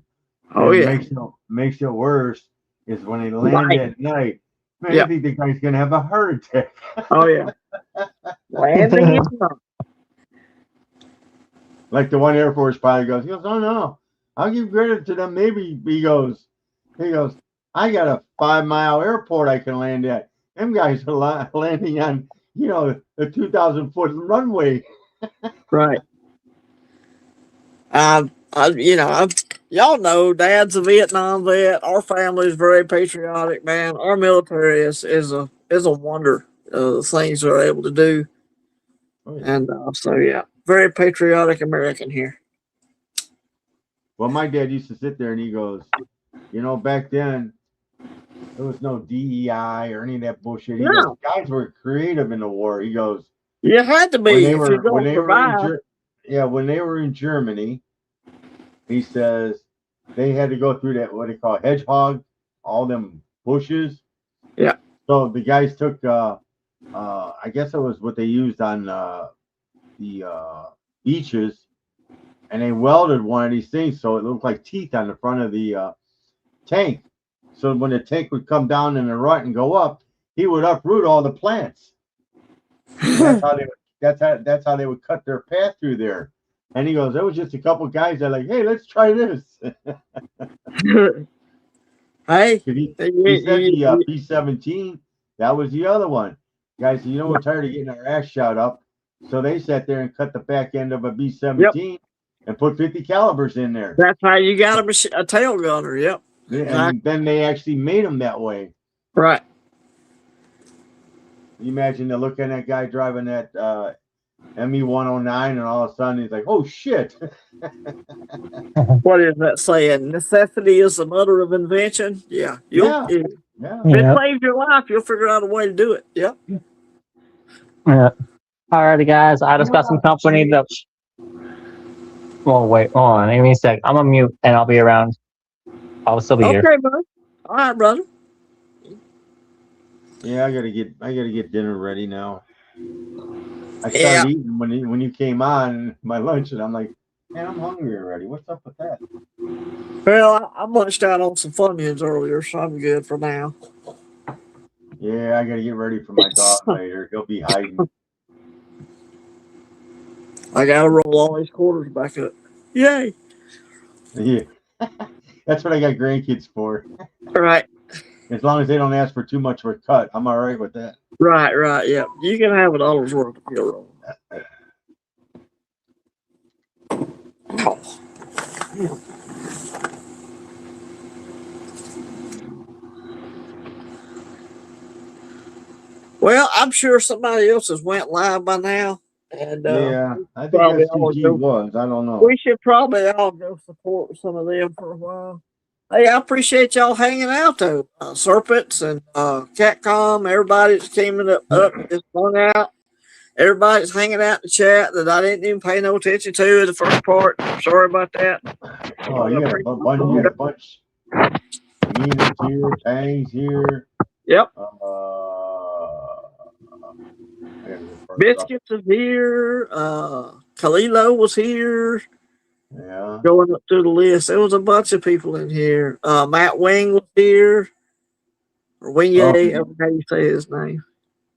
Oh And yeah. makes it worse is when they land Right. at night. Man, Yeah. I think the guy's gonna have a heart attack. Oh yeah. Landing is not. Like the one Air Force pilot goes, oh no, I'll give credit to them. Maybe he goes, I got a 5 mile airport I can land at. Them guys are landing on, the 2,000 foot runway. Right. Y'all know, Dad's a Vietnam vet. Our family is very patriotic, man. Our military is a wonder. The things they're able to do, Oh, yeah. and so yeah, very patriotic American here. Well, my dad used to sit there and he goes, back then there was no DEI or any of that bullshit. He goes, No, guys were creative in the war. He goes, you had to when be they if you're were going to survive. when they were in Germany, he says they had to go through that what they call hedgehog, all them bushes. Yeah. So the guys took I guess it was what they used on the beaches, and they welded one of these things so it looked like teeth on the front of the tank. So when the tank would come down in the rut and go up, he would uproot all the plants. And that's how they would cut their path through there. And he goes, there was just a couple guys that are like, hey, let's try this. Hey, he said the B-17, that was the other one. Guys, we're tired of getting our ass shot up. So they sat there and cut the back end of a B-17 and put 50 calibers in there. That's how you got a tail gunner. Yep. And then they actually made them that way. Right. You imagine they're looking at that guy driving that ME-109 and all of a sudden he's like, oh, shit. What is that saying? Necessity is the mother of invention. Yeah. Yeah. If it saves your life, you'll figure out a way to do it. Yep. Yeah. Alrighty, guys. I just got some company that. Well, wait. Hold on. Give me a sec. I'm on mute and I'll be around. I'll still be here. Okay, brother. All right, brother. Yeah, I gotta get dinner ready now. I started eating when you came on my lunch, and I'm like, man, I'm hungry already. What's up with that? Well, I munched out on some Funyuns earlier, so I'm good for now. Yeah, I gotta get ready for my dog later. He'll be hiding. I gotta roll all these quarters back up. Yay! Yeah, that's what I got grandkids for. Right. As long as they don't ask for too much for a cut, I'm all right with that. Right. Yeah. You can have $1 worth of your roll. Oh. Yeah. Well, I'm sure somebody else has went live by now. And yeah, I think SCG was. I don't know. We should probably all go support some of them for a while. Hey, I appreciate y'all hanging out though. Serpents and Catcom, everybody that came up just hung out. Everybody's hanging out in the chat that I didn't even pay no attention to in the first part. Sorry about that. Oh, you had a bunch. Mina's here, Tang's here. Yep. Biscuits is here. Kalilo was here. Yeah. Going up through the list, there was a bunch of people in here. Matt Wing was here. Or Wing-Yay, how you say his name.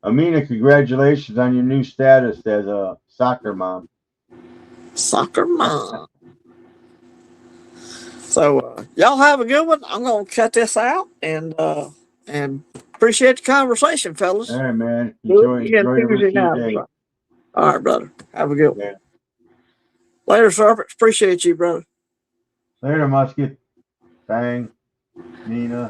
Amina, congratulations on your new status as a soccer mom. Soccer mom. So y'all have a good one. I'm gonna cut this out and appreciate the conversation, fellas. All right, man. Enjoy the rest of your day. All right, brother. Have a good one. Yeah. Later, Serpents. Appreciate you, brother. Later, Musket. Bang. Nina.